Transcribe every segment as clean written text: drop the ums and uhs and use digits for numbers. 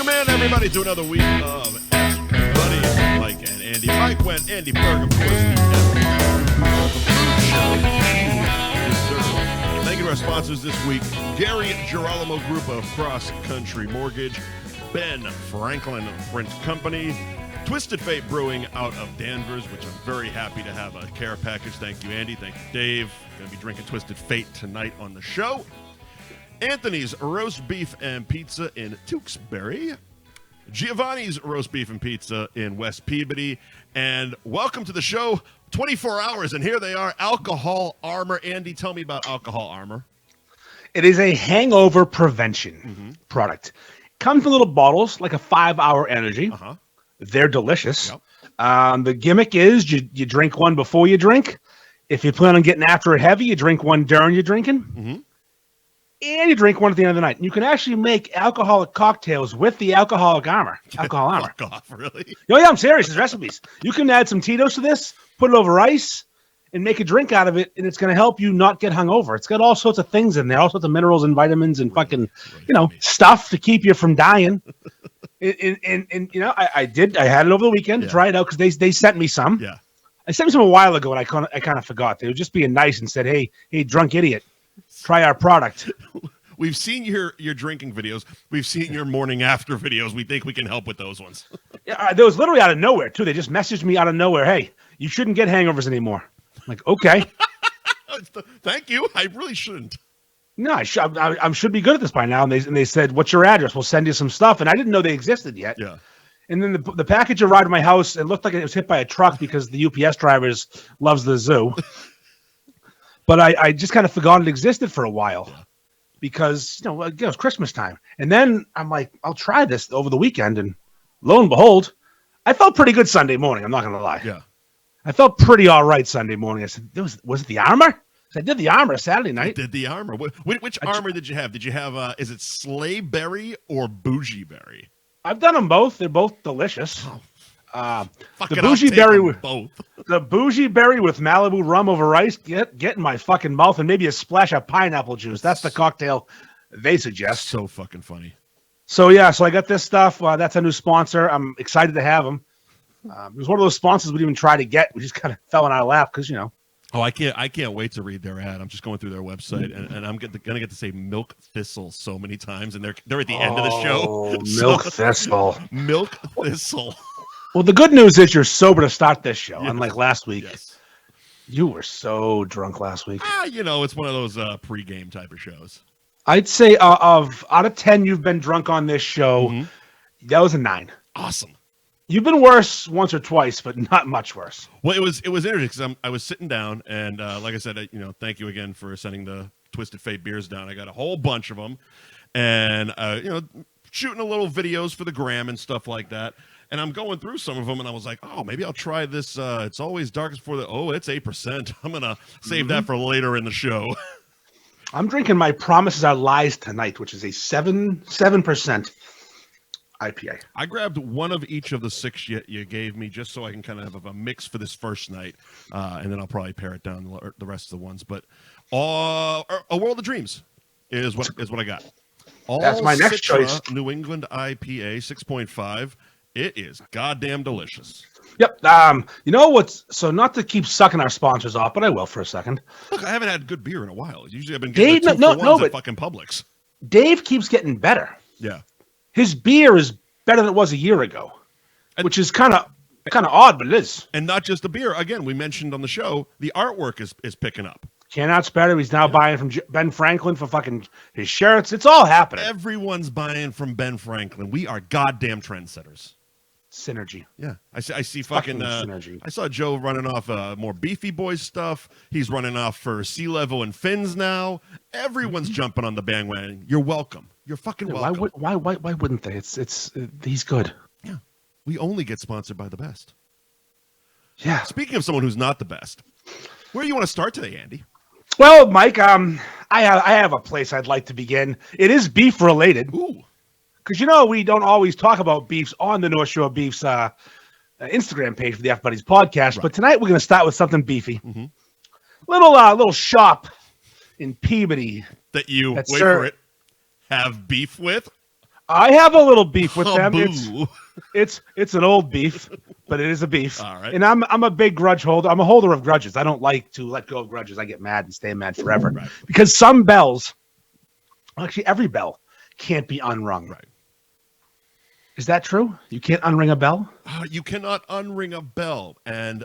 Welcome in, everybody, to another week of Buddy, Mike and Andy. Mike, Wendt, Andy Ferg, of course. Yes, sir. Thank you to our sponsors this week, Gary Girolamo Group of Cross Country Mortgage, Ben Franklin Print Company, Twisted Fate Brewing out of Danvers, which I'm very happy to have a care package. Thank you, Andy. Thank you, Dave. Going to be drinking Twisted Fate tonight on the show. Anthony's Roast Beef and Pizza in Tewksbury. Giovanni's Roast Beef and Pizza in West Peabody. And welcome to the show, 24 hours, and here they are, Alcohol Armor. Andy, tell me about Alcohol Armor. It is a hangover prevention product. Comes in little bottles, like a 5-hour energy. They're delicious. Yep. The gimmick is you drink one before you drink. If you plan on getting after it heavy, you drink one during your drinking. And you drink one at the end of the night. You can actually make alcoholic cocktails with the Alcohol Armor. Fuck off, really? Oh, yeah, I'm serious. There's recipes. You can add some Tito's to this, put it over ice, and make a drink out of it, and it's going to help you not get hungover. It's got all sorts of things in there, all sorts of minerals and vitamins and stuff to keep you from dying. and I had it over the weekend to try it out because they sent me some. Yeah. I sent me some a while ago, and I kind of forgot. They were just being nice and said, hey, drunk idiot, try our product. We've seen your drinking videos. We've seen your morning after videos. We think we can help with those ones. Yeah, they was literally out of nowhere, too. They just messaged me out of nowhere. Hey, you shouldn't get hangovers anymore. I'm like, okay. Thank you. I really shouldn't. No, I should be good at this by now. And they said, what's your address? We'll send you some stuff. And I didn't know they existed yet. Yeah. And then the package arrived at my house. It looked like it was hit by a truck because the UPS drivers loves the zoo. But I just kind of forgot it existed for a while because, it was Christmas time. And then I'm like, I'll try this over the weekend. And lo and behold, I felt pretty good Sunday morning. I'm not going to lie. Yeah. I felt pretty all right Sunday morning. I said, was it the Armor? I did the Armor Saturday night. I did the Armor. Which Armor did you have? Did you have, is it Sleigh Berry or Bougie Berry? I've done them both. They're both delicious. The bougie berry with Malibu rum over ice, get in my fucking mouth, and maybe a splash of pineapple juice. That's the cocktail they suggest. So fucking funny. So I got this stuff. That's a new sponsor. I'm excited to have them. It was one of those sponsors we didn't even try to get. We just kind of fell in our lap because Oh, I can't wait to read their ad. I'm just going through their website, and I'm gonna get to say Milk Thistle so many times, and they're at the end of the show. Milk Thistle. Milk Thistle. Well, the good news is you're sober to start this show, unlike last week. Yes. You were so drunk last week. It's one of those pre-game type of shows. I'd say out of 10 you've been drunk on this show, that was a 9. Awesome. You've been worse once or twice, but not much worse. Well, it was interesting because I was sitting down, and like I said, thank you again for sending the Twisted Fate beers down. I got a whole bunch of them, and shooting a little videos for the gram and stuff like that. And I'm going through some of them, and I was like, oh, maybe I'll try this. It's always darkest before the. Oh, it's 8%. I'm gonna save that for later in the show. I'm drinking my Promises Are Lies tonight, which is a 7% IPA. I grabbed one of each of the 6 you gave me just so I can kind of have a mix for this first night, and then I'll probably pare it down the rest of the ones. But A World of Dreams is what I got. That's my next choice. New England IPA 6.5. It is goddamn delicious. Yep. So not to keep sucking our sponsors off, but I will for a second. Look, I haven't had good beer in a while. Usually I've been getting at fucking Publix. Dave keeps getting better. Yeah. His beer is better than it was a year ago, which is kind of odd, but it is. And not just the beer. Again, we mentioned on the show, the artwork is picking up. Cannot Spatter. He's now buying from Ben Franklin for fucking his shirts. It's all happening. Everyone's buying from Ben Franklin. We are goddamn trendsetters. Synergy. Yeah. I see fucking synergy. I saw Joe running off more Beefy Boys stuff. He's running off for Sea Level and Fins now. Everyone's jumping on the bandwagon. You're welcome. You're fucking welcome. Why wouldn't they? He's good. Yeah. We only get sponsored by the best. Yeah. Speaking of someone who's not the best, where do you want to start today, Andy? Well, Mike, I have a place I'd like to begin. It is beef related. Ooh. Because, we don't always talk about beefs on the North Shore Beefs Instagram page for the F Buddies podcast. Right. But tonight we're going to start with something beefy. Mm-hmm. Little shop in Peabody. That you, for it, have beef with? I have a little beef with them. Boo. It's an old beef, but it is a beef. All right. And I'm a big grudge holder. I'm a holder of grudges. I don't like to let go of grudges. I get mad and stay mad forever. Right. Because some bells, actually every bell, can't be unrung. Right. Is that true? You can't unring a bell? You cannot unring a bell. And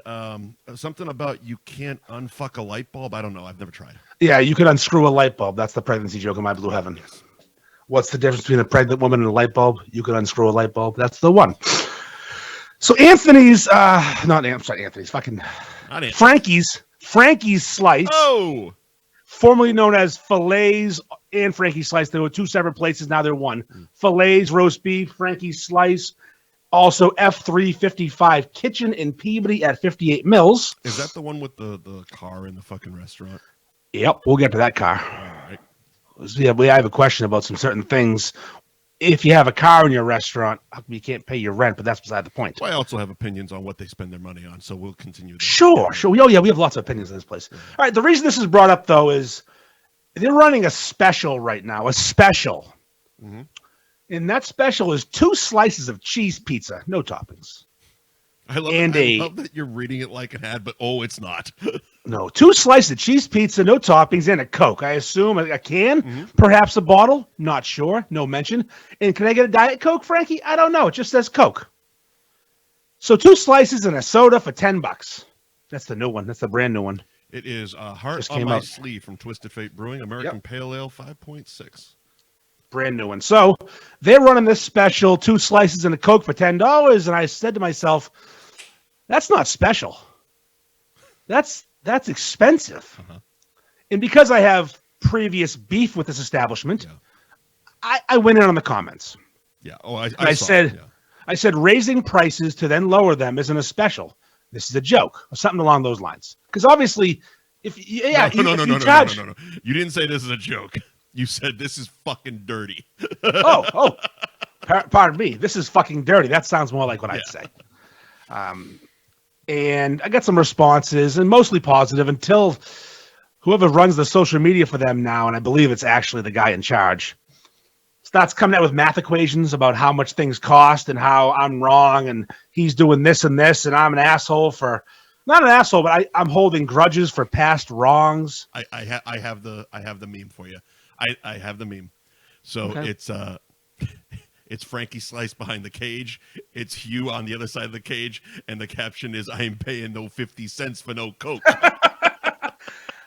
something about you can't unfuck a light bulb. I don't know. I've never tried. Yeah, you can unscrew a light bulb. That's the pregnancy joke in my blue heaven. Yes. What's the difference between a pregnant woman and a light bulb? You can unscrew a light bulb. That's the one. So Anthony's, not Anthony's, fucking Not Anthony. Frankie's Slice. Oh! Formerly known as Fillets and Frankie's Slice. There were two separate places. Now they're one. Fillets, roast beef, Frankie's Slice. Also F355 Kitchen in Peabody at 58 Mills. Is that the one with the car in the fucking restaurant? Yep, we'll get to that car. All right. Yeah, I have a question about some certain things. If you have a car in your restaurant, you can't pay your rent, but that's beside the point. Well, I also have opinions on what they spend their money on, so we'll continue that. Sure. Oh, yeah, we have lots of opinions in this place. All right, the reason this is brought up, though, is they're running a special right now, a special. Mm-hmm. And that special is 2 slices of cheese pizza, no toppings. I love that you're reading it like an ad, but it's not. No, 2 slices of cheese pizza, no toppings, and a Coke. I assume a can, perhaps a bottle. Not sure. No mention. And can I get a Diet Coke, Frankie? I don't know. It just says Coke. So 2 slices and a soda for $10. That's the new one. That's the brand new one. It is Heart on My Sleeve from Twisted Fate Brewing, American Pale Ale 5.6. Brand new one. So they're running this special, 2 slices and a Coke for $10. And I said to myself, that's not special. That's expensive. Uh-huh. And because I have previous beef with this establishment, I went in on the comments. Yeah. I said raising prices to then lower them isn't a special. This is a joke or something along those lines. Because obviously, No. You didn't say this is a joke. You said this is fucking dirty. Pardon me. This is fucking dirty. That sounds more like what I'd say. And I got some responses, and mostly positive, until whoever runs the social media for them now, and I believe it's actually the guy in charge, starts coming out with math equations about how much things cost and how I'm wrong, and he's doing this and this, and I'm an asshole for not an asshole, but I'm holding grudges for past wrongs. I have the meme for you. I have the meme. So it's Frankie Slice behind the cage. It's Hugh on the other side of the cage. And the caption is, I ain't paying no 50 cents for no Coke.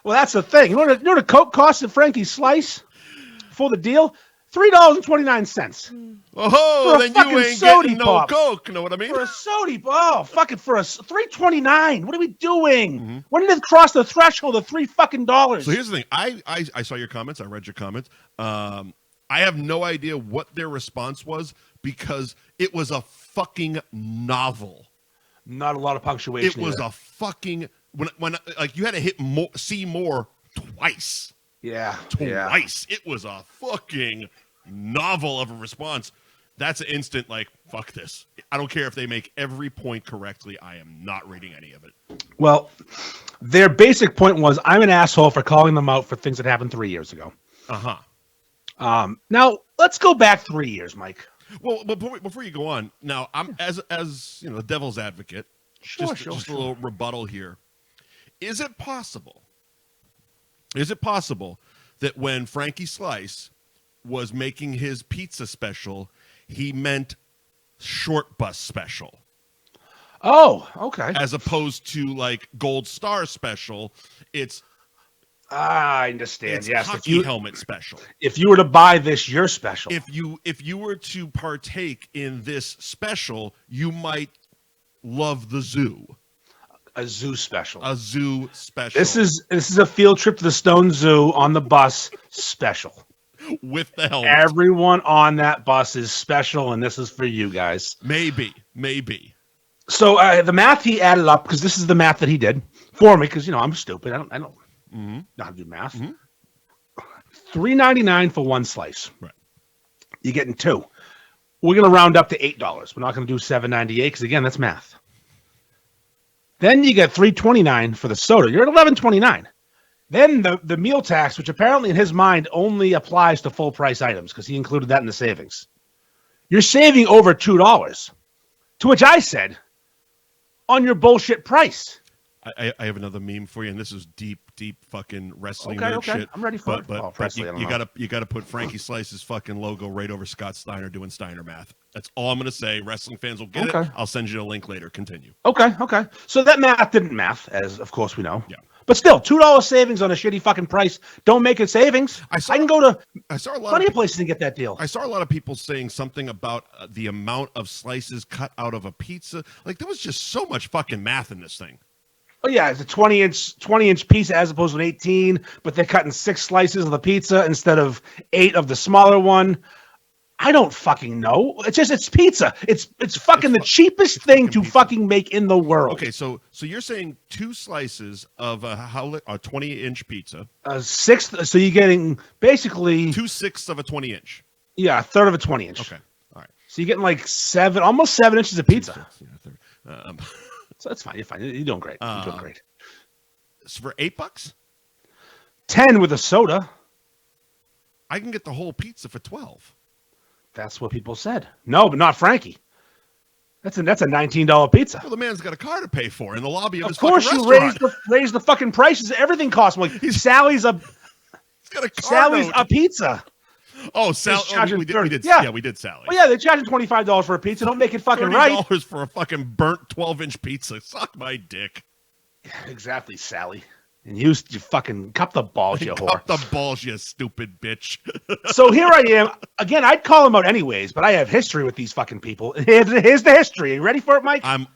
Well, that's the thing. You know what a Coke costs at Frankie Slice for the deal? $3.29. Oh, then you ain't getting no Coke. Know what I mean? For a soda pop. For a $3.29. What are we doing? Mm-hmm. When did it cross the threshold of $3? So here's the thing. I saw your comments. I read your comments. I have no idea what their response was because it was a fucking novel. Not a lot of punctuation. It was a fucking when like you had to hit see more twice. Yeah, twice. Yeah. It was a fucking novel of a response. That's an instant like fuck this. I don't care if they make every point correctly. I am not reading any of it. Well, their basic point was I'm an asshole for calling them out for things that happened 3 years ago. Uh-huh. Now let's go back 3 years, Mike. Well, before you go on, now I'm as you know, the devil's advocate. Just a little rebuttal here. Is it possible that when Frankie Slice was making his pizza special, he meant short bus special? Oh, okay. As opposed to like Gold Star special, it's I understand. It's yes, hockey helmet special. If you were to buy this, you're special. If you were to partake in this special, you might love the zoo. A zoo special. A zoo special. This is a field trip to the Stone Zoo on the bus special. With the helmet. Everyone on that bus is special, and this is for you guys. Maybe. So the math he added up, because this is the math that he did for me, because I'm stupid. I don't know how to do math. Mm-hmm. $3.99 for one slice. Right. You're getting 2. We're going to round up to $8. We're not going to do $7.98 because again, that's math. Then you get $3.29 for the soda. You're at $11.29. Then the meal tax, which apparently in his mind only applies to full price items because he included that in the savings. You're saving over $2. To which I said, on your bullshit price. I have another meme for you, and this is deep fucking wrestling nerd shit. I'm ready for it. But you gotta put Frankie Slice's fucking logo right over Scott Steiner doing Steiner math. That's all I'm gonna say. Wrestling fans will get it. I'll send you a link later. Continue. Okay. So that math didn't math, as of course we know. Yeah. But still, $2 savings on a shitty fucking price don't make it savings. I can go to plenty of places and get that deal. I saw a lot of people saying something about the amount of slices cut out of a pizza. Like, there was just so much fucking math in this thing. Oh yeah, it's a 20-inch pizza as opposed to an 18, but they're cutting 6 slices of the pizza instead of 8 of the smaller one. I don't fucking know. It's pizza. It's fucking the cheapest thing to fucking make in the world. Okay, so you're saying 2 slices of a 20-inch pizza. 6. So you're getting basically 2/6 of a 20-inch. Yeah, a third of a 20-inch. Okay, all right. So you're getting like almost 7 inches of pizza. So that's fine. You're fine. You're doing great. You're doing great. So for $8, 10 with a soda. I can get the whole pizza for $12. That's what people said. No, but not Frankie. That's a $19 pizza. Well, the man's got a car to pay for in the lobby of his course, fucking restaurant. You raise the fucking prices. Everything costs more. Like Sally's a pizza. Oh, Sally. We did Sally. Well, yeah, they're charging $25 for a pizza. Don't make it fucking right. $30 for a fucking burnt 12-inch pizza. Suck my dick. Exactly, Sally. And you fucking cup the balls, you whore. Cup the balls, you stupid bitch. So here I am. Again, I'd call them out anyways, but I have history with these fucking people. Here's the history. Are you ready for it, Mike? I'm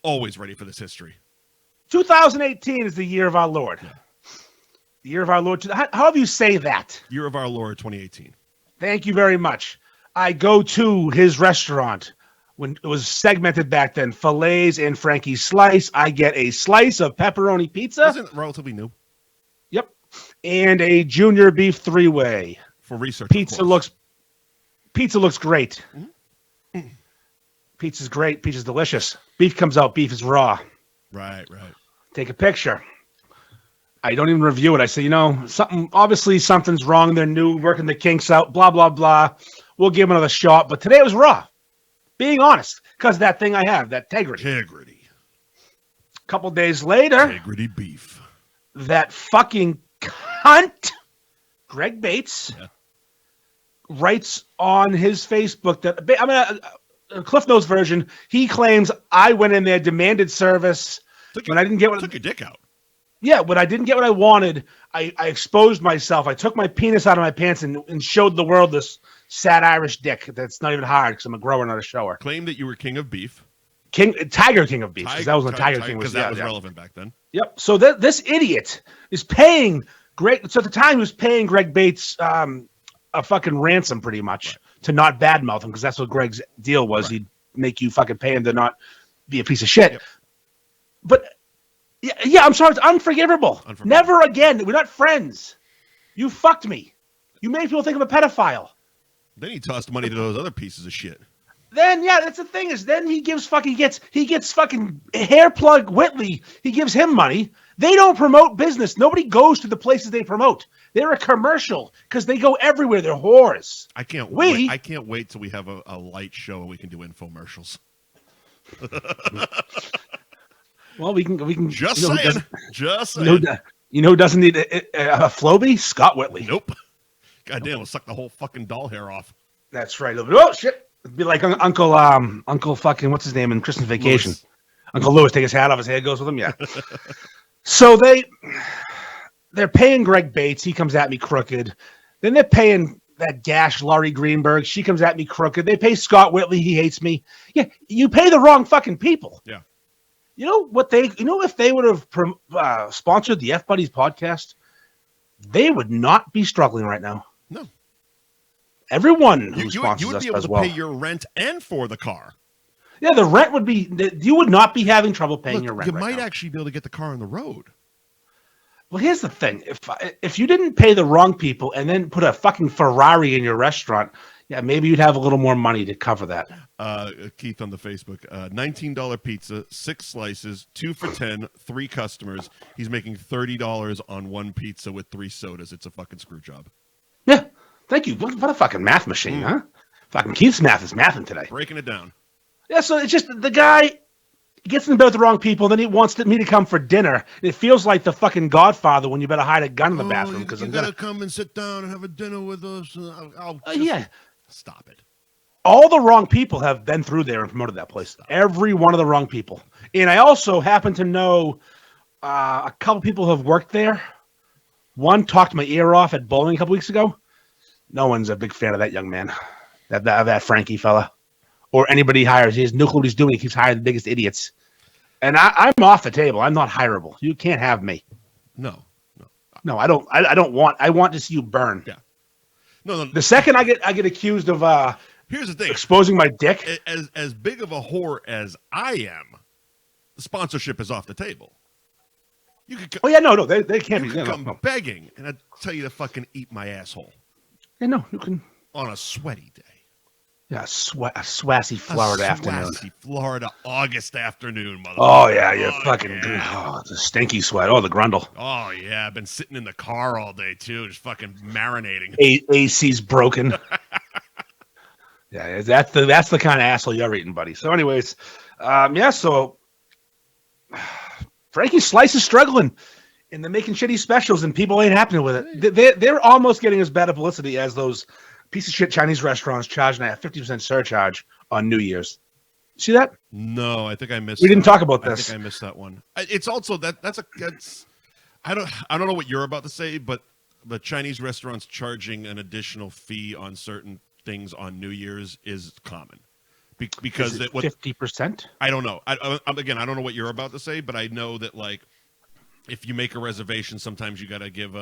always ready for this history. 2018 is the year of our Lord. Yeah. The year of our Lord. However you say that. Year of our Lord 2018. Thank you very much. I go to his restaurant. When it was segmented back then, fillets and Frankie's Slice. I get a slice of pepperoni pizza. Wasn't relatively new. Yep. And a junior beef 3-way. For research. Pizza looks great. Mm-hmm. Pizza's great. Pizza's delicious. Beef comes out. Beef is raw. Right. Take a picture. I don't even review it. I say, something's wrong. They're new, working the kinks out, blah, blah, blah. We'll give them another shot. But today it was raw. Being honest, because that thing I have, that integrity. A couple days later, integrity beef. That fucking cunt, Greg Bates, writes on his Facebook that a Cliff Notes version. He claims I went in there, demanded service took your dick out. Yeah, when I didn't get what I wanted, I exposed myself. I took my penis out of my pants and showed the world this sad Irish dick that's not even hard because I'm a grower, not a shower. Claim that you were king of beef. Tiger King of beef, because that was when Tiger King was. Because that was relevant back then. Yep. So this idiot is paying Greg. So at the time, he was paying Greg Bates a fucking ransom, pretty much, to not badmouth him, because that's what Greg's deal was. Right. He'd make you fucking pay him to not be a piece of shit. Yep. But yeah, I'm sorry, it's unforgivable. Never again. We're not friends. You fucked me. You made people think I'm a pedophile. Then he tossed money to those other pieces of shit. Then that's the thing is then he gets fucking hair plug Whitley. He gives him money. They don't promote business. Nobody goes to the places they promote. They're a commercial because they go everywhere. They're whores. I can't wait till we have a light show and we can do infomercials. Well, we can. Just saying. Who doesn't need a Floby? Scott Whitley. Nope. Goddamn, we'll suck the whole fucking doll hair off. That's right. Oh shit! It'd be like Uncle fucking what's his name in Christmas Vacation. Lewis. Uncle Lewis, take his hat off. His hair goes with him. Yeah. So they're paying Greg Bates. He comes at me crooked. Then they're paying that gash Laurie Greenberg. She comes at me crooked. They pay Scott Whitley. He hates me. Yeah, you pay the wrong fucking people. Yeah. If they would have sponsored the F Buddies podcast, they would not be struggling right now. No. Everyone who sponsors us you would be able to pay your rent and for the car. Yeah, the rent would be. You would not be having trouble paying your rent. You might actually be able to get the car on the road. Well, here's the thing: if you didn't pay the wrong people and then put a fucking Ferrari in your restaurant, yeah, maybe you'd have a little more money to cover that. Keith on the Facebook, $19 pizza, 6 slices, 2 for 10, 3 customers. He's making $30 on 1 pizza with 3 sodas. It's a fucking screw job. Yeah, thank you. What a fucking math machine, huh? Fucking Keith's math is mathing today. Breaking it down. Yeah, so it's just the guy gets in bed with the wrong people, then he wants me to come for dinner. It feels like the fucking Godfather when you better hide a gun in the bathroom. Because you gotta come and sit down and have a dinner with us. Stop it. All the wrong people have been through there and promoted that place. Every one of the wrong people. And I also happen to know a couple people who have worked there. One talked my ear off at bowling a couple weeks ago. No one's a big fan of that young man, that Frankie fella, or anybody he hires. He has no clue what he's doing. He keeps hiring the biggest idiots. And I'm off the table. I'm not hireable. You can't have me. No. I don't. I want to see you burn. Yeah. No. The second I get accused of here's the thing, exposing my dick. As big of a whore as I am, the sponsorship is off the table. You could. They can't be. Come begging, and I'd tell you to fucking eat my asshole. Yeah, no, you can. On a sweaty day. Yeah, a swassy Florida afternoon. Swassy Florida August afternoon, motherfucker. Oh, yeah, you're fucking... Yeah. Oh, the stinky sweat. Oh, the grundle. Oh, yeah, I've been sitting in the car all day, too, just fucking marinating. AC's broken. Yeah, that's the kind of asshole you're eating, buddy. So anyways, so... Frankie Slice is struggling, and they're making shitty specials, and people ain't happy with it. They're almost getting as bad a publicity as those... piece of shit Chinese restaurants charging a 50% surcharge on New Year's. See that? No, I think I missed. We didn't talk about this. I think I missed that one. It's also that's I don't know what you're about to say, but the Chinese restaurants charging an additional fee on certain things on New Year's is common. Because 50%? I don't know. I don't know what you're about to say, but I know that like. If you make a reservation, sometimes you got to give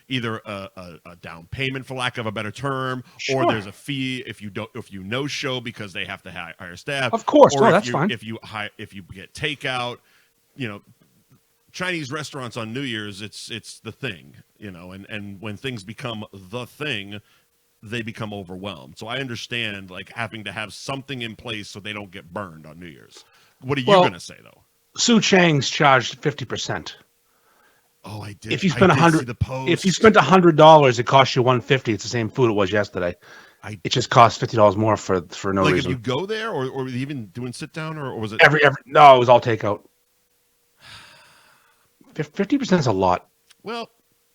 either a down payment, for lack of a better term, sure. or there's a fee if you no show because they have to hire staff. Of course, or that's fine. If you get takeout, Chinese restaurants on New Year's, it's the thing, and when things become the thing, they become overwhelmed. So I understand like having to have something in place so they don't get burned on New Year's. What are you going to say though? Su Chang's charged 50%. Oh, I did. If you spend $100, it costs you $150. It's the same food it was yesterday. It just costs $50 more for no reason. Like if you go there, or even doing sit down, or was it No, it was all takeout. 50% is a lot. Well,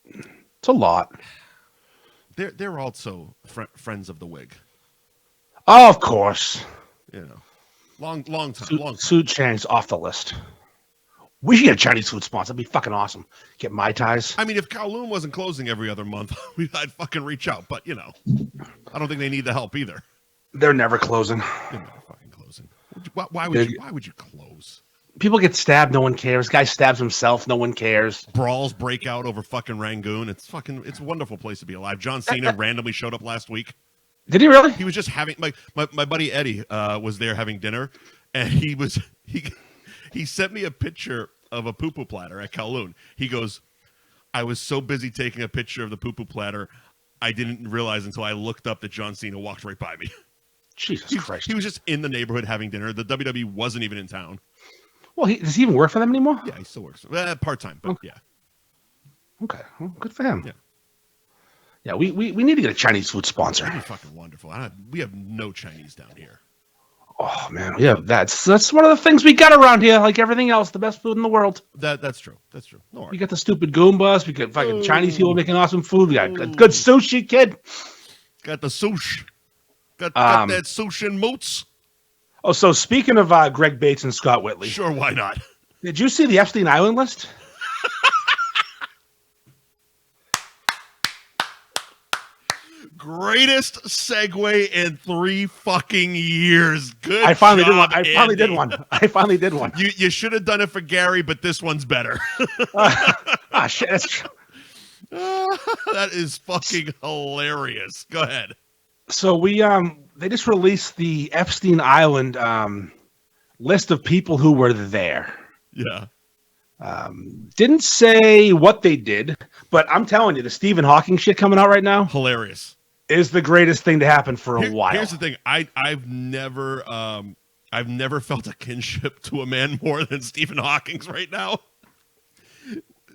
it's a lot. They're also friends of the wig. Oh, of course. Long time. Su Chang's off the list. We should get a Chinese food sponsor. That'd be fucking awesome. Get Mai Tais. I mean, if Kowloon wasn't closing every other month, I'd fucking reach out. But, I don't think they need the help either. They're never closing. They're never fucking closing. Why would you close? People get stabbed. No one cares. Guy stabs himself. No one cares. Brawls break out over fucking Rangoon. It's a wonderful place to be alive. John Cena randomly showed up last week. Did he really? He was just having my buddy Eddie was there having dinner, and he sent me a picture of a poo-poo platter at Kowloon. He goes, I was so busy taking a picture of the poo-poo platter, I didn't realize until I looked up that John Cena walked right by me. Jesus Christ. He was just in the neighborhood having dinner. The WWE wasn't even in town. Well, does he even work for them anymore? Yeah, he still works. Part-time, but yeah. Okay, well, good for him. Yeah. Yeah, we need to get a Chinese food sponsor. That'd be fucking wonderful. We have no Chinese down here. Oh man, yeah, that's one of the things we got around here. Like everything else, the best food in the world. That's true. That's true. No, we got the stupid Goombas. We got fucking Chinese people making awesome food. We got good sushi, kid. Got the sushi. Got that sushi and moots. Oh, so speaking of Greg Bates and Scott Whitley, sure, why not? Did you see the Epstein Island List? Greatest segue in 3 fucking years. Good. I finally did one. I finally did one. You should have done it for Gary, but this one's better. Shit, that's true. That is fucking hilarious. Go ahead. So they just released the Epstein Island list of people who were there. Yeah. Didn't say what they did, but I'm telling you, the Stephen Hawking shit coming out right now, hilarious, is the greatest thing to happen for a while. Here's the thing: I've never felt a kinship to a man more than Stephen Hawking's right now.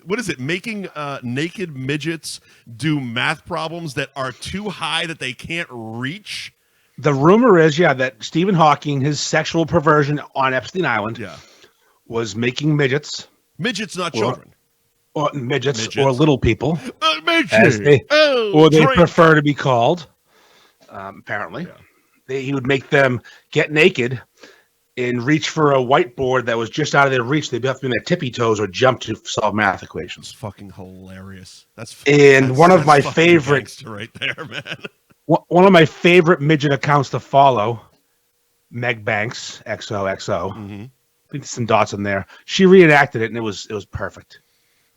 What is it? Making naked midgets do math problems that are too high that they can't reach. The rumor is, that Stephen Hawking, his sexual perversion on Epstein Island, was making midgets. Midgets, not children. Or midgets, or little people, as they prefer to be called. Apparently, he would make them get naked and reach for a whiteboard that was just out of their reach. They'd have to be on their tippy toes or jump to solve math equations. It's fucking hilarious. That's one of my favorite right there, man. One of my favorite midget accounts to follow, Meg Banks, XOXO. Mm-hmm. I think there's some dots in there. She reenacted it, and it was perfect.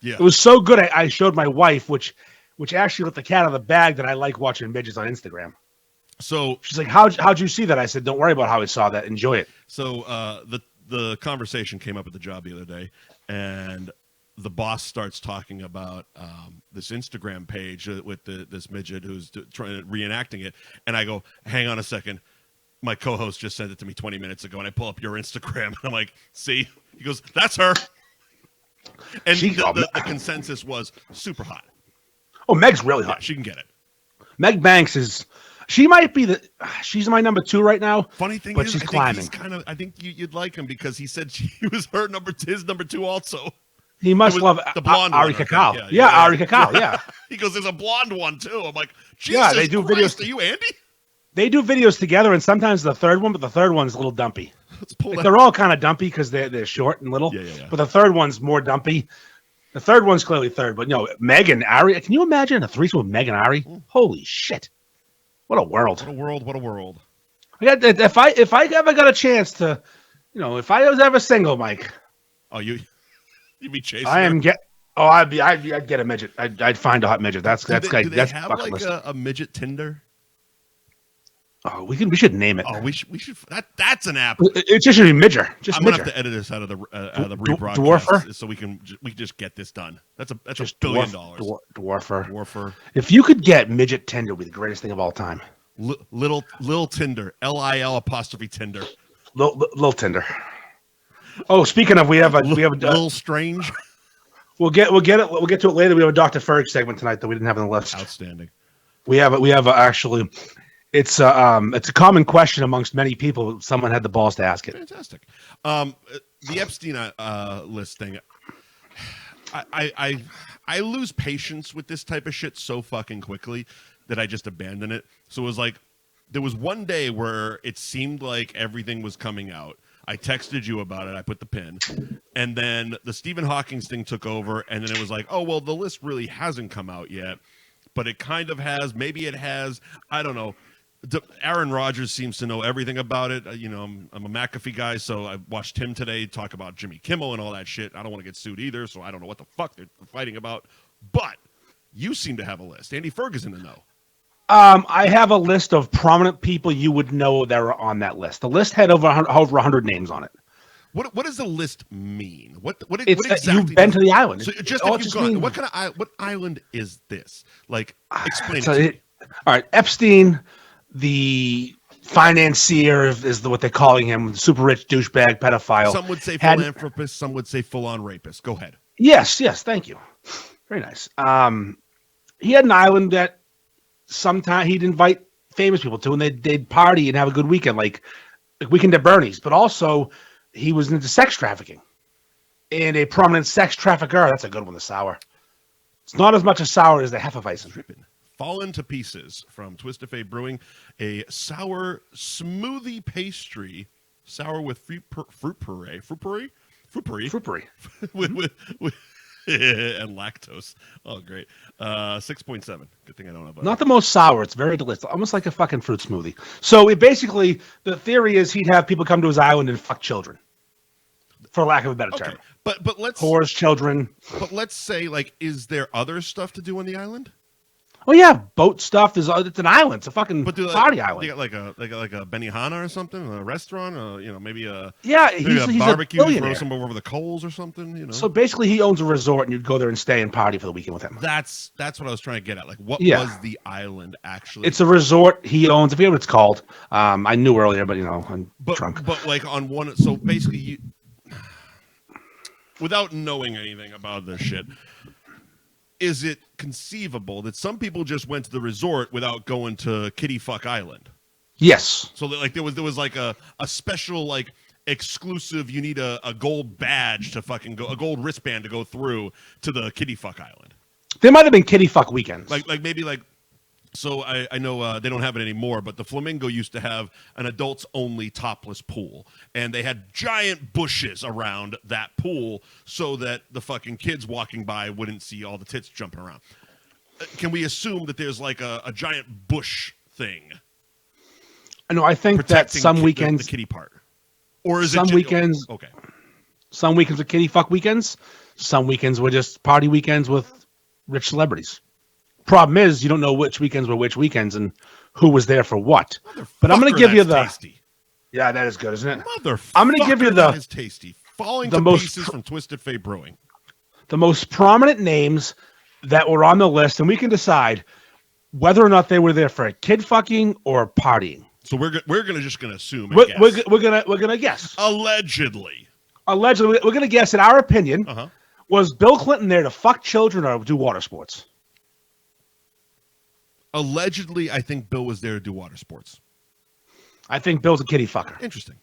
Yeah, it was so good. I showed my wife, which actually let the cat out of the bag that I like watching midgets on Instagram. So she's like, "How'd you see that?" I said, "Don't worry about how I saw that. Enjoy it." So the conversation came up at the job the other day, and the boss starts talking about this Instagram page with this midget who's reenacting it, and I go, "Hang on a second. My co-host just sent it to me 20 minutes ago," and I pull up your Instagram, and I'm like, "See?" He goes, "That's her." And the consensus was super hot. Oh, Meg's really hot. Yeah, she can get it. Meg Banks she might be she's my number 2 right now. Funny thing but is, she's climbing. I think you'd like him because he said he was his number 2 also. He must love the blonde Ari Kakal. Ari Kakal. Yeah. He goes, "There's a blonde one too." I'm like, Jesus they do Christ, videos. Are you Andy? They do videos together, and sometimes the third one, but the third one's a little dumpy. They're all kind of dumpy because they're short and little. Yeah. But the third one's more dumpy. The third one's clearly third. But Meg and Ari. Can you imagine a threesome with Meg and Ari? Holy shit! What a world! What a world! If I ever got a chance to, if I was ever single, Mike. Oh, you'd be chasing. I'd get a midget. I'd find a hot midget. That's do they have like a midget Tinder? Oh, we should name it. Oh, we should. That's an app. It just should be Midger. I'm gonna have to edit this out of the rebroadcast Dwarfer? so we can just get this done. That's $1 billion. Dwarfer. If you could get midget Tinder, it would be the greatest thing of all time. Little Tinder, LIL apostrophe Tinder. Little Tinder. Oh, speaking of, we have a little strange. We'll get to it later. We have a Dr. Ferg segment tonight that we didn't have on the list. Outstanding. We have actually. It's a common question amongst many people. Someone had the balls to ask it. Fantastic. The Epstein list thing. I lose patience with this type of shit so fucking quickly that I just abandon it. So it was like there was one day where it seemed like everything was coming out. I texted you about it. I put the pin. And then the Stephen Hawking thing took over. And then it was like, oh, well, the list really hasn't come out yet. But it kind of has. Maybe it has. I don't know. Aaron Rodgers seems to know everything about it. I'm a McAfee guy, so I watched him today talk about Jimmy Kimmel and all that shit. I don't want to get sued either, so I don't know what the fuck they're fighting about. But you seem to have a list. Andy Ferg is in the know. I have a list of prominent people you would know that are on that list. The list had over 100 names on it. What does the list mean? What exactly? You've been to the island. So just if you've gone, what island is this? Like, explain it to me. All right, Epstein. The financier is what they're calling him, the super rich douchebag pedophile. Some would say philanthropist, some would say full-on rapist. Go ahead. Yes, thank you. Very nice. He had an island that sometimes he'd invite famous people to, and they'd party and have a good weekend, like Weekend at Bernie's. But also, he was into sex trafficking. And a prominent sex trafficker, that's a good one, the sour. It's not as much a sour as the Hefeweizen. Tripping. Fallen to Pieces from Twisted Fate Brewing, a sour smoothie pastry, sour with fruit puree with and lactose. Oh, great. 6.7. Good thing I don't have. Not the most sour. It's very delicious, almost like a fucking fruit smoothie. So the theory is he'd have people come to his island and fuck children, for lack of a better term. But let's whores, children. But let's say, is there other stuff to do on the island? Oh yeah, boat stuff. It's an island. It's a fucking party island. You got like a Benihana or something, a restaurant, maybe a he's a barbecue. A throw some over the coals or something. So basically, he owns a resort, and you'd go there and stay and party for the weekend with him. That's what I was trying to get at. Like, what was the island actually? It's a resort he owns. I forget what it's called. I knew earlier, but I'm drunk. But like on one, so basically, without knowing anything about this shit. Is it conceivable that some people just went to the resort without going to Kitty Fuck Island? Yes. So like there was like a special like exclusive. You need a gold badge to fucking go, a gold wristband to go through to the Kitty Fuck Island. There might have been Kitty Fuck weekends. Like maybe like. So I know they don't have it anymore, but the Flamingo used to have an adults-only topless pool, and they had giant bushes around that pool so that the fucking kids walking by wouldn't see all the tits jumping around. Can we assume that there's like a giant bush thing? No, I think that some weekends the kitty part, or is some it weekends? Okay, some weekends were Kitty Fuck weekends. Some weekends were just party weekends with rich celebrities. Problem is, you don't know which weekends were which weekends and who was there for what. But I'm going to give you the. Tasty. Yeah, that is good, isn't it? I'm going to give you the. That is tasty. Falling to pieces from Twisted Fate Brewing. The most prominent names that were on the list, and we can decide whether or not they were there for a kid fucking or partying. So we're just gonna assume. We're gonna guess. Allegedly, we're gonna guess. In our opinion, was Bill Clinton there to fuck children or do water sports? Allegedly, I think Bill was there to do water sports. I think Bill's a kitty fucker. Interesting.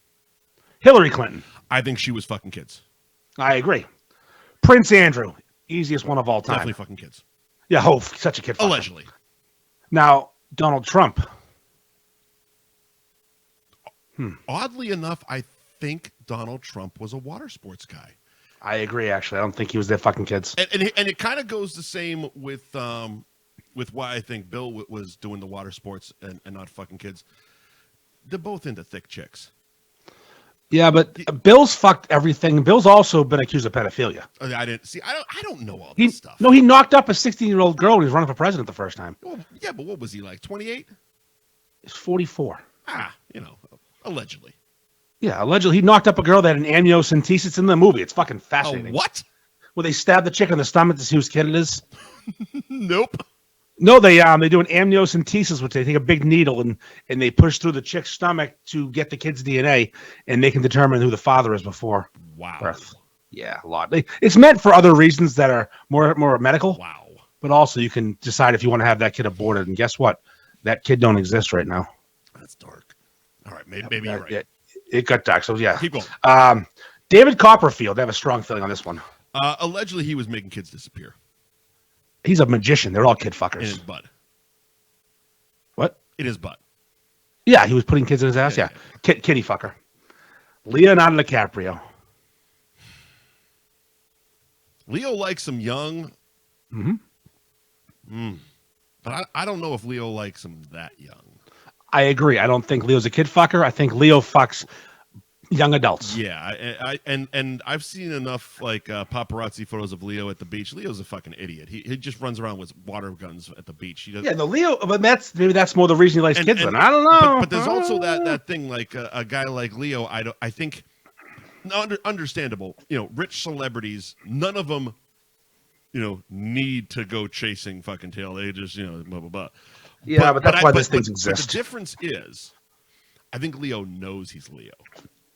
Hillary Clinton. I think she was fucking kids. I agree. Prince Andrew, easiest one of all time. Definitely fucking kids. Yeah, such a kid fucker. Allegedly. Now, Donald Trump. Oddly enough, I think Donald Trump was a water sports guy. I agree, actually. I don't think he was there fucking kids. And it kind of goes the same with why I think Bill was doing the water sports and not fucking kids. They're both into thick chicks. Yeah, but Bill's fucked everything. Bill's also been accused of pedophilia. I didn't see. I don't know all this stuff. No, he knocked up a 16-year-old girl when he was running for president the first time. Well, yeah, but what was he like? 28? He's 44. Allegedly. Yeah, allegedly he knocked up a girl that had an amniocentesis in the movie. It's fucking fascinating. What? Well, they stabbed the chick in the stomach to see whose kid it is. Nope. No, they do an amniocentesis, which they take a big needle and they push through the chick's stomach to get the kid's DNA, and they can determine who the father is before birth. Yeah, a lot. It's meant for other reasons that are more medical. Wow. But also you can decide if you want to have that kid aborted, and guess what? That kid don't exist right now. That's dark. All right, maybe you're right. It got dark, so yeah. Keep going. David Copperfield, I have a strong feeling on this one. Allegedly, he was making kids disappear. He's a magician. They're all kid fuckers. In his butt. What? In his butt. Yeah, he was putting kids in his ass. Yeah. Kitty fucker. Leonardo DiCaprio. Leo likes him young. But I don't know if Leo likes him that young. I agree. I don't think Leo's a kid fucker. I think Leo fucks young adults. Yeah, and I've seen enough like paparazzi photos of Leo at the beach. Leo's a fucking idiot. He just runs around with water guns at the beach. He does. Yeah, Leo, but that's more the reason he likes kids. Then I don't know. But there's also that thing like a guy like Leo. I think understandable. Rich celebrities. None of them, need to go chasing fucking tail. They just blah blah blah. Yeah, but that's why these things exist. But the difference is, I think Leo knows he's Leo.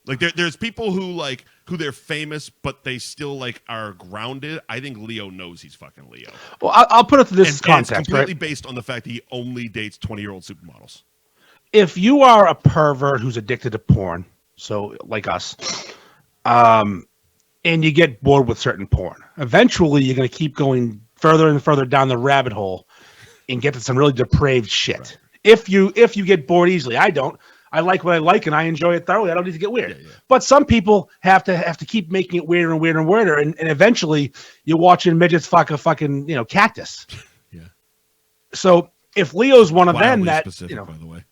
Like there's people who they're famous, but they still are grounded. I think Leo knows he's fucking Leo. Well, I'll put it to this context. And it's completely based on the fact that he only dates 20-year-old supermodels. If you are a pervert who's addicted to porn, so like us, and you get bored with certain porn, eventually you're going to keep going further and further down the rabbit hole and get to some really depraved shit. Right. If you get bored easily, I don't. I like what I like, and I enjoy it thoroughly. I don't need to get weird. Yeah. But some people have to keep making it weirder and weirder and weirder, and eventually you're watching midgets fuck a fucking cactus. Yeah. So if Leo's one of them that specific, by the way.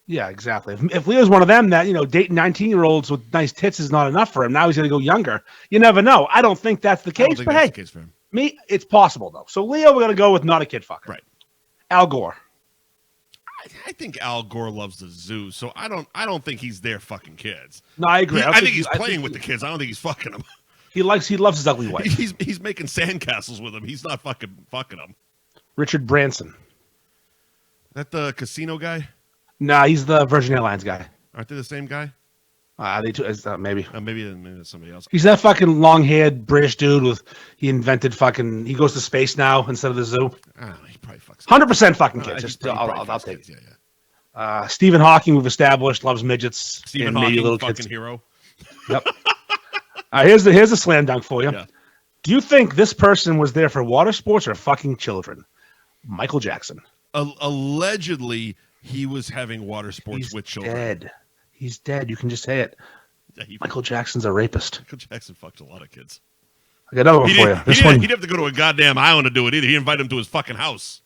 Yeah, exactly. If Leo's one of them that dating 19-year-olds with nice tits is not enough for him, now he's going to go younger. You never know. I don't think that's the case. But hey, the case for him. It's possible though. So Leo, we're going to go with not a kid fucker. Right. Al Gore. I think Al Gore loves the zoo, so I don't think he's there fucking kids. No, I agree. I think he's playing with the kids. I don't think he's fucking them. He loves his ugly wife. He's making sandcastles with them. He's not fucking them. Richard Branson. That the casino guy? Nah, he's the Virgin Airlines guy. Aren't they the same guy? They too. Maybe. Maybe that's somebody else. He's that fucking long-haired British dude he invented fucking. He goes to space now instead of the zoo. He probably fucks. 100% fucking kids. I'll take it. Yeah. Stephen Hawking, we've established, loves midgets. Stephen and maybe Hawking, little fucking kids. hero. Yep. Here's a slam dunk for you. Yeah. Do you think this person was there for water sports or fucking children? Michael Jackson. Allegedly, he was having water sports with children. Dead. He's dead. You can just say it. Yeah, Michael Jackson's a rapist. Michael Jackson fucked a lot of kids. I got another one for you. He'd have to go to a goddamn island to do it either. He invited him to his fucking house.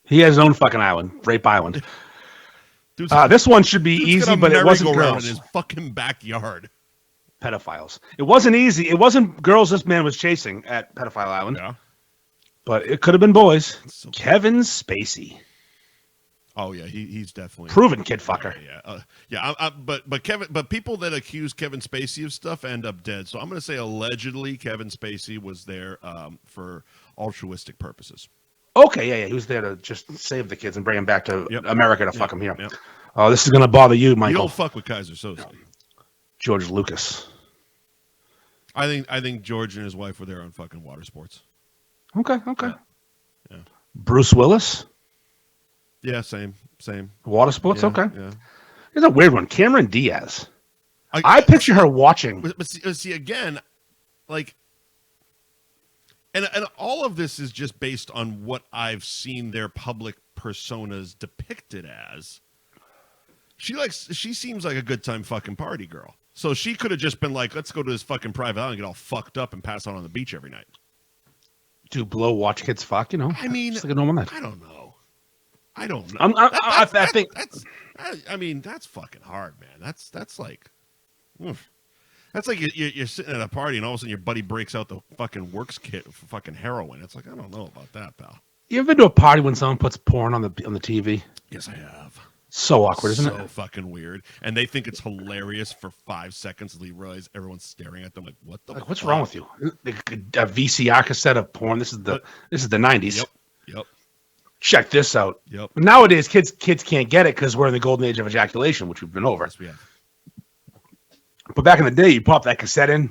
He has his own fucking island, Rape Island. This one should be easy, but it wasn't girls. In his fucking backyard. Pedophiles. It wasn't easy. It wasn't girls this man was chasing at Pedophile Island. Yeah. But it could have been boys. So Kevin Spacey. Oh yeah, he's definitely proven kid fucker. But people that accuse Kevin Spacey of stuff end up dead. So I'm going to say allegedly Kevin Spacey was there for altruistic purposes. Okay, yeah, he was there to just save the kids and bring them back to America to fuck them here. Yep. Oh, this is going to bother you, Michael. You don't fuck with Kaiser Soze. George Lucas. I think George and his wife were there on fucking water sports. Okay. Yeah. Bruce Willis. Yeah, same. Water sports, okay. Yeah. Here's a weird one. Cameron Diaz. I picture her watching. But see again, like, and all of this is just based on what I've seen their public personas depicted as. She seems like a good time fucking party girl. So she could have just been like, let's go to this fucking private island and get all fucked up and pass out on the beach every night. Do blow watch kids fuck, you know? I mean, like a normal night. I don't know. I think that's fucking hard, man. That's like, that's like you're sitting at a party and all of a sudden your buddy breaks out the fucking works kit for fucking heroin. It's like, I don't know about that, pal. You ever been to a party when someone puts porn on the TV? Yes, I have. So awkward, isn't it? So fucking weird. And they think it's hilarious for 5 seconds until you realize everyone's staring at them like, what the fuck? What's wrong with you? A VCR cassette of porn. This is the 90s. Yep. Check this out. Yep. Nowadays, kids can't get it because we're in the golden age of ejaculation, which we've been over. Yes, we have. But back in the day, you pop that cassette in,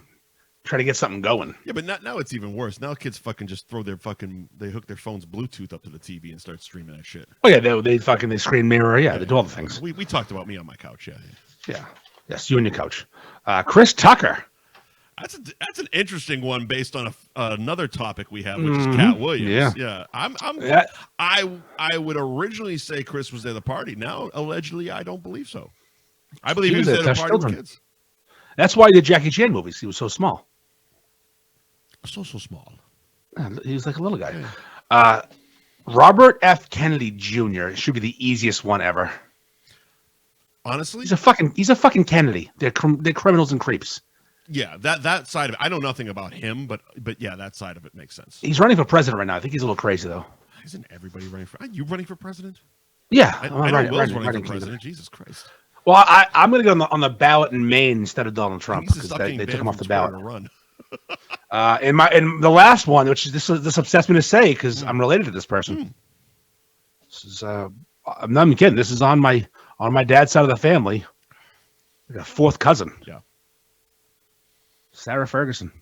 try to get something going. Yeah, but now it's even worse. Now kids fucking just they hook their phone's Bluetooth up to the TV and start streaming that shit. Oh yeah, they screen mirror. Yeah, they do all the things. We talked about me on my couch. Yeah. Yes, you and your couch. Chris Tucker. That's an interesting one based on another topic we have, which is Katt Williams. Yeah. I would originally say Chris was there at the party. Now, allegedly, I don't believe so. I believe he was there at the party with kids. That's why he did Jackie Chan movies. He was so small. So small. He was like a little guy. Yeah. Robert F. Kennedy Jr. should be the easiest one ever. Honestly, he's a fucking Kennedy. They're criminals and creeps. Yeah, that side of it. I know nothing about him, but yeah, that side of it makes sense. He's running for president right now. I think he's a little crazy though. Isn't everybody running for? Are you running for president? Yeah, I know Will's running for president. Jesus Christ. Well, I'm going to go on the ballot in Maine instead of Donald Trump because they took him off the ballot. In the last one, which is this upsets me to say because I'm related to this person. This is I'm not even kidding. This is on my dad's side of the family, like a fourth cousin. Yeah. Sarah Ferguson,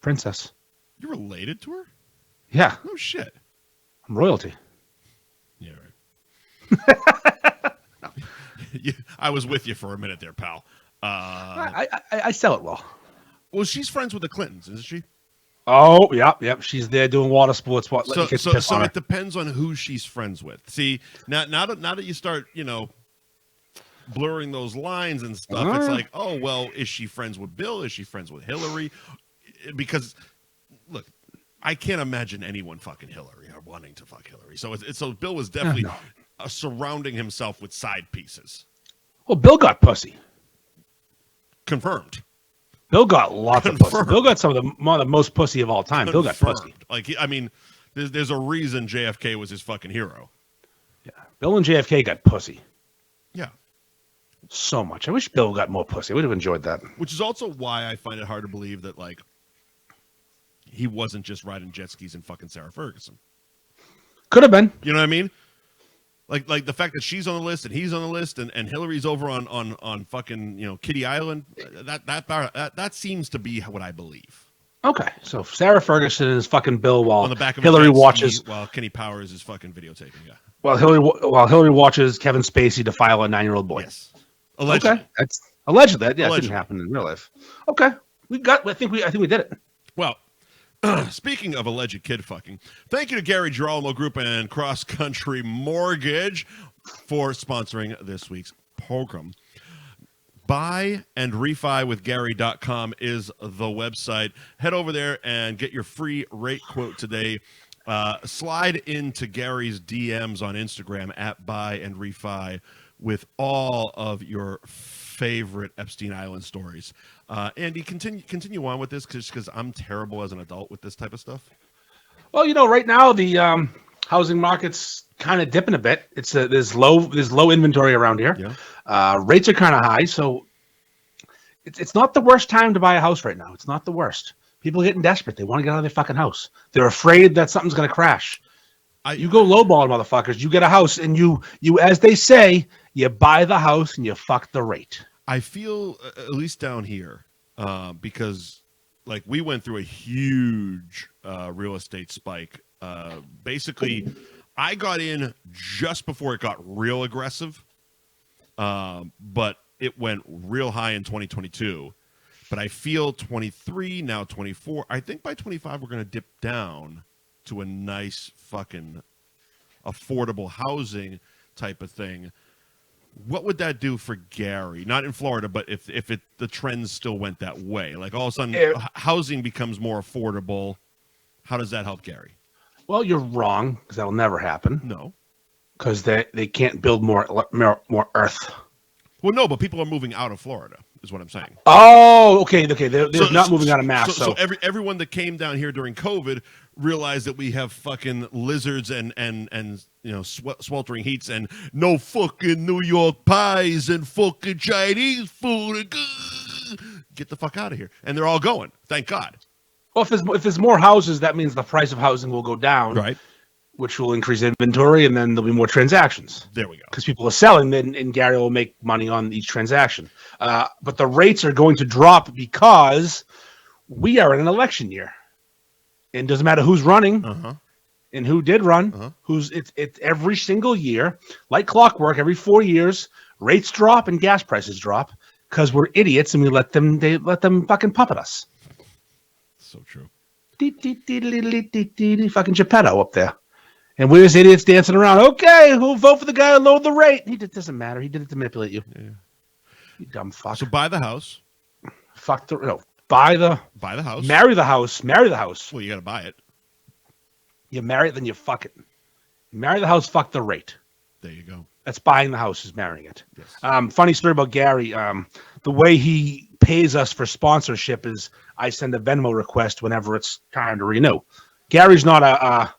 princess. You're related to her? Yeah. No shit. I'm royalty. Yeah, right. I was with you for a minute there, pal. I sell it well. Well, she's friends with the Clintons, isn't she? Oh, yep. She's there doing water sports. So it depends on who she's friends with. See, now that you start, blurring those lines and stuff, it's like, oh, well, is she friends with Bill? Is she friends with Hillary? Because, look, I can't imagine anyone fucking Hillary or wanting to fuck Hillary. So Bill was definitely surrounding himself with side pieces. Well, Bill got pussy. Confirmed. Bill got lots of pussy. Bill got some of the most pussy of all time. Bill got pussy. There's a reason JFK was his fucking hero. Yeah, Bill and JFK got pussy. Yeah. So much. I wish Bill got more pussy. I would have enjoyed that. Which is also why I find it hard to believe that, he wasn't just riding jet skis in fucking Sarah Ferguson. Could have been. You know what I mean? Like the fact that she's on the list and he's on the list and Hillary's over on fucking Kitty Island. That seems to be what I believe. Okay, so Sarah Ferguson is fucking Bill while On the back of Hillary watches. while Kenny Powers is fucking videotaping. Yeah. While Hillary watches Kevin Spacey defile a 9-year-old boy. Yes. Allegedly. Okay, that's allegedly. Yeah, Allegedly. it didn't happen in real life. Okay, I think we did it. Well, speaking of alleged kid fucking, thank you to Gary Girolamo Group and Cross Country Mortgage for sponsoring this week's program. Buyandrefywithgary.com is the website. Head over there and get your free rate quote today. Slide into Gary's DMs on Instagram at buyandrefi with all of your favorite Epstein Island stories. Andy, continue on with this because I'm terrible as an adult with this type of stuff. Well, right now the housing market's kind of dipping a bit. There's low inventory around here. Yeah. Rates are kind of high, so it's not the worst time to buy a house right now. It's not the worst. People are getting desperate. They want to get out of their fucking house. They're afraid that something's going to crash. You go lowballing, motherfuckers. You get a house, and you, as they say, you buy the house and you fuck the rate. I feel, at least down here, because like we went through a huge real estate spike. Basically, I got in just before it got real aggressive, but it went real high in 2022. But I feel 23, now 24. I think by 25 we're going to dip down to a nice fucking affordable housing type of thing. What would that do for Gary? Not in Florida, but if the trends still went that way, like all of a sudden housing becomes more affordable, how does that help Gary? Well, you're wrong because that'll never happen. No, because they can't build more earth. Well, no, but people are moving out of Florida, is what I'm saying. Oh, okay. They're not moving out of mass. So everyone that came down here during COVID realized that we have fucking lizards and sweltering heats and no fucking New York pies and fucking Chinese food. Get the fuck out of here. And they're all going. Thank God. Well, if there's more houses, that means the price of housing will go down. Right. Which will increase inventory, and then there'll be more transactions. There we go. Because people are selling, and Gary will make money on each transaction. But the rates are going to drop because we are in an election year. And it doesn't matter who's running and who did run. It's every single year, like clockwork, every 4 years, rates drop and gas prices drop because we're idiots and they let them fucking puppet us. So true. Fucking Geppetto up there. And we're just idiots dancing around. Okay, who'll vote for the guy who lowered the rate? It doesn't matter. He did it to manipulate you. Yeah. You dumb fuck. So buy the house. Buy the house. Marry the house. Marry the house. Well, you got to buy it. You marry it, then you fuck it. Marry the house, fuck the rate. There you go. That's buying the house, is marrying it. Yes. Funny story about Gary. The way he pays us for sponsorship is I send a Venmo request whenever it's time to renew. Gary's not a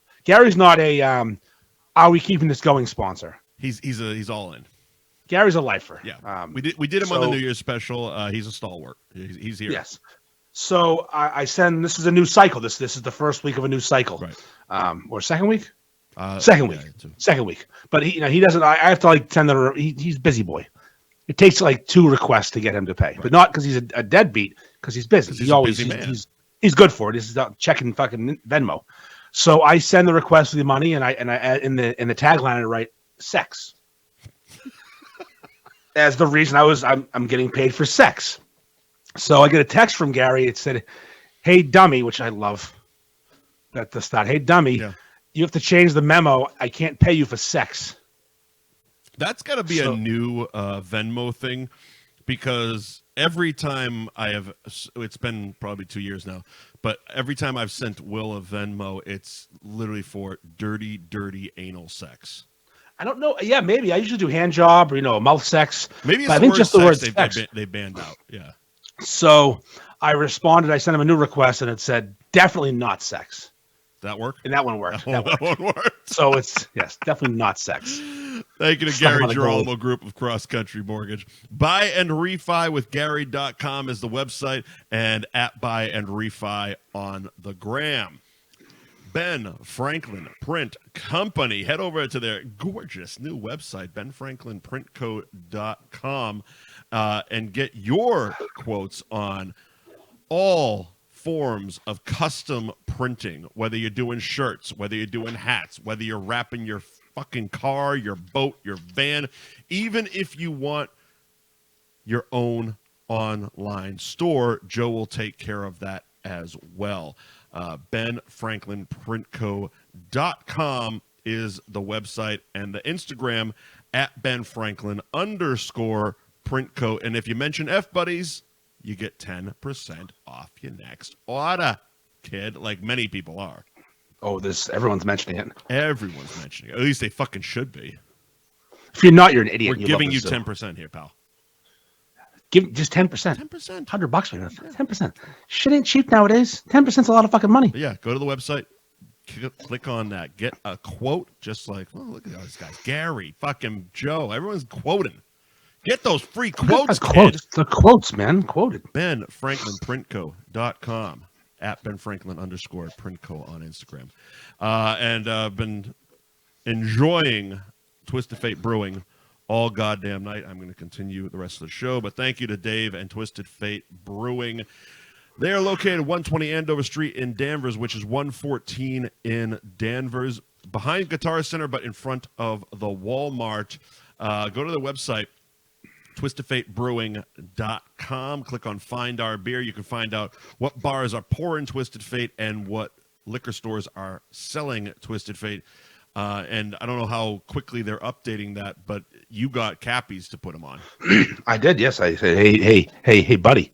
are we keeping this going sponsor. He's all in. Gary's a lifer. Yeah. We did him on the New Year's special. He's a stalwart. He's here. Yes. So I send. This is a new cycle. This is the first week of a new cycle. Right. Or second week. Second week. But he doesn't. I have to send the. He's busy boy. It takes 2 requests to get him to pay, but not because he's a deadbeat. Because he's busy. He's good for it. He's checking fucking Venmo. So I send the request with the money, and I in the tagline I write sex as the reason I'm getting paid for sex. So I get a text from Gary. It said, "Hey dummy," which I love. At the start, "Hey dummy, you have to change the memo. I can't pay you for sex." That's got to be a new Venmo thing, because every time it's been probably 2 years now, but every time I've sent Will a Venmo, it's literally for dirty, dirty anal sex. I don't know. Yeah, maybe. I usually do hand job or, mouth sex. Maybe it's the word sex they banned out. Yeah. So I responded. I sent him a new request, and it said, definitely not sex. Did that work? And that one worked. That one worked. So it's, definitely not sex. Thank you to Gary Girolamo Group of Cross Country Mortgage. Buyandrefi.com is the website, and at Buyandrefi on the gram. Ben Franklin Print Company. Head over to their gorgeous new website, benfranklinprintco.com, and get your quotes on all forms of custom printing, whether you're doing shirts, whether you're doing hats, whether you're wrapping your fucking car, your boat, your van, even if you want your own online store, Joe will take care of that as well. BenFranklinPrintCo.com is the website, and the Instagram at BenFranklin_PrintCo. And if you mention F-Buddies, you get 10% off your next order, kid, like many people are. Oh, everyone's mentioning it. Everyone's mentioning it. At least they fucking should be. If you're not, you're an idiot. We're giving you 10% here, pal. Give just 10%. 10%. $100 man. 10%. Shit ain't cheap nowadays. 10%'s a lot of fucking money. But yeah, go to the website. Click on that. Get a quote, just like, oh, look at those guys. Gary, fucking Joe. Everyone's quoting. Get those free quotes, kid. The quotes, man. Quoted. BenFranklinPrintCo.com at BenFranklin_PrintCo on Instagram. And I've been enjoying Twisted Fate Brewing all goddamn night. I'm going to continue the rest of the show, but thank you to Dave and Twisted Fate Brewing. They are located 120 Andover Street in Danvers, which is 114 in Danvers, behind Guitar Center, but in front of the Walmart. Go to the website, twistedfatebrewing.com. Click on Find Our Beer. You can find out what bars are pouring Twisted Fate and what liquor stores are selling Twisted Fate. And I don't know how quickly they're updating that, but you got Cappies to put them on. I did, yes. I said, hey, buddy.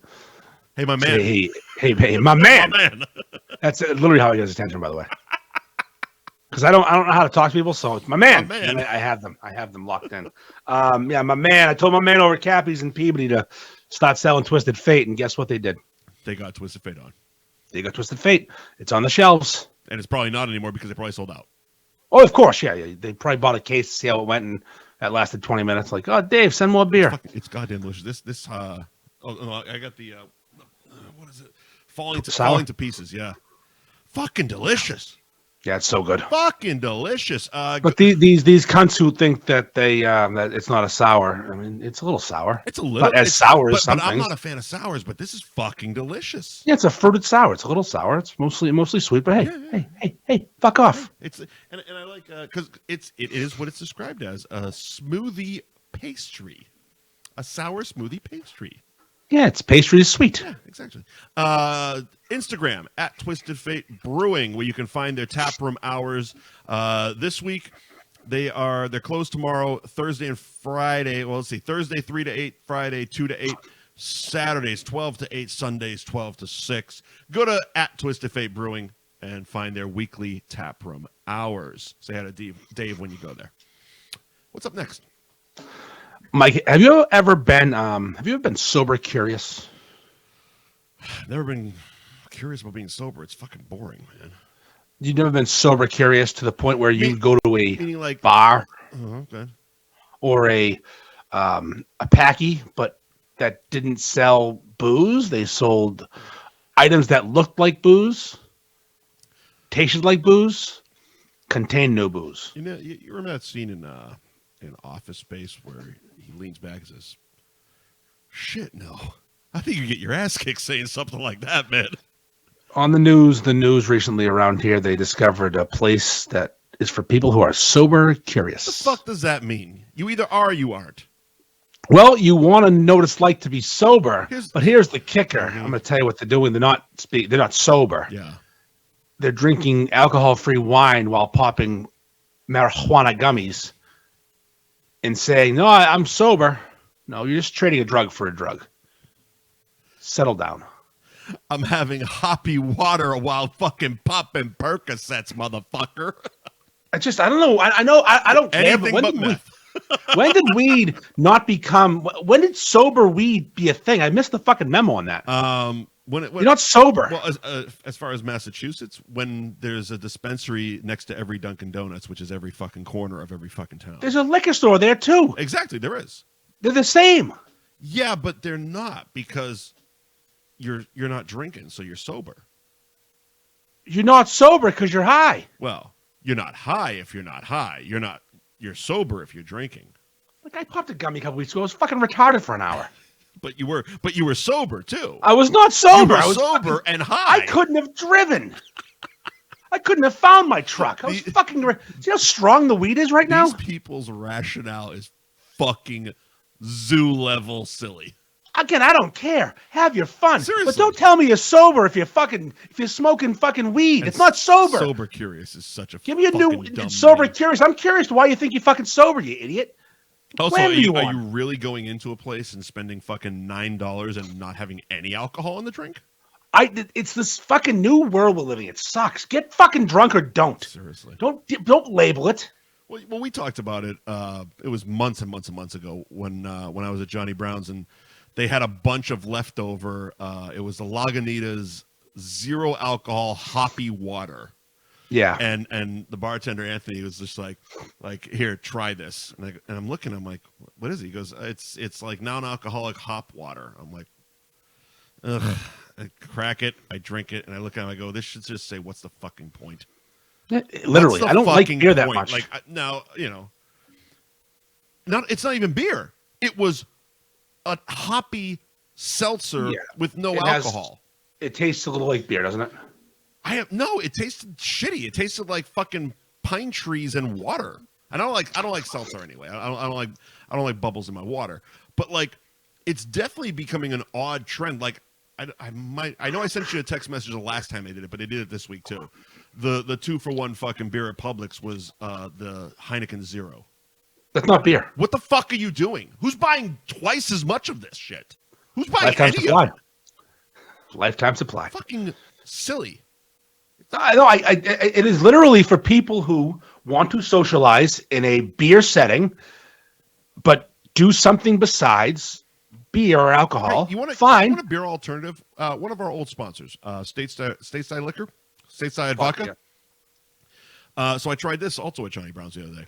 Hey, my man. Hey, my man. My man. That's literally how he gets attention, by the way. Because I don't know how to talk to people, so it's my man. My man. And I have them locked in. Yeah, my man. I told my man over at Cappies and Peabody to start selling Twisted Fate, and guess what they did? They got Twisted Fate on. They got Twisted Fate. It's on the shelves. And it's probably not anymore because they probably sold out. Oh, of course, yeah. They probably bought a case to see how it went, and that lasted 20 minutes. Like, oh, Dave, send more beer. It's goddamn delicious. I got the what is it? Falling to pieces. Yeah, fucking delicious. Yeah, it's so good. Fucking delicious. But these cunts who think that that it's not a sour. I mean, it's a little sour. It's a little as sour as something. But I'm not a fan of sours. But this is fucking delicious. Yeah, it's a fruited sour. It's a little sour. It's mostly sweet. But hey, fuck off. It's and I like because it is what it's described as, a smoothie pastry, a sour smoothie pastry. Yeah, it's pastry is sweet. Yeah, exactly. Instagram at Twisted Fate Brewing, where you can find their taproom hours. This week they're closed tomorrow, Thursday and Friday. Well, let's see, Thursday 3 to 8, Friday 2 to 8, Saturdays 12 to 8, Sundays 12 to 6. Go to at Twisted Fate Brewing and find their weekly taproom hours. Say hi to Dave when you go there. What's up next? Mike, have you ever been sober curious? I've never been curious about being sober. It's fucking boring, man. You've never been sober curious to the point where you go to a bar or a packy, but that didn't sell booze. They sold items that looked like booze, tasted like booze, contained no booze. You know, you remember that scene in Office Space where he leans back and says, "Shit, no. I think you get your ass kicked saying something like that, man." On the news recently around here, they discovered a place that is for people who are sober curious. What the fuck does that mean? You either are or you aren't. Well, you want to know what it's like to be sober, but here's the kicker. I'm going to tell you what they're doing. They're not sober. Yeah. They're drinking alcohol-free wine while popping marijuana gummies and saying, "No, I'm sober." No, you're just trading a drug for a drug. Settle down. I'm having hoppy water while fucking popping Percocets, motherfucker. I don't know. I don't care. Anything but meth. When did weed not become? When did sober weed be a thing? I missed the fucking memo on that. You're not sober. Well, as far as Massachusetts, when there's a dispensary next to every Dunkin' Donuts, which is every fucking corner of every fucking town. There's a liquor store there too. Exactly, there is. They're the same. Yeah, but they're not, because you're not drinking, so you're sober. You're not sober because you're high. Well, you're not high if you're not high. You're sober if you're drinking. Like, I popped a gummy a couple weeks ago. I was fucking retarded for an hour. But you were sober too. I was not sober. You were I was sober and high. I couldn't have driven. I couldn't have found my truck. I was fucking. See how strong the weed is right now? These people's rationale is fucking zoo level silly. Again, I don't care. Have your fun. Seriously. But don't tell me you're sober if you're smoking fucking weed. And it's not sober. Sober curious is such a Give me a new dumb sober name. curious. I'm curious why you think you're fucking sober, you idiot. Also, are you really going into a place and spending fucking $9 and not having any alcohol in the drink? It's this fucking new world we're living in. It sucks. Get fucking drunk or don't. Seriously. Don't label it. Well, we talked about it. It was months and months and months ago when I was at Johnny Brown's and they had a bunch of leftover. It was the Lagunitas zero alcohol hoppy water. Yeah. And the bartender Anthony was just like here, try this. And I'm looking. I'm like, what is it? He goes, it's like non-alcoholic hop water. I'm like, ugh. I crack it, I drink it, and I look at him. I go, this should just say, what's the fucking point? Literally, I don't like beer that much. Like now, it's not even beer. It was a hoppy seltzer with no alcohol. It tastes a little like beer, doesn't it? It tasted shitty. It tasted like fucking pine trees and water. And I don't like seltzer anyway. I don't like bubbles in my water. But like, it's definitely becoming an odd trend. Like, I know I sent you a text message the last time they did it, but they did it this week too. The 2-for-1 fucking beer at Publix was the Heineken Zero. That's not beer. What the fuck are you doing? Who's buying twice as much of this shit? Who's buying Lifetime any supply? of it? Lifetime supply. Fucking silly. No, it is literally for people who want to socialize in a beer setting, but do something besides beer or alcohol. Hey, you want a beer alternative? One of our old sponsors, Stateside Liquor, Stateside Vodka. Yeah. So I tried this also at Johnny Brown's the other day.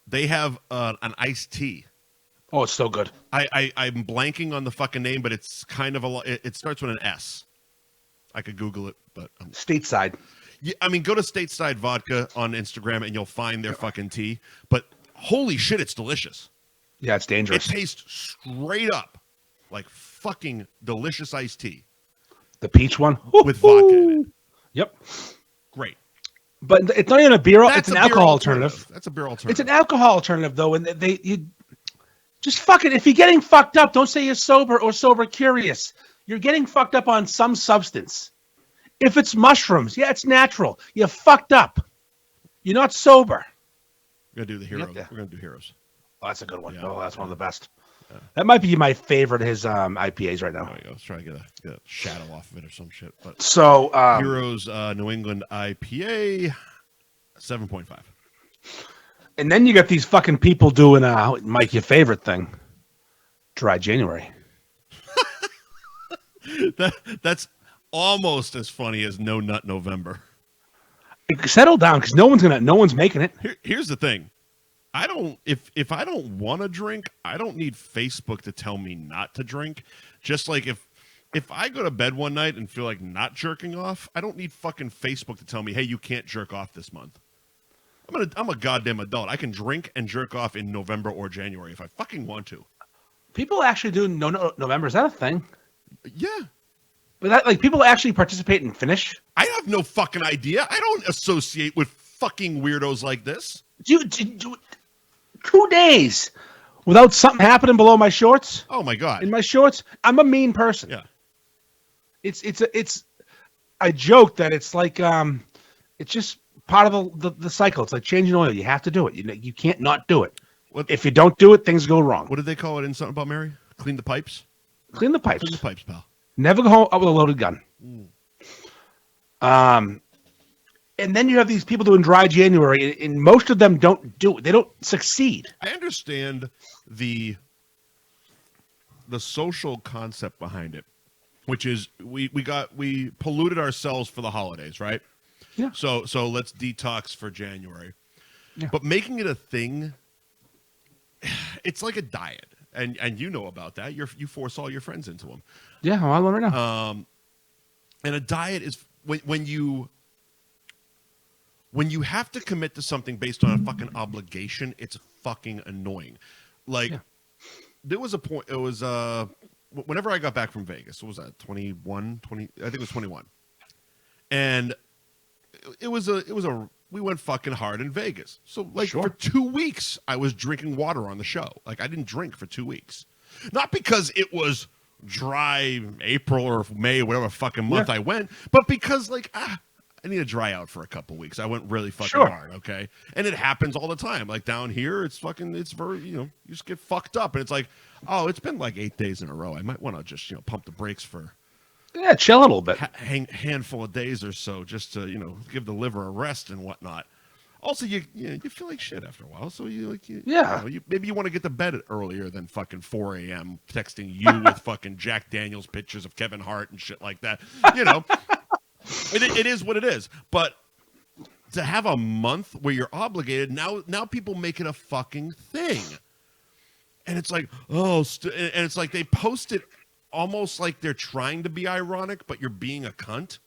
They have an iced tea. Oh, it's so good. I'm blanking on the fucking name, but it's kind of it starts with an S. I could Google it, but Stateside. Yeah, I mean, go to Stateside Vodka on Instagram and you'll find their fucking tea. But holy shit, it's delicious. Yeah, it's dangerous. It tastes straight up like fucking delicious iced tea. The peach one? With vodka in it. Yep. Great. But it's not even a beer. It's an alcohol alternative. That's a beer alternative. It's an alcohol alternative, though. And you just fucking, if you're getting fucked up, don't say you're sober or sober curious. You're getting fucked up on some substance. If it's mushrooms, yeah, it's natural. You're fucked up. You're not sober. We're going to do the Heroes. We're going to do Heroes. Oh, that's a good one. Yeah. Oh, that's one of the best. Yeah. That might be my favorite of his IPAs right now. There we go. Let's try to get a shadow off of it or some shit. But so Heroes New England IPA 7.5. And then you got these fucking people doing Mike, your favorite thing, Dry January. That's almost as funny as No Nut November. Settle down, because no one's making it. Here's the thing. If I don't want to drink, I don't need Facebook to tell me not to drink. Just like if I go to bed one night and feel like not jerking off, I don't need fucking Facebook to tell me, hey, you can't jerk off this month. I'm a goddamn adult. I can drink and jerk off in November or January if I fucking want to. People actually do November. Is that a thing? Yeah. But that, like, people actually participate and finish? I have no fucking idea. I don't associate with fucking weirdos like this. 2 days without something happening below my shorts? Oh my God. In my shorts? I'm a mean person. Yeah. It's I joke that it's like it's just part of the cycle. It's like changing oil. You have to do it. You can't not do it. If you don't do it, things go wrong. What did they call it in Something About Mary? Clean the pipes? Clean the pipes. Clean the pipes, pal. Never go home with a loaded gun. And then you have these people doing Dry January, and most of them don't do it. They don't succeed. I understand the social concept behind it, which is we polluted ourselves for the holidays, right? Yeah. So let's detox for January. Yeah. But making it a thing, it's like a diet. And you know about that. You force all your friends into them. Yeah, I'm on one right now. And a diet is when you have to commit to something based on a fucking obligation, it's fucking annoying. Like there was a point. It was whenever I got back from Vegas. What was that? 21, 20? I think it was 21. And it was a. We went fucking hard in Vegas. So like for 2 weeks, I was drinking water on the show. Like I didn't drink for 2 weeks, not because it was dry April or May, whatever fucking month I went, but because like I need to dry out for a couple weeks. I went really fucking hard, okay? And it happens all the time. Like down here, it's very, you just get fucked up. And it's like, oh, it's been like 8 days in a row. I might want to just, pump the brakes for chill a little bit. Handful of days or so just to, give the liver a rest and whatnot. Also, you feel like shit after a while, so maybe you want to get to bed earlier than fucking 4 a.m. texting you with fucking Jack Daniels pictures of Kevin Hart and shit like that. It is what it is. But to have a month where you're obligated, now people make it a fucking thing, and it's like and it's like they post it almost like they're trying to be ironic, but you're being a cunt.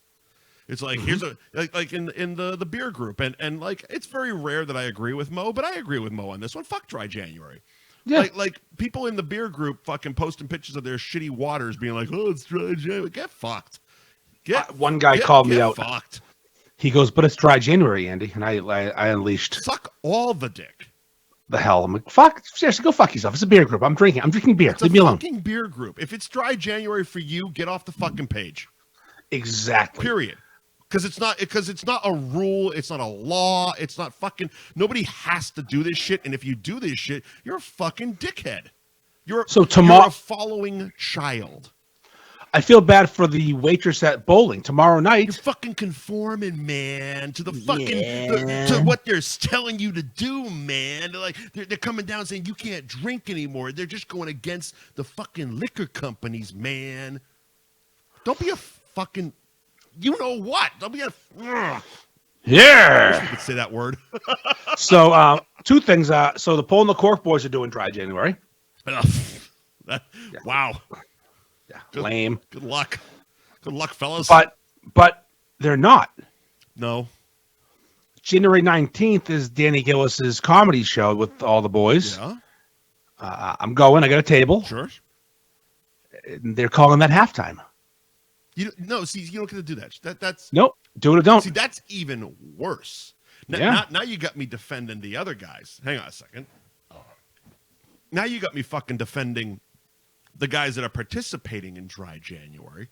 It's like here's a like in the beer group, and like it's very rare that I agree with Mo, but I agree with Mo on this one. Fuck dry January. Yeah. Like people in the beer group fucking posting pictures of their shitty waters, being like, "Oh, it's dry January." Get fucked. One guy called me out. Fucked. He goes, "But it's dry January, Andy," and I unleashed. Suck all the dick. The hell? I'm like, fuck. Seriously, go fuck yourself. It's a beer group. I'm drinking beer. Leave me alone. It's a fucking beer group. If it's dry January for you, get off the fucking page. Exactly. Period. Because it's not a rule, it's not a law, it's not fucking. Nobody has to do this shit, and if you do this shit, you're a fucking dickhead. You're a following child. I feel bad for the waitress at bowling tomorrow night. You're fucking conforming, man, to the fucking to what they're telling you to do, man. They're coming down saying you can't drink anymore. They're just going against the fucking liquor companies, man. Don't be a fucking. You know what? Don't be a. Yeah. I wish we could say that word. So, two things. So the Pole and the Cork boys are doing dry January. Wow. Yeah. Lame. Good luck. Good luck, fellas. But they're not. No. January 19th is Danny Gillis's comedy show with all the boys. Yeah. I'm going. I got a table. Sure. They're calling that halftime. You don't get to do that. That's nope. Do it or don't. See, that's even worse. Now you got me defending the other guys. Hang on a second. Now you got me fucking defending the guys that are participating in dry January.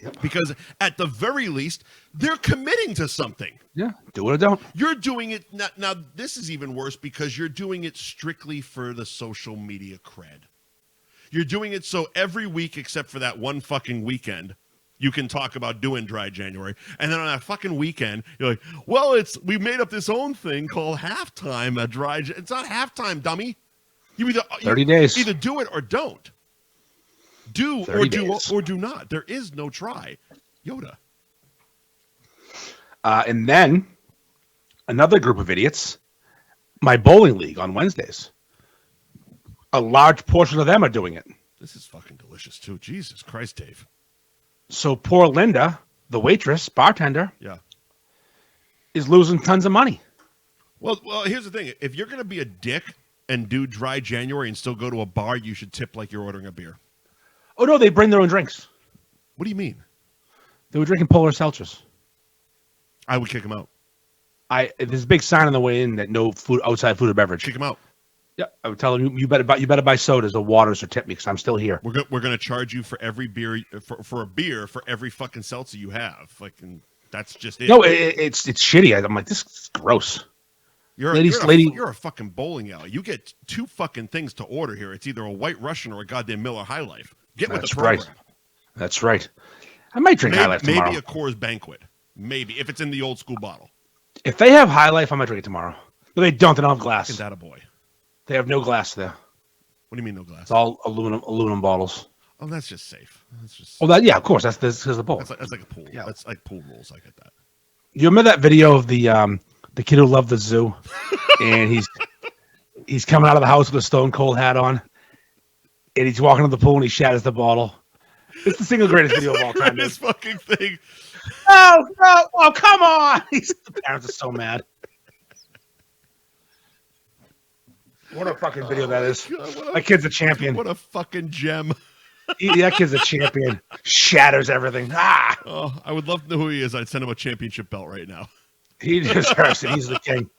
Yep. Because at the very least, they're committing to something. Yeah, do it or don't. You're doing it now. This is even worse because you're doing it strictly for the social media cred. You're doing it so every week except for that one fucking weekend, you can talk about doing dry January. And then on that fucking weekend, you're like, well, we made up this own thing called halftime. It's not halftime, dummy. You 30 days. Either do it or don't. Do or do not. There is no try. Yoda. And then another group of idiots, my bowling league on Wednesdays. A large portion of them are doing it. This is fucking delicious too. Jesus Christ, Dave. So poor Linda, the waitress, bartender, is losing tons of money. Well, here's the thing. If you're going to be a dick and do dry January and still go to a bar, you should tip like you're ordering a beer. Oh, no, they bring their own drinks. What do you mean? They were drinking Polar Seltzers. I would kick them out. There's a big sign on the way in that no food, outside food or beverage. Kick them out. Yeah, I would tell them you better buy sodas or waters or tip me because I'm still here. We're gonna charge you for every beer for a beer for every fucking seltzer you have. Like, and that's just it. No, it's shitty. I'm like, this is gross. You're a fucking bowling alley. You get two fucking things to order here. It's either a White Russian or a goddamn Miller High Life. Get with the program. Right. That's right. I might drink High Life tomorrow. Maybe a Coors Banquet. Maybe if it's in the old school bottle. If they have High Life, I might drink it tomorrow. But they don't. They don't have glass. Is that a boy? They have no glass there. What do you mean no glass? It's all aluminum bottles. Oh, that's just safe. Of course. That's the bowl. That's like a pool. Yeah. That's like pool rules. I get that. You remember that video of the kid who loved the zoo, and he's coming out of the house with a Stone Cold hat on, and he's walking to the pool and he shatters the bottle. It's the single greatest video of all time. This fucking thing. Oh, come on! The parents are so mad. What a fucking video that is. God, that kid's a champion. What a fucking gem. That kid's a champion. Shatters everything. Ah! Oh, I would love to know who he is. I'd send him a championship belt right now. He deserves it. He's the king.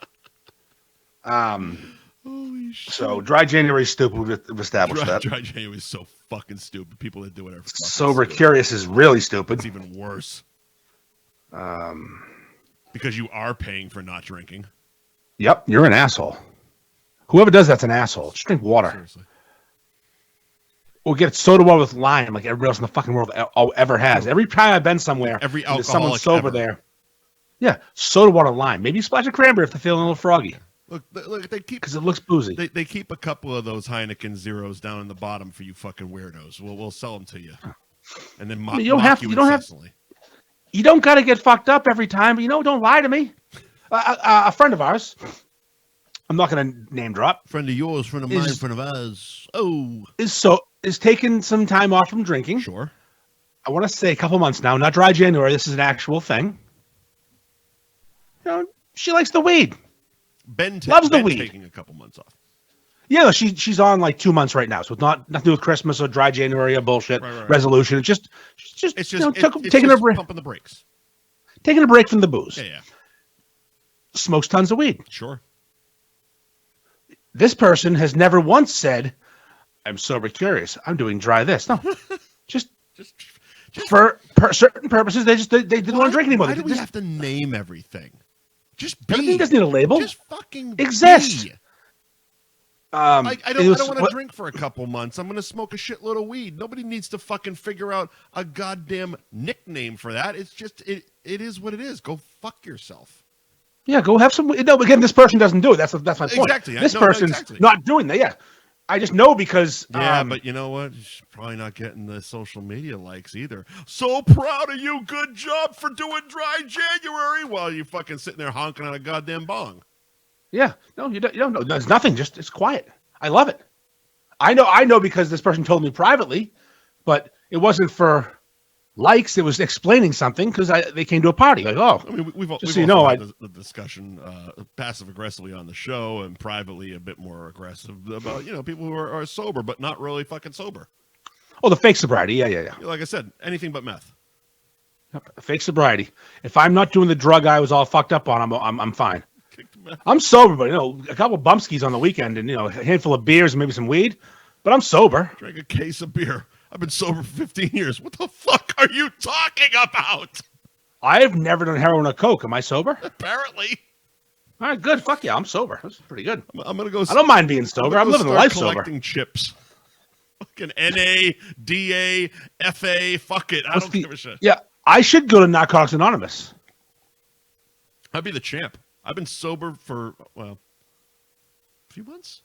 Holy shit. So dry January is stupid. We've established that. Dry January is so fucking stupid. People that do it are fucking Sober stupid. Curious is really stupid. It's even worse. Because you are paying for not drinking. Yep, you're an asshole. Whoever does that's an asshole. Just drink water. Seriously. Or get soda water with lime like everybody else in the fucking world ever has. Every time I've been somewhere, there's someone sober there. Yeah, soda water lime. Maybe splash of cranberry if they're feeling a little froggy. Look, they keep because it looks boozy. They keep a couple of those Heineken Zeros down in the bottom for you fucking weirdos. We'll sell them to you, and then mock you incessantly. You don't got to get fucked up every time. But don't lie to me. A friend of ours, I'm not going to name drop. Friend of yours, friend of mine, friend of ours. Oh, is taking some time off from drinking. Sure. I want to say a couple months now. Not dry January. This is an actual thing. She likes the weed. Loves the weed. Taking a couple months off. Yeah, she's on like 2 months right now, so it's nothing to do with Christmas or dry January or bullshit resolution. It's just taking a break, pumping the brakes, taking a break from the booze. Yeah. Smokes tons of weed. Sure. This person has never once said, "I'm sober curious. I'm doing dry this." No, just for certain purposes, they didn't want to drink anymore. Why do we have to name everything? Just be. Everything doesn't need a label. Just fucking exist. Be. I don't want to drink for a couple months. I'm going to smoke a shitload of weed. Nobody needs to fucking figure out a goddamn nickname for that. It's just it is what it is. Go fuck yourself. Yeah, go have some. No, again, this person doesn't do it. That's my point. Exactly. This person's not doing that. Yeah, I just know because. Yeah, but you know what? She's probably not getting the social media likes either. So proud of you. Good job for doing dry January while you fucking sitting there honking on a goddamn bong. Yeah, no, you don't know. There's nothing. Just it's quiet. I love it. I know because this person told me privately, but it wasn't for likes. It was explaining something because they came to a party. Like, I mean, we've had the discussion passive aggressively on the show and privately a bit more aggressive about people who are sober but not really fucking sober. Oh, the fake sobriety. Yeah. Like I said, anything but meth. Fake sobriety. If I'm not doing the drug I was all fucked up on, I'm fine. I'm sober, but a couple of bumpskis on the weekend and a handful of beers and maybe some weed, but I'm sober. Drink a case of beer. I've been sober for 15 years. What the fuck are you talking about? I've never done heroin or coke. Am I sober? Apparently. All right, good. Fuck yeah, I'm sober. That's pretty good. I'm gonna go. I don't mind being sober. I'm living the life sober. Collecting chips. Fucking NA, DA, FA. Fuck it. I don't give a shit. Yeah, I should go to Narcotics Anonymous. I'd be the champ. I've been sober for a few months.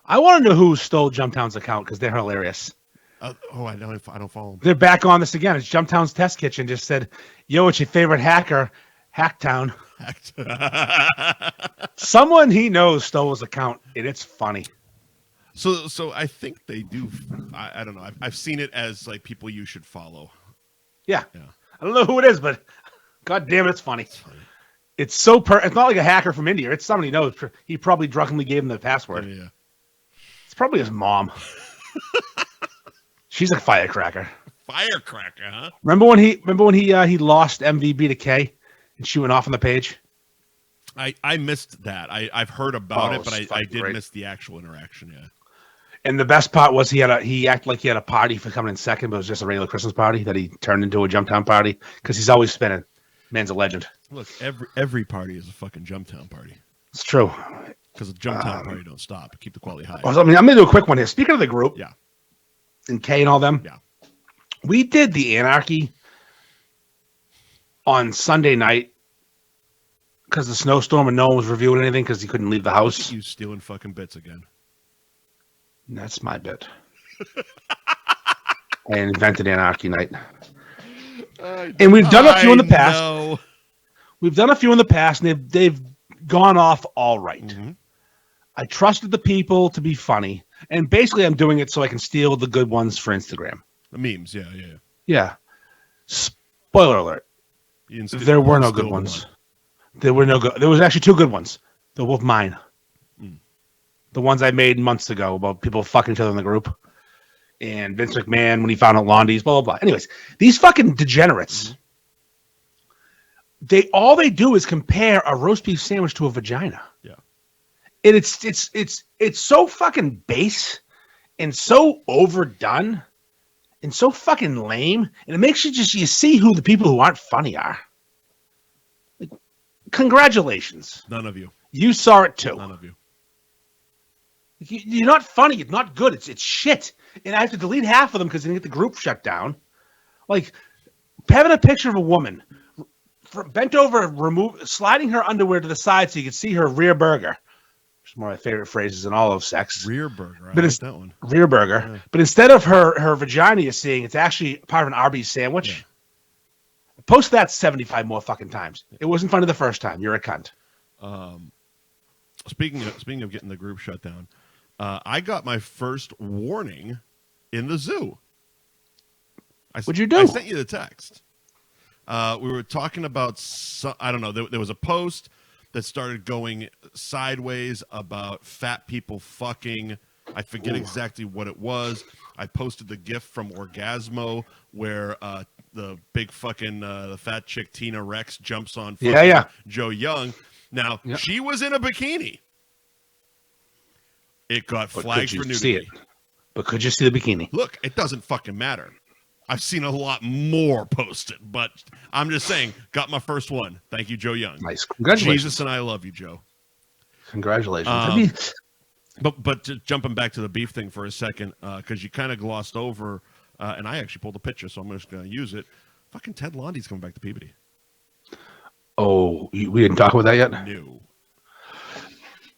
I want to know who stole Jumptown's account because they're hilarious. I don't follow them. They're back on this again. It's Jumptown's Test Kitchen just said, "Yo, it's your favorite hacker, Hacktown." Someone he knows stole his account, and it's funny. So I think they do. I don't know. I've seen it as like people you should follow. Yeah. I don't know who it is, but god damn it, it's funny. It's so it's not like a hacker from India. It's somebody he knows. He probably drunkenly gave him the password. Yeah. It's probably his mom. She's a firecracker. Firecracker, huh? Remember when he lost MVB to K and she went off on the page? I missed that. I've heard about it, but I did great. Miss the actual interaction. Yeah. And the best part was he acted like he had a party for coming in second, but it was just a regular Christmas party that he turned into a Jumptown party because he's always spinning. Man's a legend. Look, every party is a fucking Jumptown party. It's true. Because the Jumptown party don't stop. Keep the quality high. I'm going to do a quick one here. Speaking of the group, yeah, and Kay and all them, yeah, we did the Anarchy on Sunday night because the snowstorm and no one was reviewing anything because he couldn't leave the house. You stealing fucking bits again. That's my bit. I invented Anarchy Night. And we've done a few in the past. Know. We've done a few in the past, and they've gone off all right. Mm-hmm. I trusted the people to be funny, and basically I'm doing it so I can steal the good ones for Instagram. The memes, yeah. Yeah. Spoiler alert. There were no good ones. There were no good. There was actually two good ones. They're both mine. The ones I made months ago about people fucking each other in the group. And Vince McMahon when he found out Londies, blah, blah, blah. Anyways, these fucking degenerates, all they do is compare a roast beef sandwich to a vagina. Yeah. And it's so fucking base and so overdone and so fucking lame. And it makes you see who the people who aren't funny are. Like, congratulations. None of you. You saw it too. None of you. You're not funny. It's not good. It's shit. And I have to delete half of them because they didn't get the group shut down. Like, having a picture of a woman bent over, sliding her underwear to the side so you can see her rear burger. Which is one of my favorite phrases in all of sex. Rear burger. I like that one. Rear burger. Yeah. But instead of her vagina you're seeing, it's actually part of an Arby's sandwich. Yeah. Post that 75 more fucking times. It wasn't funny the first time. You're a cunt. Speaking of getting the group shut down, I got my first warning in the zoo. What'd you do? I sent you the text. We were talking about, I don't know, there was a post that started going sideways about fat people fucking. I forget exactly what it was. I posted the GIF from Orgasmo where the big fucking the fat chick Tina Rex jumps on Joe Young. Now, she was in a bikini. It got flagged for nudity. But could you see the bikini? Look, it doesn't fucking matter. I've seen a lot more posted, but I'm just saying, got my first one. Thank you, Joe Young. Nice. Congratulations. Jesus and I love you, Joe. Congratulations. But jumping back to the beef thing for a second, because you kind of glossed over, and I actually pulled a picture, so I'm just going to use it. Fucking Ted Londy's coming back to Peabody. Oh, we didn't talk about that yet? No.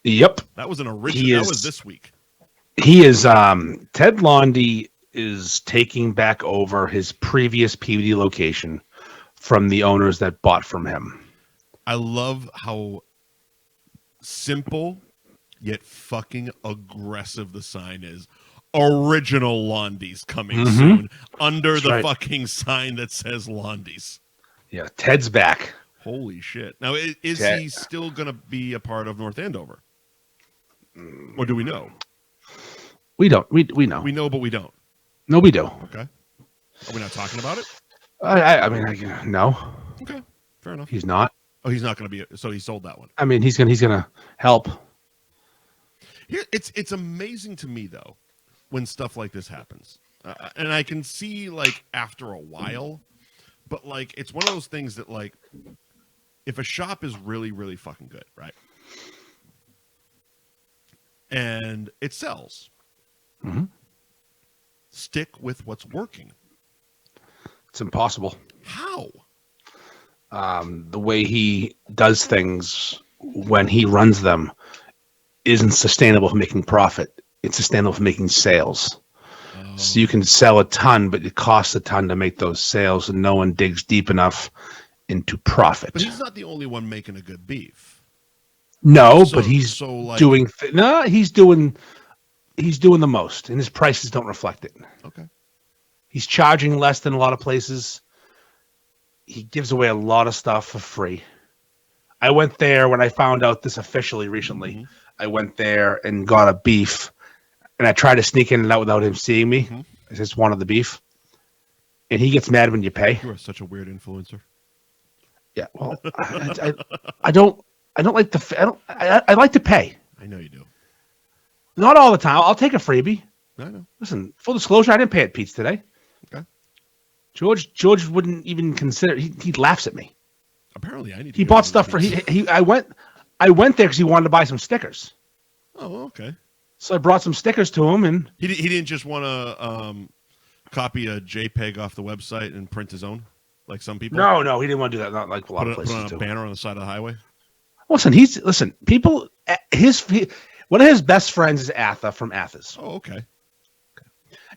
Yep. That was an original. That was this week. He is, Ted Londy is taking back over his previous PVD location from the owners that bought from him. I love how simple yet fucking aggressive the sign is. Original Londy's coming soon under the fucking sign that says Londy's. Yeah, Ted's back. Holy shit. Now, is he still going to be a part of North Andover? Or do we know? We don't. We know. We know, but we don't. No, we do. Okay. Are we not talking about it? I mean, no. Okay. Fair enough. He's not. Oh, he's not going to be. So he sold that one. I mean, he's gonna help. Here, it's amazing to me though when stuff like this happens, and I can see like after a while, but like it's one of those things that like if a shop is really really fucking good, right, and it sells, stick with what's working. It's impossible. How? The way he does things when he runs them isn't sustainable for making profit. It's sustainable for making sales. Oh. So you can sell a ton, but it costs a ton to make those sales, and no one digs deep enough into profit. But he's not the only one making a good beef. No, but he's doing. He's doing the most, and his prices don't reflect it. Okay. He's charging less than a lot of places. He gives away a lot of stuff for free. I went there when I found out this officially recently. I went there and got a beef, and I tried to sneak in and out without him seeing me. I just wanted the beef, and he gets mad when you pay. You are such a weird influencer. Yeah, well, I don't like I like to pay. I know you do. Not all the time. I'll take a freebie. I know. Listen, full disclosure, I didn't pay at Pete's today. Okay. George wouldn't even consider. He laughs at me. Apparently, I need. He bought stuff for I went there because he wanted to buy some stickers. Oh, okay. So I brought some stickers to him, and he didn't just want to copy a JPEG off the website and print his own, like some people. No, he didn't want to do that. Not like a lot of places do. Put on a banner on the side of the highway. Listen. People, one of his best friends is Atha from Athas. Oh, okay.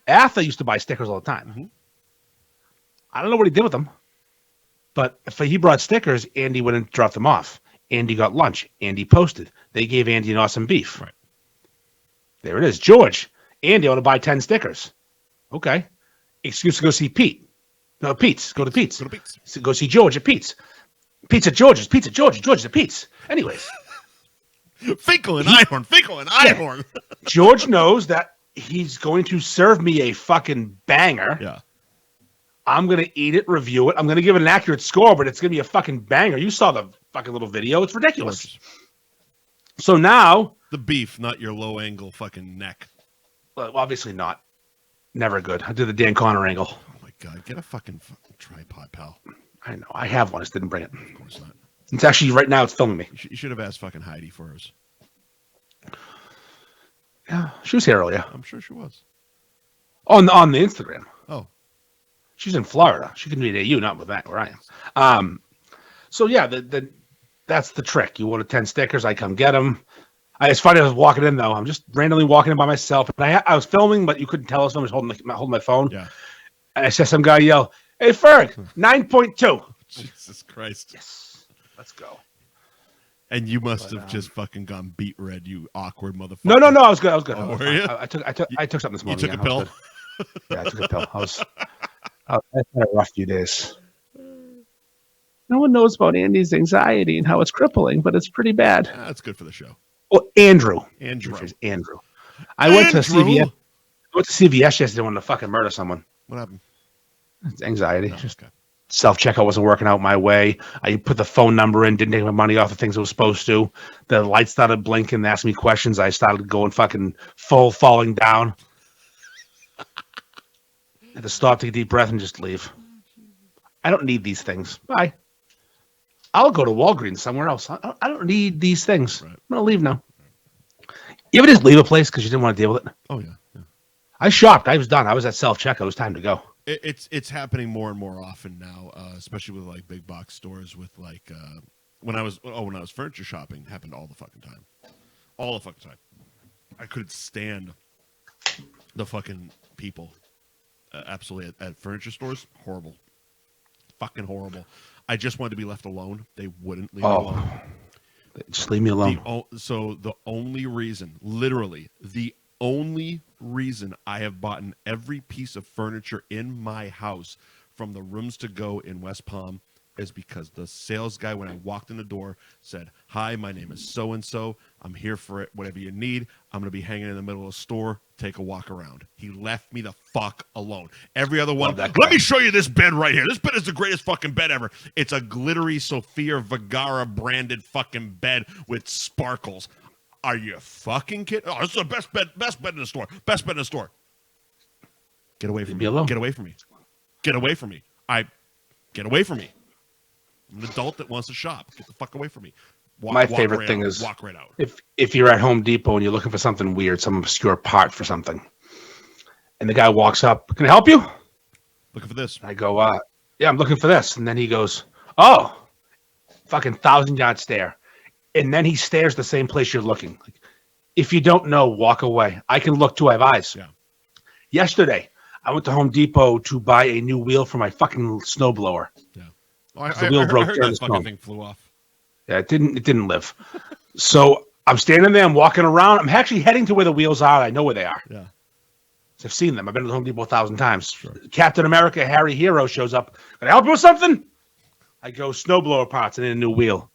Atha used to buy stickers all the time. I don't know what he did with them, but if he brought stickers, Andy went and dropped them off. Andy got lunch. Andy posted. They gave Andy an awesome beef. Right. There it is. George, Andy, I want to buy 10 stickers. Okay. Excuse to go see Pete. No, Pete's. Go to Pete's. Go see George at Pete's. Pizza George's. George at Pete's. Anyways. Finkel and Einhorn. George knows that he's going to serve me a fucking banger. Yeah. I'm going to eat it, review it. I'm going to give it an accurate score, but it's going to be a fucking banger. You saw the fucking little video. It's ridiculous. Gorgeous. So now... The beef, not your low-angle fucking neck. Well, obviously not. Never good. I did the Dan Connor angle. Oh, my God. Get a fucking tripod, pal. I know. I have one. I just didn't bring it. Of course not. It's actually, right now, it's filming me. You should have asked fucking Heidi for hers. Yeah, she was here earlier. I'm sure she was. On the Instagram. Oh. She's in Florida. She can be at AU, not with that where I am. So yeah, that's the trick. You order 10 stickers, I come get them. It's funny. I was walking in though. I'm just randomly walking in by myself. And I was filming, but you couldn't tell us. I was holding my phone. Yeah. And I saw some guy yell, "Hey Ferg, 9.2." Jesus Christ. Yes. Let's go. And you must have just fucking gone beet red, you awkward motherfucker. No. I was good. Oh, were you? I took something this morning. You took a pill? Yeah, I took a pill. I had a rough few days. No one knows about Andy's anxiety and how it's crippling, but it's pretty bad. That's good for the show. Well, Andrew. Andrew. I went to CVS. I went to CVS yesterday when to fucking murder someone. What happened? It's anxiety. Oh, just okay. Self-checkout wasn't working out my way. I put the phone number in, didn't take my money off the things I was supposed to. The lights started blinking, they asked me questions. I started going fucking full falling down. I had to stop, take a deep breath, and just leave. I don't need these things. Bye. I'll go to Walgreens somewhere else. I don't need these things. Right. I'm going to leave now. You ever just leave a place because you didn't want to deal with it? Oh, yeah. I shopped. I was done. I was at self-checkout. It was time to go. It's happening more and more often now, especially with like big box stores. With like when I was furniture shopping, it happened all the fucking time. I couldn't stand the fucking people. Absolutely at furniture stores, horrible, fucking horrible. I just wanted to be left alone. They wouldn't leave me alone. Just leave me alone. So the only reason, literally, the only reason I have bought every piece of furniture in my house from the Rooms to Go in West Palm is because the sales guy, when I walked in the door, said, "Hi, my name is so-and-so. I'm here for it. Whatever you need. I'm going to be hanging in the middle of the store. Take a walk around." He left me the fuck alone. Every other one, let me show you this bed right here. This bed is the greatest fucking bed ever. It's a glittery Sofia Vergara branded fucking bed with sparkles. Are you fucking kidding? Oh, this is the best bed in the store. Best bed in the store. Get away from me. Get away from me. Get away from me. Get away from me. I'm an adult that wants to shop. Get the fuck away from me. My favorite thing is walk right out. If you're at Home Depot and you're looking for something weird, some obscure part for something, and the guy walks up, "Can I help you?" Looking for this. I go, "Yeah, I'm looking for this." And then he goes, "Oh," fucking 1,000-yard stare. And then he stares the same place you're looking. Like, if you don't know, walk away. I can look too. I have eyes. Yeah. Yesterday, I went to Home Depot to buy a new wheel for my fucking snowblower. Yeah. Oh, the wheel broke heard during that the fucking snow. thing flew off. Yeah, it didn't live. So I'm standing there. I'm walking around. I'm actually heading to where the wheels are. I know where they are. Yeah. I've seen them. I've been to the Home Depot 1,000 times. Sure. Captain America, Harry Hero shows up. "Can I help you with something?" I go, "Snowblower parts. I need a new wheel."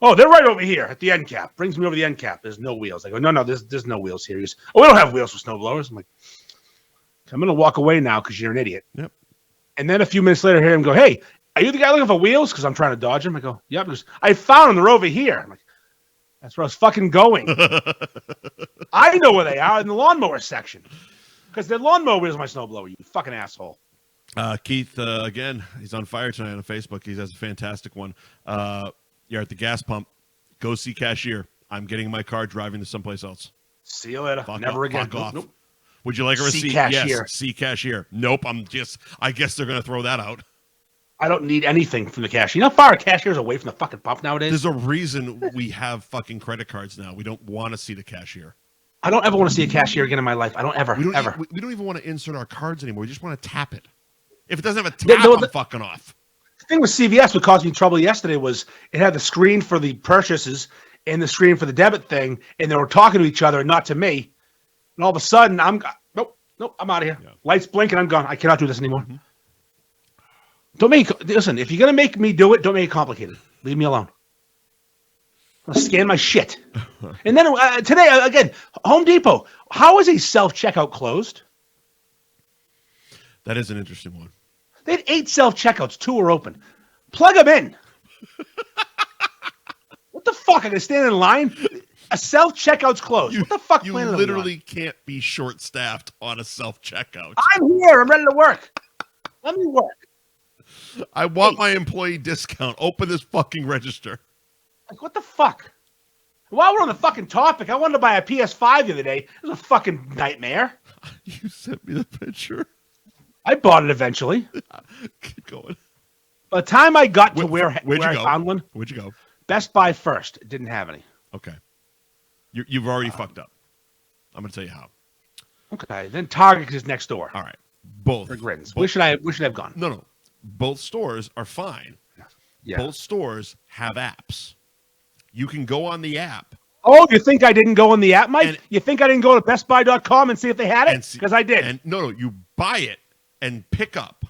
"Oh, they're right over here at the end cap." Brings me over the end cap. There's no wheels. I go, no, there's no wheels here. He goes, "Oh, we don't have wheels for snowblowers." I'm like, "I'm going to walk away now because you're an idiot." Yep. And then a few minutes later, I hear him go, "Hey, are you the guy looking for wheels?" Because I'm trying to dodge him. I go, "Yep." He goes, "I found them. They're over here." I'm like, "That's where I was fucking going." I know where they are in the lawnmower section. Because the lawnmower wheels my snowblower, you fucking asshole. Keith, again, he's on fire tonight on Facebook. He has a fantastic one. You're at the gas pump. Go see cashier. I'm getting my car, driving to someplace else. See you later. Fuck Never off, again. Fuck off. Nope. Would you like a receipt? See cashier. Yes. See cashier. Nope. I guess they're going to throw that out. I don't need anything from the cashier. You know how far a cashier is away from the fucking pump nowadays? There's a reason we have fucking credit cards now. We don't want to see the cashier. I don't ever want to see a cashier again in my life. I don't ever. We don't even want to insert our cards anymore. We just want to tap it. If it doesn't have a tap, I'm fucking off. The thing with CVS, what caused me trouble yesterday was it had the screen for the purchases and the screen for the debit thing, and they were talking to each other and not to me. And all of a sudden, nope, I'm out of here. Yeah. Lights blinking, I'm gone. I cannot do this anymore. Mm-hmm. Listen, if you're going to make me do it, don't make it complicated. Leave me alone. I'm gonna scan my shit. And then today, again, Home Depot. How is a self-checkout closed? That is an interesting one. They had 8 self-checkouts. 2 were open. Plug them in. What the fuck? I can stand in line? A self-checkout's closed. What the fuck? You literally can't be short-staffed on a self-checkout. I'm here. I'm ready to work. Let me work. I want my employee discount. Open this fucking register. Like, what the fuck? While we're on the fucking topic, I wanted to buy a PS5 the other day. It was a fucking nightmare. You sent me the picture. I bought it eventually. Keep going. By the time I got to where I found one, where'd you go? Best Buy first. It didn't have any. Okay. You've already fucked up. I'm going to tell you how. Okay. Then Target is next door. All right. Both. For grins. Where should I have gone? No. Both stores are fine. Yeah. Both stores have apps. You can go on the app. Oh, you think I didn't go on the app, Mike? You think I didn't go to bestbuy.com and see if they had it? Because I did. No, you buy it and pick up.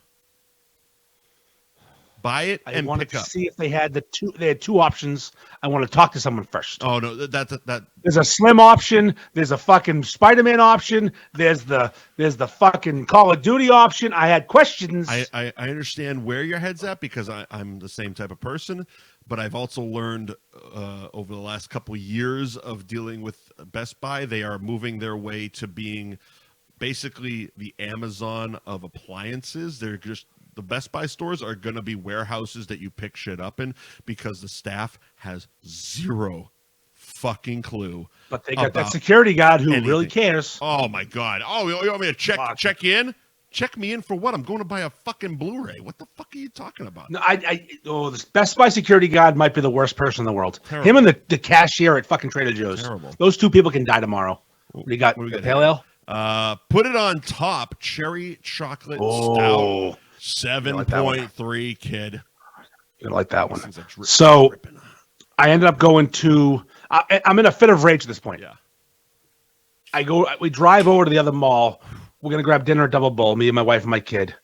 Buy it and pick up. I wanted to see if they had They had 2 options. I want to talk to someone first. Oh no, that. There's a Slim option. There's a fucking Spider-Man option. There's the fucking Call of Duty option. I had questions. I understand where your head's at because I'm the same type of person, but I've also learned over the last couple of years of dealing with Best Buy, they are moving their way to being basically the Amazon of appliances. They're just the Best Buy stores are going to be warehouses that you pick shit up in because the staff has zero fucking clue. But they got that security guard who really cares. Oh my God. Oh, you want me to check you in? Check me in for what? I'm going to buy a fucking Blu-ray. What the fuck are you talking about? No, this Best Buy security guard might be the worst person in the world. Terrible. Him and the cashier at fucking Trader Joe's. Terrible. Those 2 people can die tomorrow. What do you got? Pale ale? Put it on top. Cherry chocolate stout. 7.3, kid. You like that one. So I ended up going to. I'm in a fit of rage at this point. Yeah. We drive over to the other mall. We're gonna grab dinner at Double Bull. Me and my wife and my kid.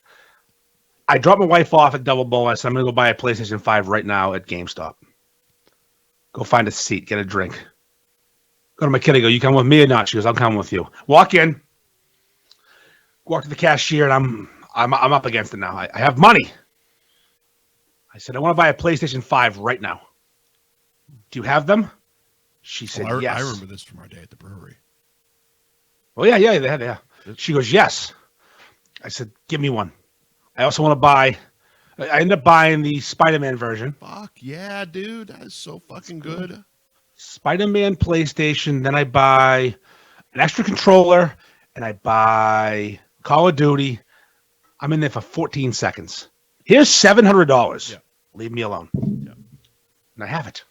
I dropped my wife off at Double Bull. I said I'm gonna go buy a PlayStation 5 right now at GameStop. Go find a seat, get a drink. Go to my kid. I go, you come with me or not? She goes, I'm coming with you. Walk in. Walk to the cashier, and I'm up against it now. I have money. I said, I want to buy a PlayStation 5 right now. Do you have them? She said, yes. I remember this from our day at the brewery. Oh, yeah, they had. She goes, yes. I said, give me one. I also want to buy. I ended up buying the Spider-Man version. Fuck yeah, dude. That is so fucking good. Spider-Man PlayStation. Then I buy an extra controller, and I buy Call of Duty. I'm in there for 14 seconds. Here's $700. Yeah. Leave me alone. Yeah. And I have it.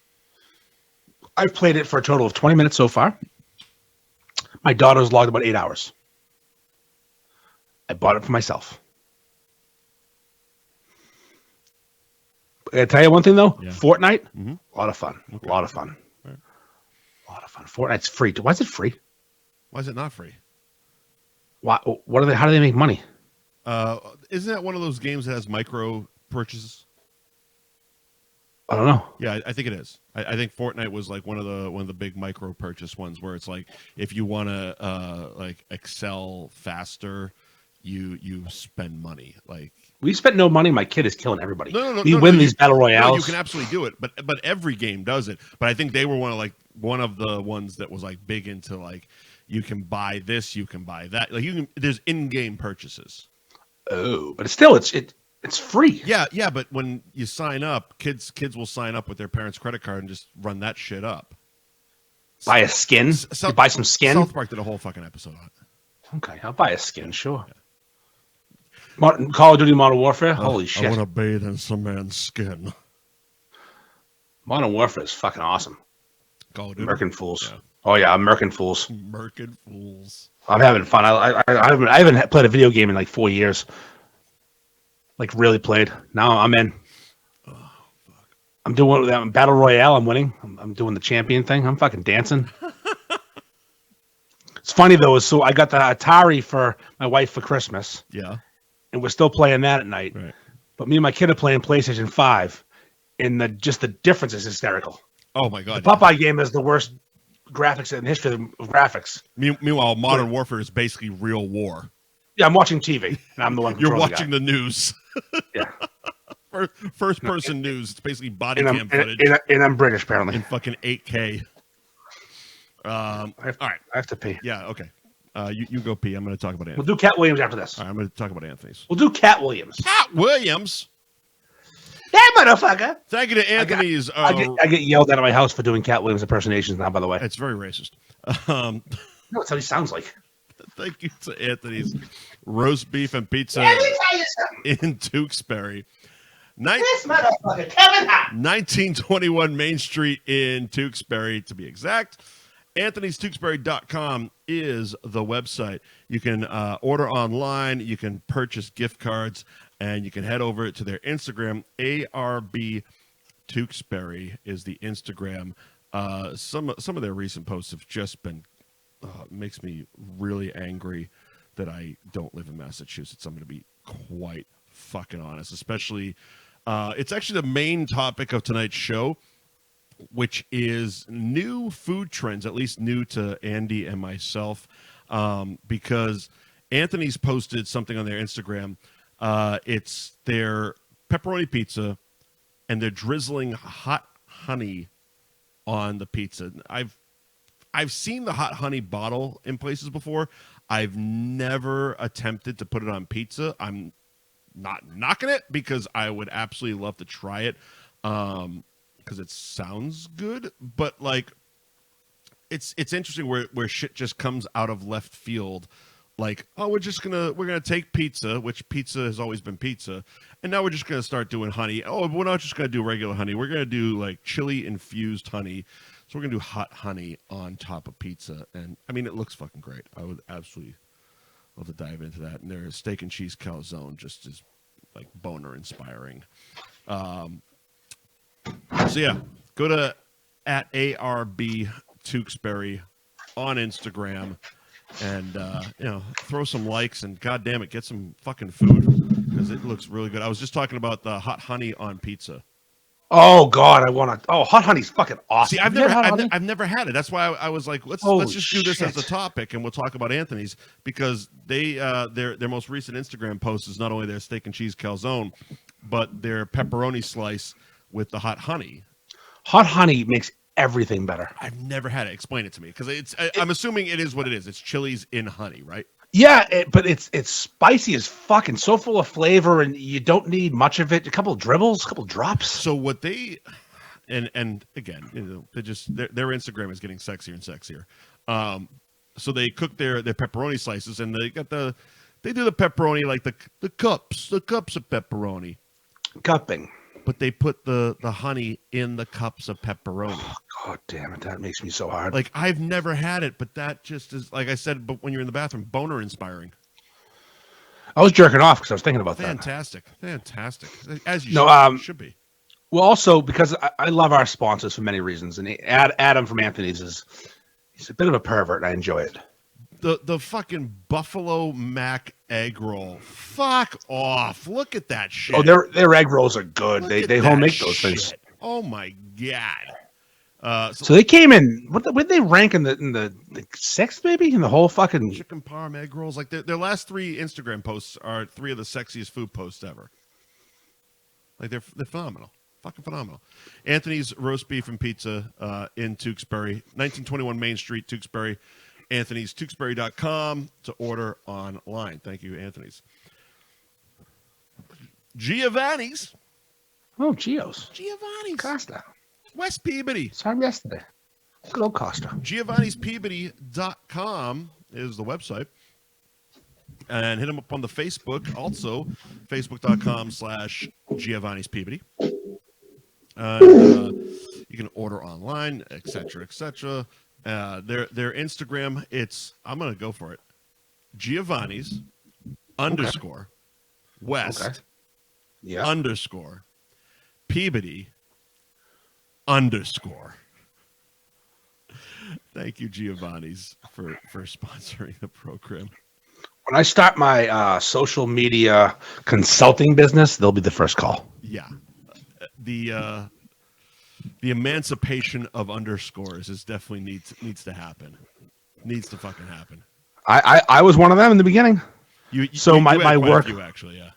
I've played it for a total of 20 minutes so far. My daughter's logged about 8 hours. I bought it for myself. I gotta tell you one thing though. Yeah. Fortnite, a lot of fun. Okay. A lot of fun. Right. A lot of fun. Fortnite's free. Why is it free? Why is it not free? Why? What are they? How do they make money? Isn't that one of those games that has micro purchases? I don't know. Yeah, I think it is. I think Fortnite was like one of the big micro purchase ones where it's like if you want to like excel faster, you spend money. Like we spent no money. My kid is killing everybody. No, we win these battle royales. No, you can absolutely do it, but every game does it. But I think they were one of the ones that was like big into like you can buy this, you can buy that. Like there's in-game purchases. Oh, but it's free. Yeah, but when you sign up, kids will sign up with their parents' credit card and just run that shit up. Buy a skin? You buy some skin? South Park did a whole fucking episode on it. Okay, I'll buy a skin, sure. Yeah. Call of Duty Modern Warfare? Holy shit. I want to bathe in some man's skin. Modern Warfare is fucking awesome. Call of Duty? American Fools. Yeah. Oh, yeah, American Fools. American Fools. I'm having fun. I haven't played a video game in like 4 years. Like really played. Now I'm in. Oh, fuck. I'm doing that Battle Royale. I'm winning. I'm doing the champion thing. I'm fucking dancing. It's funny though. So I got the Atari for my wife for Christmas. Yeah. And we're still playing that at night. Right. But me and my kid are playing PlayStation 5, and the difference is hysterical. Oh my God! The Popeye game is the worst graphics in history of graphics. Meanwhile, Modern Warfare is basically real war. Yeah, I'm watching TV, and I'm the one. You're watching the news. Yeah. First person news. It's basically body cam footage. And I'm British, apparently. In fucking 8K. All right. I have to pee. Yeah, okay. You go pee. I'm going to talk about Anthony. We'll do Katt Williams after this. All right, I'm going to talk about Anthony's. We'll do Katt Williams. Katt Williams? That motherfucker. Thank you to Anthony's. I get yelled at my house for doing Katt Williams impersonations now, by the way. It's very racist. No, that's how he sounds like. Thank you to Anthony's roast beef and pizza in Tewksbury. This motherfucker, Kevin Hart. 1921 Main Street in Tewksbury, to be exact. Anthony'sTewksbury.com is the website. You can order online. You can purchase gift cards, and you can head over to their Instagram. ARB Tewksbury is the Instagram. Some of their recent posts have just been makes me really angry that I don't live in Massachusetts. I'm going to be quite fucking honest, especially it's actually the main topic of tonight's show, which is new food trends, at least new to Andy and myself, because Anthony's posted something on their Instagram. It's their pepperoni pizza, and they're drizzling hot honey on the pizza. I've seen the hot honey bottle in places before. I've never attempted to put it on pizza. I'm not knocking it because I would absolutely love to try it because it sounds good. But like, it's interesting where shit just comes out of left field. Like, oh, we're gonna take pizza, which pizza has always been pizza, and now we're just gonna start doing honey. Oh, we're not just gonna do regular honey. We're gonna do like chili infused honey. So we're going to do hot honey on top of pizza. And, I mean, it looks fucking great. I would absolutely love to dive into that. And their steak and cheese calzone just is, like, boner-inspiring. So, yeah, go to at ARB Tewksbury on Instagram and, throw some likes and, God damn it, get some fucking food because it looks really good. I was just talking about the hot honey on pizza. Oh God, I want to. Oh, hot honey's fucking awesome. See, I've never had it. That's why I was like, let's just do this as a topic, and we'll talk about Anthony's because they their most recent Instagram post is not only their steak and cheese calzone, but their pepperoni slice with the hot honey. Hot honey makes everything better. I've never had it. Explain it to me because I'm assuming it is what it is. It's chilies in honey, right? Yeah, but it's spicy as fuck and so full of flavor, and you don't need much of it. A couple of dribbles, a couple of drops. So what they, and again, they just their Instagram is getting sexier and sexier. So they cook their pepperoni slices, and they do the pepperoni like the cups of pepperoni. Cupping. But they put the honey in the cups of pepperoni. Oh, God damn it. That makes me so hard. Like, I've never had it, but that just is, like I said, but when you're in the bathroom, boner inspiring. I was jerking off because I was thinking about Fantastic. As you should be. Well, also, because I love our sponsors for many reasons. And Adam from Anthony's he's a bit of a pervert, and I enjoy it. The fucking Buffalo Mac egg roll. Fuck off. Look at that shit. Oh, their egg rolls are good. They home make those things. Oh my God. So they came in. What did they rank in the sixth, maybe, in the whole fucking chicken parm egg rolls? Like their last 3 Instagram posts are 3 of the sexiest food posts ever. Like they're phenomenal, fucking phenomenal. Anthony's roast beef and pizza in Tewksbury, 1921 Main Street, Tewksbury. Anthony's Tewksbury.com to order online. Thank you, Anthony's. Giovanni's. Oh, Giovanni's. Costa. West Peabody. Saw him yesterday. Good old Costa. Giovanni'sPeabody.com is the website. And hit him up on the Facebook. Also, Facebook.com/Giovanni'sPeabody. You can order online, etc., etc. Their Instagram, I'm going to go for it. Giovanni's _ West _ Peabody _ Thank you, Giovanni's, for sponsoring the program. When I start my social media consulting business, they'll be the first call. Yeah. The emancipation of underscores is definitely needs to happen. Needs to fucking happen. I was one of them in the beginning. My work, actually, yeah.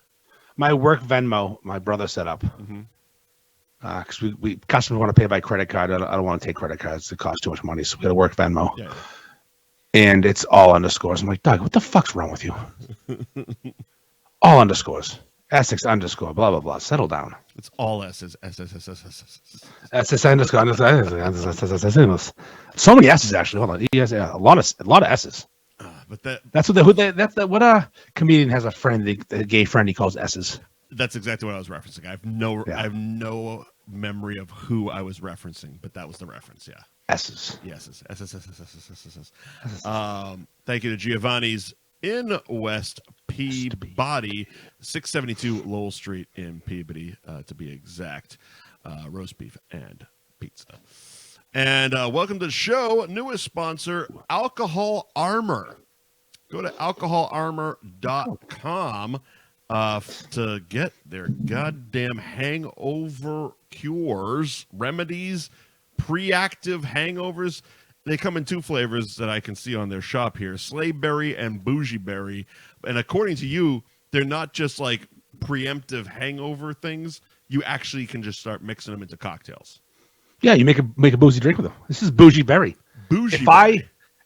My work Venmo, my brother set up. Because we customers want to pay by credit card. I don't want to take credit cards. It costs too much money, so we got to work Venmo. Yeah. And it's all underscores. I'm like, Doug, what the fuck's wrong with you? All underscores. Essex underscore, blah, blah, blah. Settle down. It's all S's. Essex underscore. So many S's, actually. Hold on. He has a lot of S's. But that's what comedian has a friend, a gay friend he calls S's. That's exactly what I was referencing. I have no memory of who I was referencing, but that was the reference. Yeah. S's. Yes. S's. Thank you to Giovanni's in West Peabody, 672 Lowell Street in Peabody, to be exact. Roast beef and pizza. And welcome to the show. Newest sponsor, Alcohol Armor. Go to alcoholarmor.com to get their goddamn hangover cures, remedies, pre-active hangovers. They come in two flavors that I can see on their shop here, Slayberry and Bougie Berry. And according to you, they're not just like preemptive hangover things. You actually can just start mixing them into cocktails. Yeah, you make a boozy drink with them. This is Bougie Berry.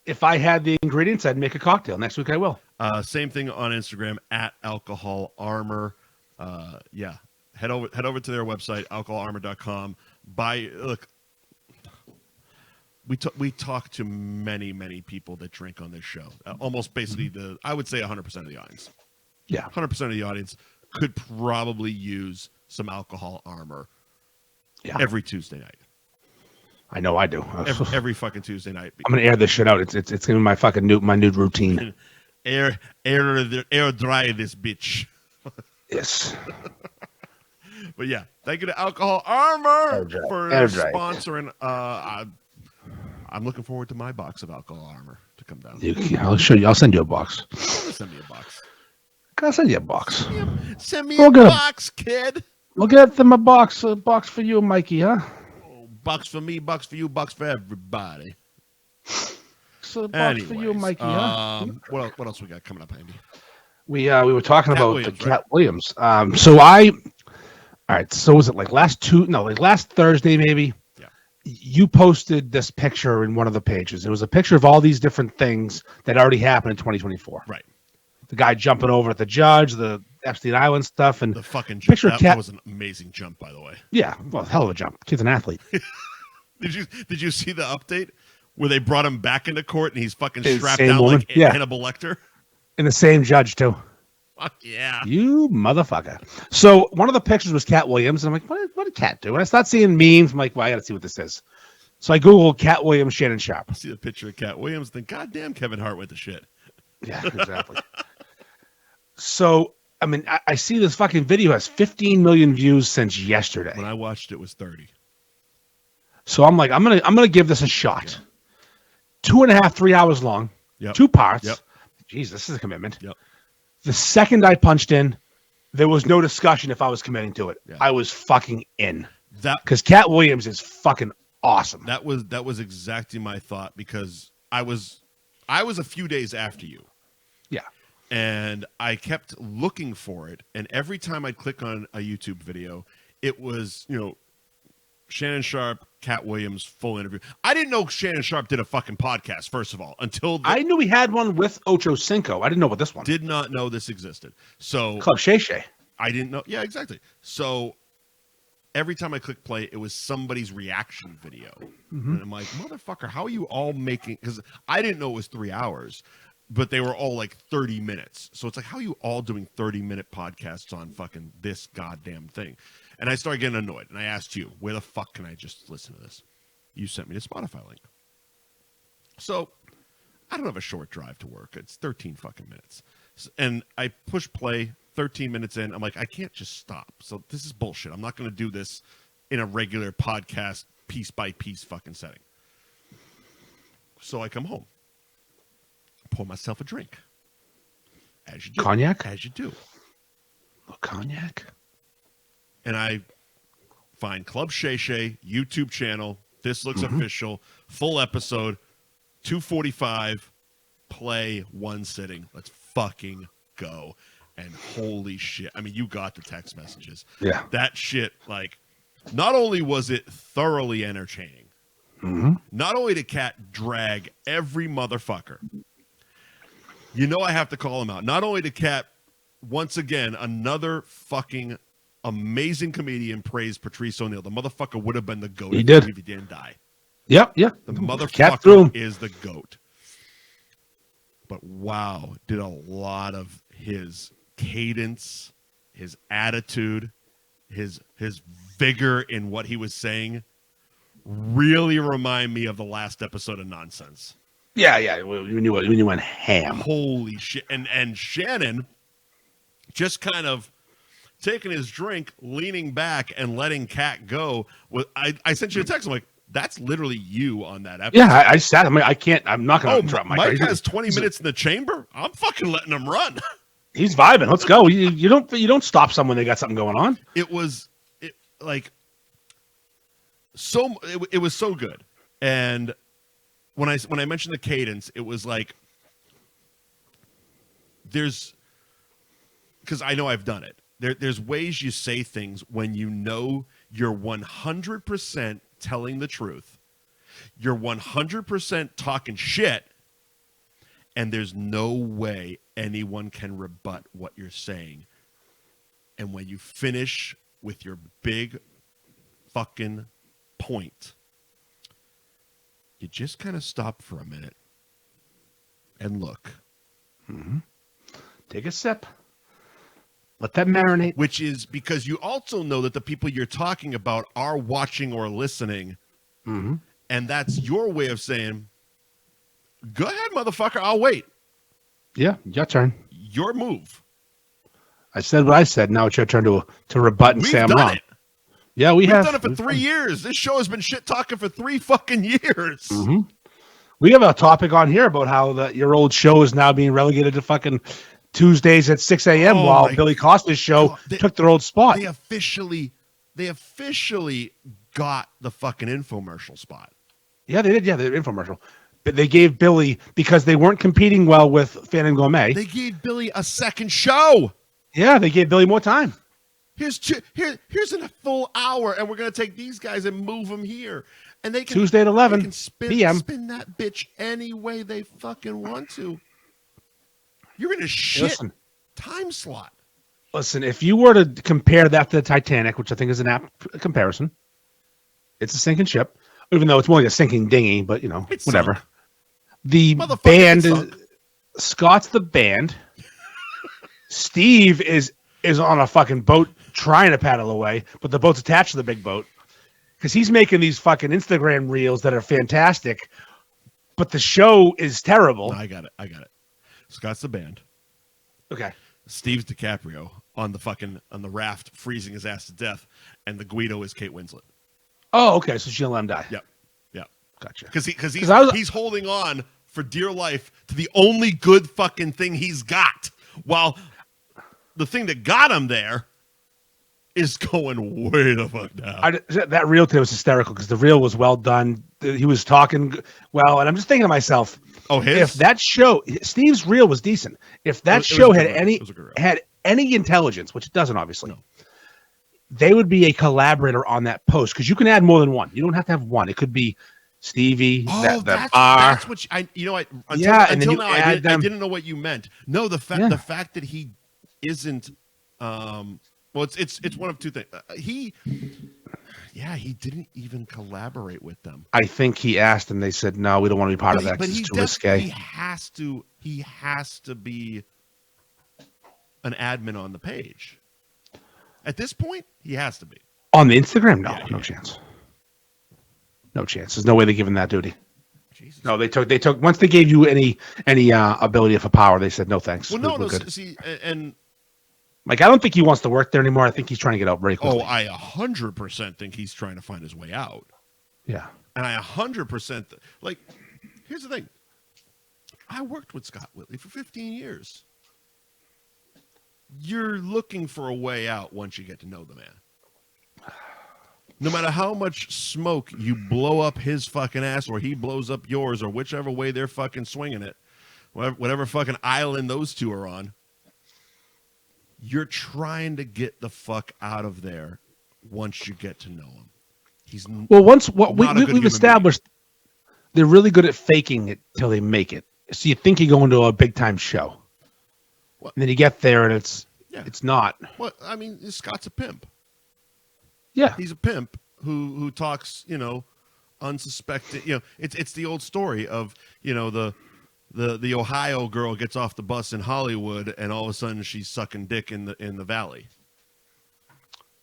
If I had the ingredients, I'd make a cocktail. Next week I will. Same thing on Instagram at Alcohol Armor. Yeah, head over to their website, alcoholarmor.com. We talk to many people that drink on this show. Almost basically I would say 100% of the audience. Yeah, 100% of the audience could probably use some Alcohol Armor. Yeah. Every Tuesday night. I know I do. Every fucking Tuesday night. I'm gonna air this shit out. It's gonna be my fucking new routine. Air dry this bitch. Yes. But yeah, thank you to Alcohol Armor for sponsoring. I'm looking forward to my box of Alcohol Armor to come down. I'll show you. I'll send you a box. Send me a box. I'll send you a box. Send me a box, kid. We'll get them a box for you, Mikey, huh? Box for me, box for you, box for everybody. So box for you, Mikey, huh? What else we got coming up, Andy? We were talking Katt about Williams, the Katt Williams. So was it like last Thursday maybe? Yeah. You posted this picture in one of the pages. It was a picture of all these different things that already happened in 2024. Right. The guy jumping over at the judge, the Epstein Island stuff, and the fucking jump. That was an amazing jump, by the way. Yeah, well, hell of a jump. Kid's an athlete. Did you see the update where they brought him back into court and he's fucking strapped down woman. like Hannibal Lecter? And the same judge too. Fuck yeah. You motherfucker. So one of the pictures was Katt Williams, and I'm like, what did Katt do? And I start seeing memes. I'm like, well, I gotta see what this is. So I Googled Katt Williams, Shannon Sharpe. I see the picture of Katt Williams, then goddamn Kevin Hart with the shit. Yeah, exactly. So, I mean, I see this fucking video has 15 million views since yesterday. When I watched it was 30. So I'm like, I'm gonna give this a shot. Yeah. 2.5, 3 hours long. Yep. 2 parts. Yep. Jeez, this is a commitment. Yep. The second I punched in, there was no discussion if I was committing to it. Yeah. I was fucking in. Because Katt Williams is fucking awesome. That was exactly my thought, because I was a few days after you. Yeah. And I kept looking for it, and every time I'd click on a YouTube video, it was, Shannon Sharpe, Katt Williams, full interview. I didn't know Shannon Sharpe did a fucking podcast, first of all, until I knew he had one with Ocho Cinco. I didn't know about this one. Did not know this existed. So Club Shay Shay. I didn't know. Yeah, exactly. So every time I click play, it was somebody's reaction video. Mm-hmm. And I'm like, motherfucker, how are you all making, because I didn't know it was 3 hours. But they were all like 30 minutes. So it's like, how are you all doing 30-minute podcasts on fucking this goddamn thing? And I started getting annoyed. And I asked you, where the fuck can I just listen to this? You sent me the Spotify link. So I don't have a short drive to work. It's 13 fucking minutes. And I push play, 13 minutes in. I'm like, I can't just stop. So this is bullshit. I'm not going to do this in a regular podcast, piece by piece fucking setting. So I come home. Pour myself a drink. As you do. Cognac? As you do. A cognac? And I find Club Shay Shay YouTube channel. This looks official. Full episode, 2:45. Play one sitting. Let's fucking go. And holy shit. I mean, you got the text messages. Yeah. That shit, like, not only was it thoroughly entertaining, not only did Katt drag every motherfucker, you know I have to call him out. Not only did Katt, once again, another fucking amazing comedian praise Patrice O'Neal. The motherfucker would have been the GOAT if he didn't die. Yep. The motherfucker is the GOAT. But wow, did a lot of his cadence, his attitude, his vigor in what he was saying really remind me of the last episode of Nonsense. Yeah. When you went ham. Holy shit. And Shannon just kind of taking his drink, leaning back, and letting Katt go. I sent you a text. I'm like, that's literally you on that episode. Yeah, I sat. I mean, I'm not going to drop my. Mike has 20 minutes in the chamber. I'm fucking letting him run. He's vibing. Let's go. You don't stop someone they got something going on. It was so good. And when I mentioned the cadence, it was like because I know I've done it. There's ways you say things when you know you're 100% telling the truth. You're 100% talking shit, and there's no way anyone can rebut what you're saying. And when you finish with your big fucking point, you just kind of stop for a minute and look. Take a sip. Let that marinate. Which is because you also know that the people you're talking about are watching or listening. And that's your way of saying, go ahead, motherfucker, I'll wait. Yeah, your turn. Your move. I said what I said. Now it's your turn to rebut and say I'm wrong. Yeah, we've done it for 3 years. This show has been shit talking for 3 fucking years. We have a topic on here about how your old show is now being relegated to fucking Tuesdays at 6 a.m. while Billy Costa's show took their old spot. They officially got the fucking infomercial spot. Yeah, they did. Yeah, the infomercial. But they gave Billy, because they weren't competing well with Fan and Gourmet. They gave Billy a second show. Yeah, they gave Billy more time. Here's a full hour, and we're gonna take these guys and move them here. And they can Tuesday at 11 p.m. Spin that bitch any way they fucking want to. You're in a shit time slot. Listen, if you were to compare that to the Titanic, which I think is an apt comparison, it's a sinking ship, even though it's more like a sinking dinghy, but it's whatever. Sunk. The band Scott's the band. Steve is on a fucking boat trying to paddle away, but the boat's attached to the big boat because he's making these fucking Instagram reels that are fantastic, but the show is terrible. I got it. Scott's the band. Okay. Steve's DiCaprio on the raft, freezing his ass to death, and the Guido is Kate Winslet. Oh, okay. So she'll let him die. Yep. Gotcha. Because he's holding on for dear life to the only good fucking thing he's got, while the thing that got him there is going way the fuck down. That reel today was hysterical because the reel was well done. He was talking well, and I'm just thinking to myself, if that show, Steve's reel was decent. If that show had any intelligence, which it doesn't, obviously, they would be a collaborator on that post because you can add more than one. You don't have to have one. It could be Stevie. That's what until now I didn't know what you meant. No, the fact that he isn't. Well, it's one of two things. He didn't even collaborate with them. I think he asked, and they said, "No, we don't want to be part of that. It's too risque." He has to be an admin on the page. At this point, he has to be on the Instagram. No chance. No chance. There's no way they're giving that duty. Jesus. No, they took once they gave you any ability for power, they said no thanks. Well, no. See, and. I don't think he wants to work there anymore. I think he's trying to get out very quickly. Oh, I 100% think he's trying to find his way out. Yeah. And I 100% here's the thing. I worked with Scott Whitley for 15 years. You're looking for a way out once you get to know the man. No matter how much smoke you blow up his fucking ass or he blows up yours or whichever way they're fucking swinging it, whatever fucking island those two are on, you're trying to get the fuck out of there once you get to know him. He's we've established they're really good at faking it till they make it. So you think you're going to a big time show. And then you get there and it's not. Well, I mean, Scott's a pimp. Yeah, he's a pimp who talks, unsuspected. It's the old story of the Ohio girl gets off the bus in Hollywood and all of a sudden she's sucking dick in the valley.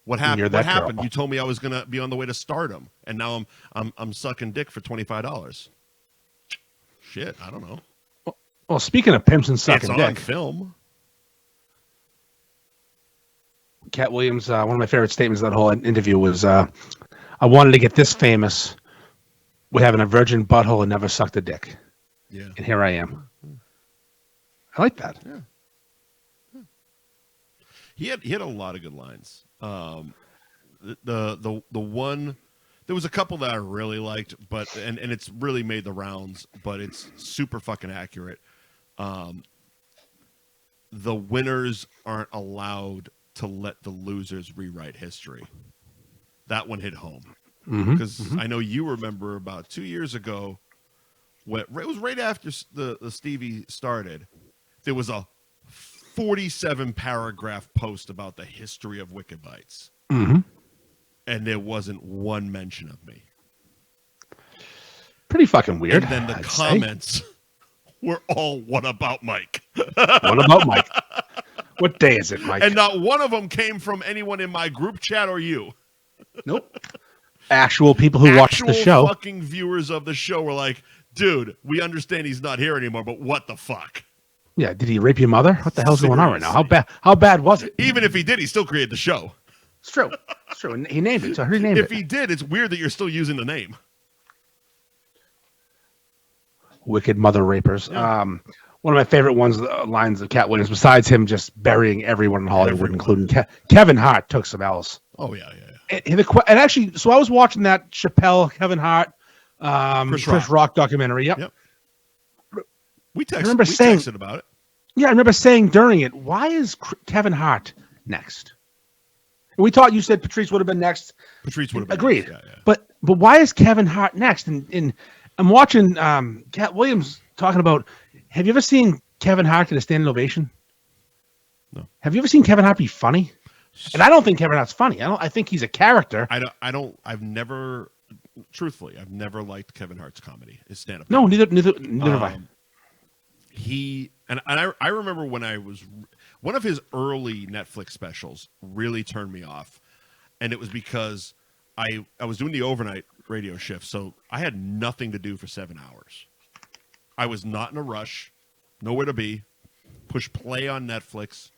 What happened? What happened? Girl. You told me I was gonna be on the way to stardom, and now I'm sucking dick for $25. Shit, I don't know. Well, speaking of pimps and sucking dick, it's on film. Katt Williams, one of my favorite statements of that whole interview was, I wanted to get this famous with having a virgin butthole and never sucked a dick. Yeah. And here I am. I like that. Yeah. He had a lot of good lines. The one, there was a couple that I really liked, but and it's really made the rounds, but it's super fucking accurate. The winners aren't allowed to let the losers rewrite history. That one hit home because I know you remember about 2 years ago. It was right after the Stevie started. There was a 47 paragraph post about the history of Wicked Bites, and there wasn't one mention of me. Pretty fucking weird. And then the comments were all, "What about Mike?" What about Mike? What day is it, Mike? And not one of them came from anyone in my group chat or you. Nope. Actual people who watched the show. Fucking viewers of the show were like, "Dude, we understand he's not here anymore, but what the fuck?" Yeah, did he rape your mother? What the hell's going on right now? How bad was it? Even if he did, he still created the show. It's true. It's true. And he named it. So who named it? If he did, it's weird that you're still using the name. Wicked mother rapers. Yeah. One of my favorite lines of Katt Williams, besides him just burying everyone in Hollywood, including Kevin Hart, took some L's. Oh, yeah. And actually, so I was watching that Chappelle, Kevin Hart, Chris Rock documentary. Yep. We texted about it. Yeah, I remember saying during it, why is Kevin Hart next? And you said Patrice would have been next. Patrice would have been agreed. Next. Yeah. But why is Kevin Hart next? And I'm watching Katt Williams talking about, have you ever seen Kevin Hart get a standing ovation? No. Have you ever seen Kevin Hart be funny? And I don't think Kevin Hart's funny. I think he's a character. I've never liked Kevin Hart's comedy, his stand-up. No, neither have I. I remember when one of his early Netflix specials really turned me off, and it was because I was doing the overnight radio shift, so I had nothing to do for 7 hours. I was not in a rush, nowhere to be, pushed play on Netflix,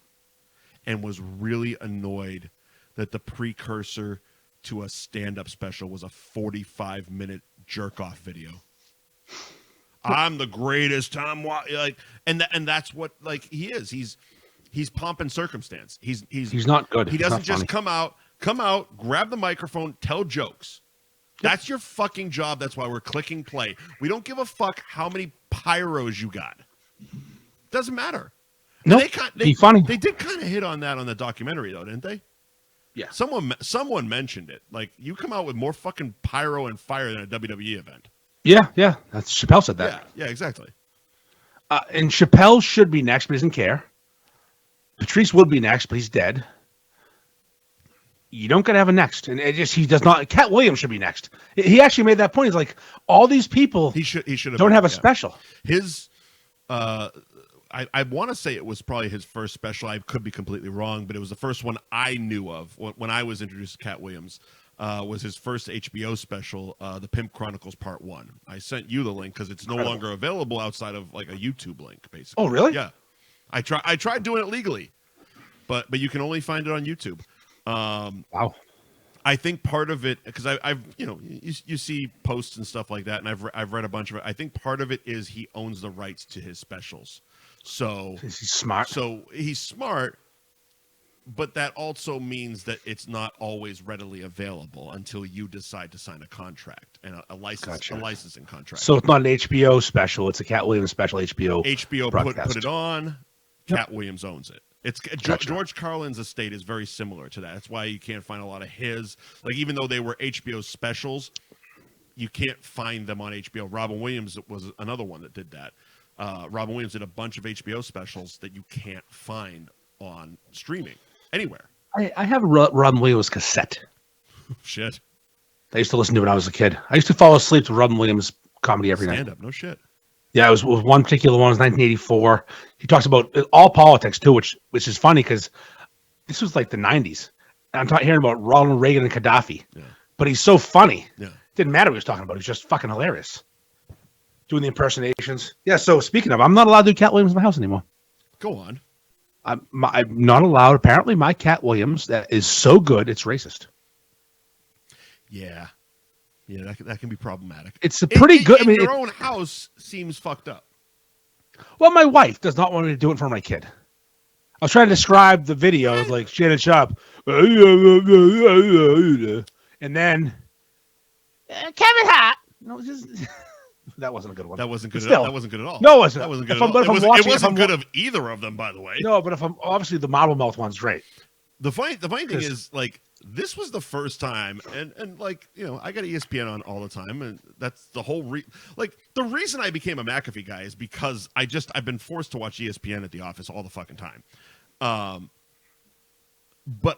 and was really annoyed that the precursor to a stand-up special was a 45-minute jerk-off video. I'm the greatest. And that's what he is. He's pomp and circumstance. He's not good. He doesn't just come out, grab the microphone, tell jokes. That's your fucking job. That's why we're clicking play. We don't give a fuck how many pyros you got. Doesn't matter. No, funny. They did kind of hit on that on the documentary, though, didn't they? Yeah. Someone mentioned it. Like, you come out with more fucking pyro and fire than a WWE event. Yeah. That's Chappelle said that. Yeah, exactly. And Chappelle should be next, but he doesn't care. Patrice would be next, but he's dead. You don't got to have a next, and he does not. Katt Williams should be next. He actually made that point. He's like, all these people he should don't have a special. His, I want to say it was probably his first special. I could be completely wrong, but it was the first one I knew of when I was introduced to Katt Williams. Was his first HBO special, The Pimp Chronicles Part 1. I sent you the link because it's no longer available outside of like a YouTube link, basically. Oh, really? Yeah. I tried doing it legally, but you can only find it on YouTube. Wow. I think part of it, because I've you see posts and stuff like that, and I've read a bunch of it. I think part of it is he owns the rights to his specials, so he's smart. So he's smart, But that also means that it's not always readily available until you decide to sign a contract and a licensing contract. So it's not an HBO special; it's a Katt Williams special. HBO put it on. Yep. Katt Williams owns it. It's George Carlin's estate is very similar to that. That's why you can't find a lot of his. Like even though they were HBO specials, you can't find them on HBO. Robin Williams was another one that did that. Robin Williams did a bunch of HBO specials that you can't find on streaming anywhere. I have a Robin Williams cassette. Shit. I used to listen to it when I was a kid. I used to fall asleep to Robin Williams comedy every night. Stand up, no shit. Yeah, it was one particular one. It was 1984. He talks about all politics too, which is funny because this was like the 90s. And I'm hearing about Ronald Reagan and Gaddafi. Yeah. But he's so funny. Yeah. It didn't matter what he was talking about. He was just fucking hilarious. Doing the impersonations. Yeah, so speaking of, I'm not allowed to do Katt Williams in my house anymore. Go on. I'm not allowed. Apparently, my Katt Williams that is so good, it's racist. Yeah. Yeah, that can be problematic. It's a pretty good. Your own house seems fucked up. Well, my wife does not want me to do it for my kid. I was trying to describe the video like Shannon Sharp, and then Kevin Hart. No, just that wasn't a good one. That wasn't good. That wasn't good at all. No, it wasn't. That wasn't good at all. It wasn't good of either of them, by the way. No, but if I'm obviously the Marble Mouth one's great. The funny thing is like. This was the first time, and like, you know, I got ESPN on all the time, and that's the whole the reason I became a McAfee guy is because I've been forced to watch ESPN at the office all the fucking time. But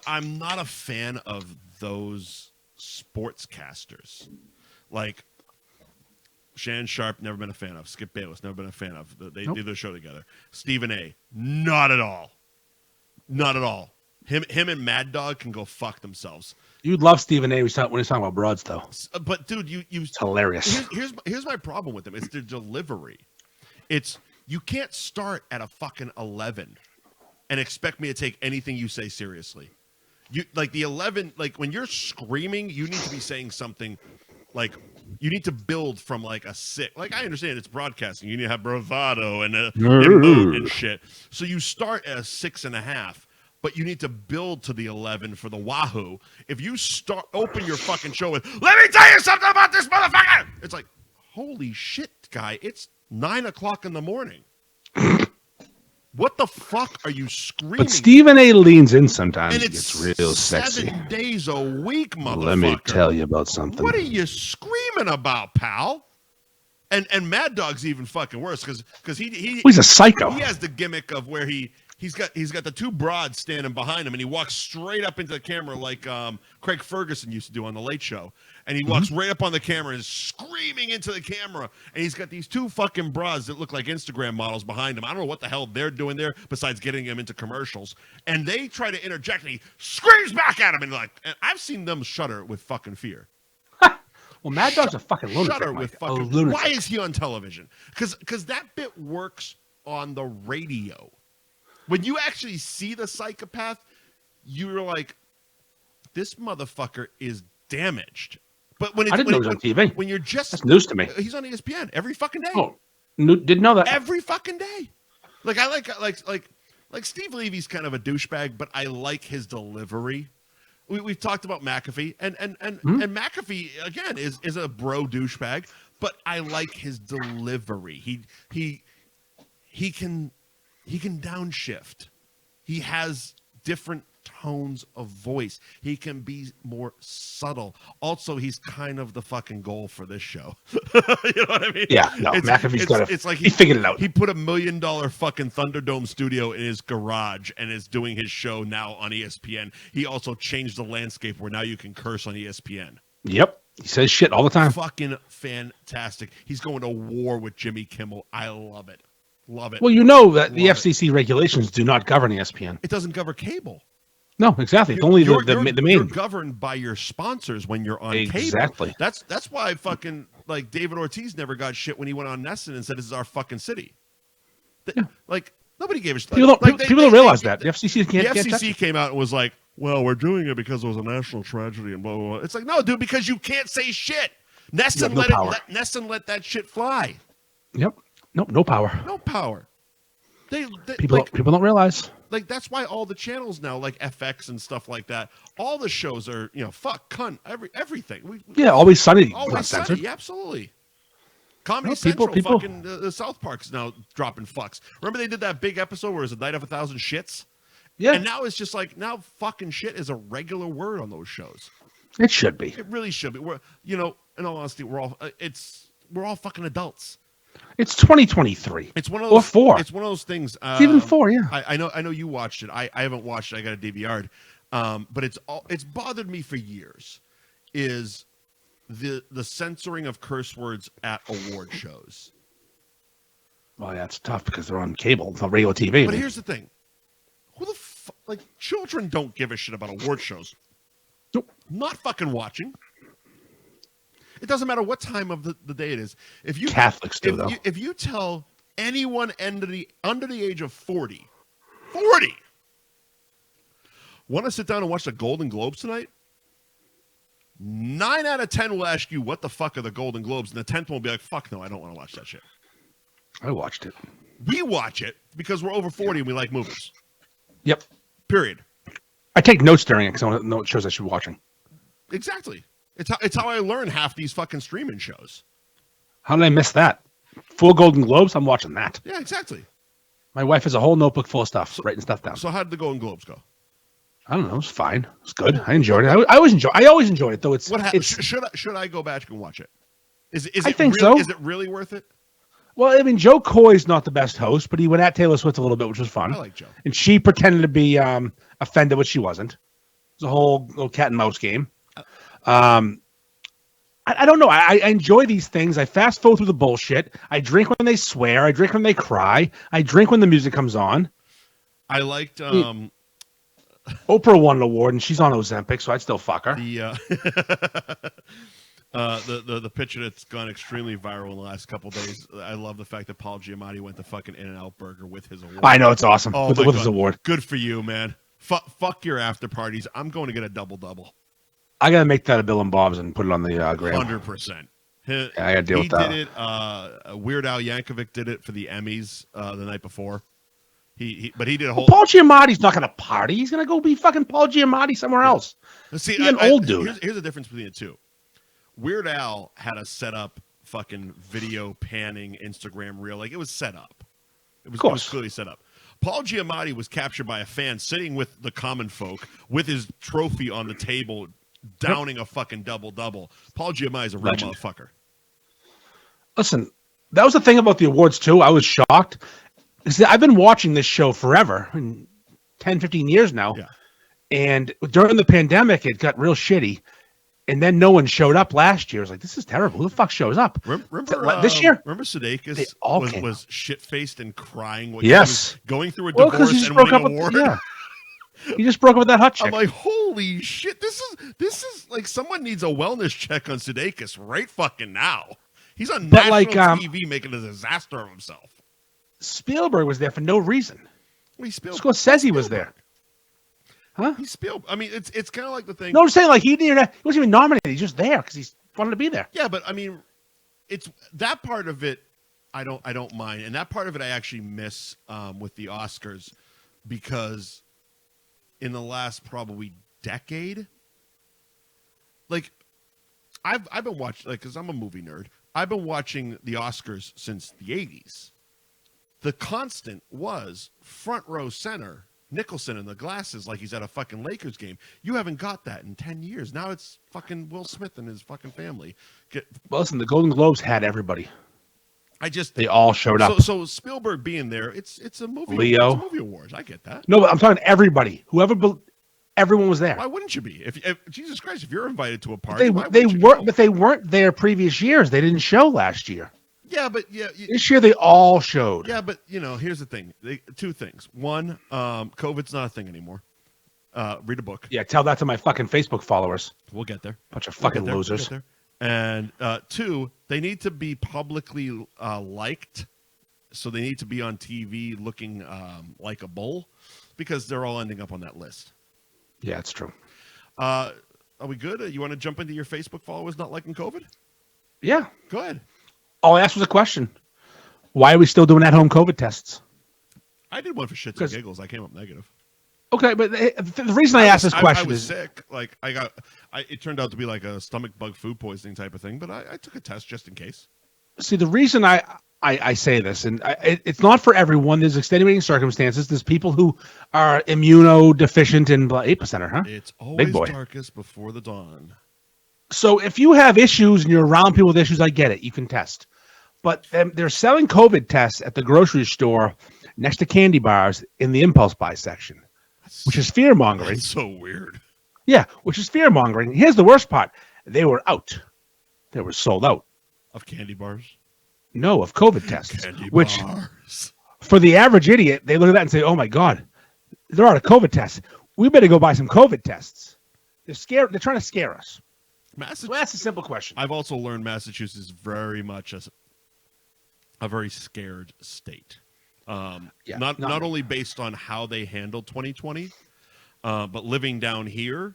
I'm not a fan of those sportscasters. Like Shannon Sharp, never been a fan of. Skip Bayless, never been a fan of. They do their show together. Stephen A, not at all. Not at all. Him and Mad Dog can go fuck themselves. You'd love Stephen A. when he's talking about broads, though. But dude, it's hilarious. Here's my problem with them. It's their delivery. It's you can't start at a fucking 11 and expect me to take anything you say seriously. You like the 11. Like when you're screaming, you need to be saying something. Like you need to build from like a 6. Like I understand it's broadcasting. You need to have bravado and shit. So you start at a 6.5. But you need to build to the 11 for the Wahoo. If you open your fucking show with, let me tell you something about this motherfucker. It's like, holy shit, guy. It's 9:00 in the morning. What the fuck are you screaming? But Stephen A. leans in sometimes. And it's real 7 sexy. Days a week, motherfucker. Let me tell you about something. What are you screaming about, pal? And Mad Dog's even fucking worse because he's a psycho. He has the gimmick of where He's got the two broads standing behind him, and he walks straight up into the camera like Craig Ferguson used to do on The Late Show. And he walks right up on the camera and is screaming into the camera. And he's got these two fucking broads that look like Instagram models behind him. I don't know what the hell they're doing there besides getting him into commercials. And they try to interject, and he screams back at him. And I've seen them shudder with fucking fear. Well, Mad Dog's a fucking lunatic. Shudder with fucking lunatic. Why is he on television? Because that bit works on the radio. When you actually see the psychopath, you're like, this motherfucker is damaged. But when it's I didn't know he was on TV. When you're just that's news to me. He's on ESPN every fucking day. Oh, didn't know that. Every fucking day. Like I like Steve Levy's kind of a douchebag, but I like his delivery. We've talked about McAfee, and McAfee again is a bro douchebag, but I like his delivery. He can downshift. He has different tones of voice. He can be more subtle. Also, he's kind of the fucking goal for this show. You know what I mean? Yeah, no, McAfee's got it. It's like he figured it out. He put $1 million fucking Thunderdome studio in his garage and is doing his show now on ESPN. He also changed the landscape where now you can curse on ESPN. Yep. He says shit all the time. Fucking fantastic. He's going to war with Jimmy Kimmel. I love it. Love it. Well, you know that the FCC regulations do not govern ESPN. It doesn't govern cable. No, exactly. It's only the main. You're governed by your sponsors when you're on cable. Exactly. That's why fucking like David Ortiz never got shit when he went on Nesson and said this is our fucking city. Like nobody gave a shit. People don't realize that the FCC can't. The FCC came out and was like, "Well, we're doing it because it was a national tragedy and blah blah blah." It's like, no, dude, because you can't say shit. Nesson Nesson let that shit fly. Yep. Nope. No power. No power. People don't realize. Like, that's why all the channels now, like FX and stuff like that, all the shows are, fuck, cunt, everything. Always Sunny. Always Sunny, yeah, absolutely. Comedy Central, fucking the South Park's now dropping fucks. Remember they did that big episode where it was a night of 1,000 shits? Yeah. And now it's just like, now fucking shit is a regular word on those shows. It should be. It really should be. We're, in all honesty, we're all fucking adults. It's 2023. It's one of those, or 4. It's one of those things. It's even 4, yeah. I know you watched it. I haven't watched it. I got a DVR'd. But it's bothered me for years. Is the censoring of curse words at award shows. Well, yeah, it's tough because they're on cable. It's on radio TV. But here's the thing. Who the fuck? Like, children don't give a shit about award shows. Nope. Not fucking watching. It doesn't matter what time of the day it is. If you Catholics do, though. If you tell anyone under the age of 40, want to sit down and watch the Golden Globes tonight? 9 out of 10 will ask you, what the fuck are the Golden Globes? And the 10th one will be like, fuck no, I don't want to watch that shit. I watched it. We watch it because we're over 40 and we like movies. Yep. Period. I take notes during it because I want to know what shows I should be watching. Exactly. It's how I learn half these fucking streaming shows. How did I miss that? 4 Golden Globes? I'm watching that. Yeah, exactly. My wife has a whole notebook full of stuff, writing stuff down. So how did the Golden Globes go? I don't know. It was fine. It was good. I enjoyed it. I always enjoyed it, though. Should I go back and watch it? I think so. Is it really worth it? Well, I mean, Joe Coy's not the best host, but he went at Taylor Swift a little bit, which was fun. I like Joe. And she pretended to be offended, but she wasn't. It was a whole little cat and mouse game. I don't know. I enjoy these things. I fast forward through the bullshit. I drink when they swear. I drink when they cry. I drink when the music comes on. I liked... Oprah won an award, and she's on Ozempic, so I'd still fuck her. The picture that's gone extremely viral in the last couple of days. I love the fact that Paul Giamatti went to fucking In-N-Out Burger with his award. I know, it's awesome. Oh, with his award. Good for you, man. Fuck your after parties. I'm going to get a double-double. I got to make that a Bill and Bob's and put it on the gram. 100%. I got to deal with that. He did it. Weird Al Yankovic did it for the Emmys the night before. But he did a whole. Paul Giamatti's not going to party. He's going to go be fucking Paul Giamatti somewhere else. See, he's an old dude. Here's the difference between the two. Weird Al had a set up fucking video panning Instagram reel. Like, it was set up. It was clearly set up. Paul Giamatti was captured by a fan sitting with the common folk with his trophy on the table, downing a fucking double-double. Paul Giamatti's a real motherfucker. Listen, that was the thing about the awards, too. I was shocked. I've been watching this show forever, 10, 15 years now. Yeah. And during the pandemic, it got real shitty. And then no one showed up last year. I was like, this is terrible. Who the fuck shows up? Remember this year? Remember Sudeikis was shit-faced and crying when he was going through a divorce and winning an award? He just broke up with that hot chick. I'm like, holy shit. This is like someone needs a wellness check on Sudeikis right fucking now. He's on national TV making a disaster of himself. Spielberg was there for no reason. Well, Scorsese was there. Huh? He's Spielberg. I mean, it's kind of like the thing. No, I'm saying like he wasn't even nominated. He's just there because he wanted to be there. Yeah, but I mean, it's that part of it. I don't mind, and that part of it I actually miss with the Oscars because in the last probably decade, like I've been watching because I'm a movie nerd. I've been watching the Oscars since the 80s. The constant was front row center, Nicholson in the glasses like he's at a fucking Lakers game. You haven't got that in 10 years. Now it's fucking Will Smith and his fucking family. Well, listen, the Golden Globes had everybody. They all showed up. So Spielberg being there, it's a movie. Leo. It's a movie awards. I get that. No, but I'm talking everybody. Everyone was there. Why wouldn't you be? If Jesus Christ, if you're invited to a party, but they weren't there previous years. They didn't show last year. Yeah, but this year they all showed. Yeah, but here's the thing. Two things. One, COVID's not a thing anymore. Read a book. Yeah, tell that to my fucking Facebook followers. We'll get there. Bunch of fucking losers. And two, they need to be publicly liked. So they need to be on TV looking like a bull because they're all ending up on that list. Yeah, it's true. Are we good? You want to jump into your Facebook followers not liking COVID? Yeah. Go ahead. All I asked was a question. Why are we still doing at-home COVID tests? I did one for shits and giggles. I came up negative. Okay, but the reason I asked this question I was is sick. Like it turned out to be like a stomach bug food poisoning type of thing, but I took a test just in case. See, the reason I say this, and it's not for everyone. There's extenuating circumstances. There's people who are immunodeficient and 8%er, huh? It's always darkest before the dawn. So if you have issues and you're around people with issues, I get it. You can test. But they're selling COVID tests at the grocery store next to candy bars in the impulse buy section, which is fear-mongering. That's so weird. Yeah, which is fear-mongering. Here's the worst part. They were out. They were sold out. Of candy bars? No, of COVID tests. Candy which, bars. For the average idiot, they look at that and say, oh, my God, they're out of COVID tests. We better go buy some COVID tests. They're scared. They're trying to scare us. So that's a simple question. I've also learned Massachusetts is very much a very scared state. Not only based on how they handled 2020, but living down here,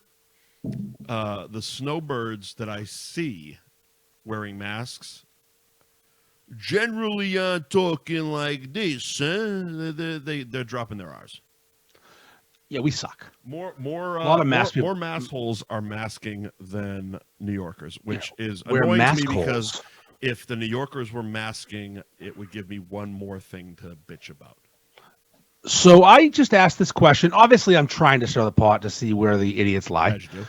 the snowbirds that I see wearing masks generally aren't talking like this. They're dropping their R's. Yeah, we suck. A lot of more mask holes are masking than New Yorkers, which is annoying to me because if the New Yorkers were masking, it would give me one more thing to bitch about. So I just asked this question. Obviously, I'm trying to stir the pot to see where the idiots lie. As you do.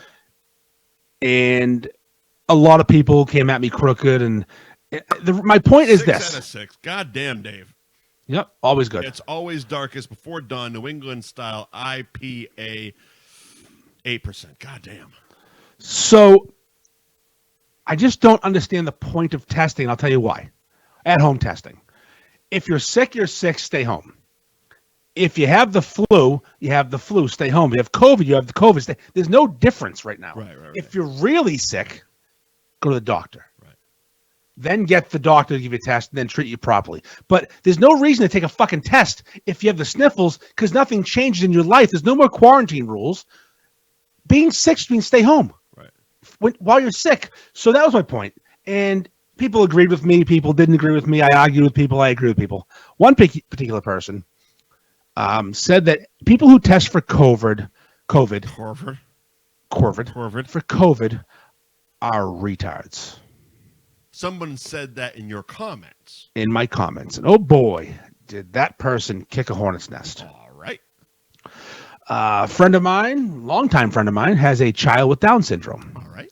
And a lot of people came at me crooked. And my point is this. 6 out of 6. God damn, Dave. Yep, always good. It's always darkest before dawn, New England style IPA 8%. God damn. So I just don't understand the point of testing. I'll tell you why. At-home testing. If you're sick, stay home. If you have the flu, you have the flu, stay home. If you have COVID, you have the COVID. There's no difference right now. Right. If you're really sick, go to the doctor. Right. Then get the doctor to give you a test and then treat you properly. But there's no reason to take a fucking test if you have the sniffles because nothing changes in your life. There's no more quarantine rules. Being sick means stay home. Right. While you're sick. So that was my point. And people agreed with me. People didn't agree with me. I argued with people. I agree with people. One particular person said that people who test for COVID for COVID are retards. Someone said that in your comments. In my comments. And oh boy, did that person kick a hornet's nest. All right. A friend of mine, longtime friend of mine, has a child with Down syndrome. All right.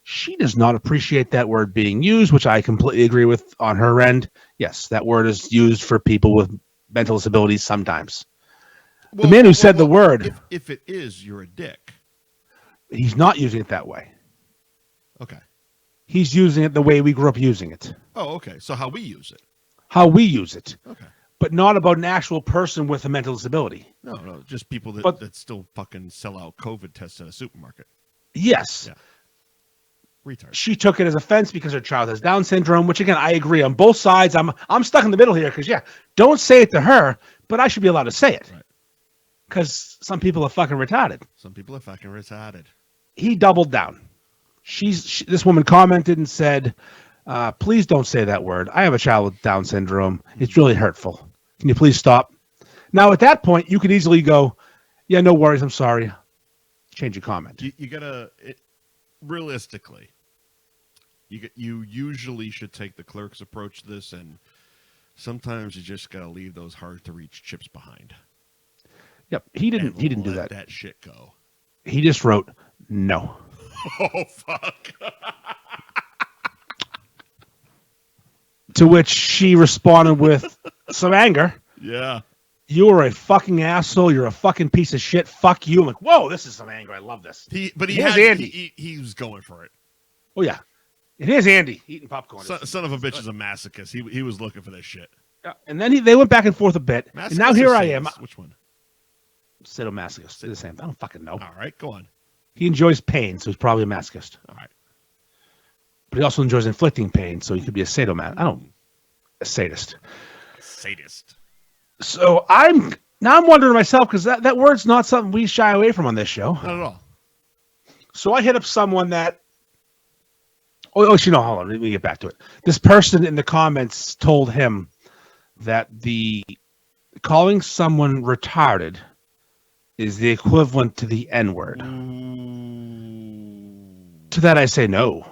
She does not appreciate that word being used, which I completely agree with on her end. Yes, that word is used for people with mental disabilities sometimes. The man who said the word... If it is, you're a dick. He's not using it that way. Okay. He's using it the way we grew up using it. Oh, okay. So how we use it. How we use it. Okay. But not about an actual person with a mental disability. No. Just people that still fucking sell out COVID tests at a supermarket. Yes. Yeah. Retard. She took it as offense because her child has Down syndrome, which again, I agree on both sides. I'm stuck in the middle here because, don't say it to her, but I should be allowed to say it. Right. Because some people are fucking retarded. Some people are fucking retarded. He doubled down. This woman commented and said, please don't say that word. I have a child with Down syndrome. It's really hurtful. Can you please stop? Now, at that point, you could easily go, yeah, no worries. I'm sorry. Change your comment. You gotta... Realistically, you usually should take the clerk's approach to this, and sometimes you just gotta leave those hard to reach chips behind. Yep, he didn't do that. That shit go. He just wrote no. Oh fuck. To which she responded with some anger. Yeah. You are a fucking asshole. You're a fucking piece of shit. Fuck you. I'm like, whoa, this is some anger. I love this. Andy. He was going for it. Oh, yeah. It is Andy eating popcorn. Son of a bitch is a masochist. He was looking for this shit. Yeah. And then they went back and forth a bit. Masochist, and now here I am. Which one? Sadomasochist. They're the same. I don't fucking know. All right, go on. He enjoys pain, so he's probably a masochist. All right. But he also enjoys inflicting pain, so he could be a sadomasochist. A sadist. Sadist. So I'm wondering to myself, because that word's not something we shy away from on this show. Not at all. So I hit up someone that... hold on. Let me get back to it. This person in the comments told him that the calling someone retarded is the equivalent to the N-word. To that I say no.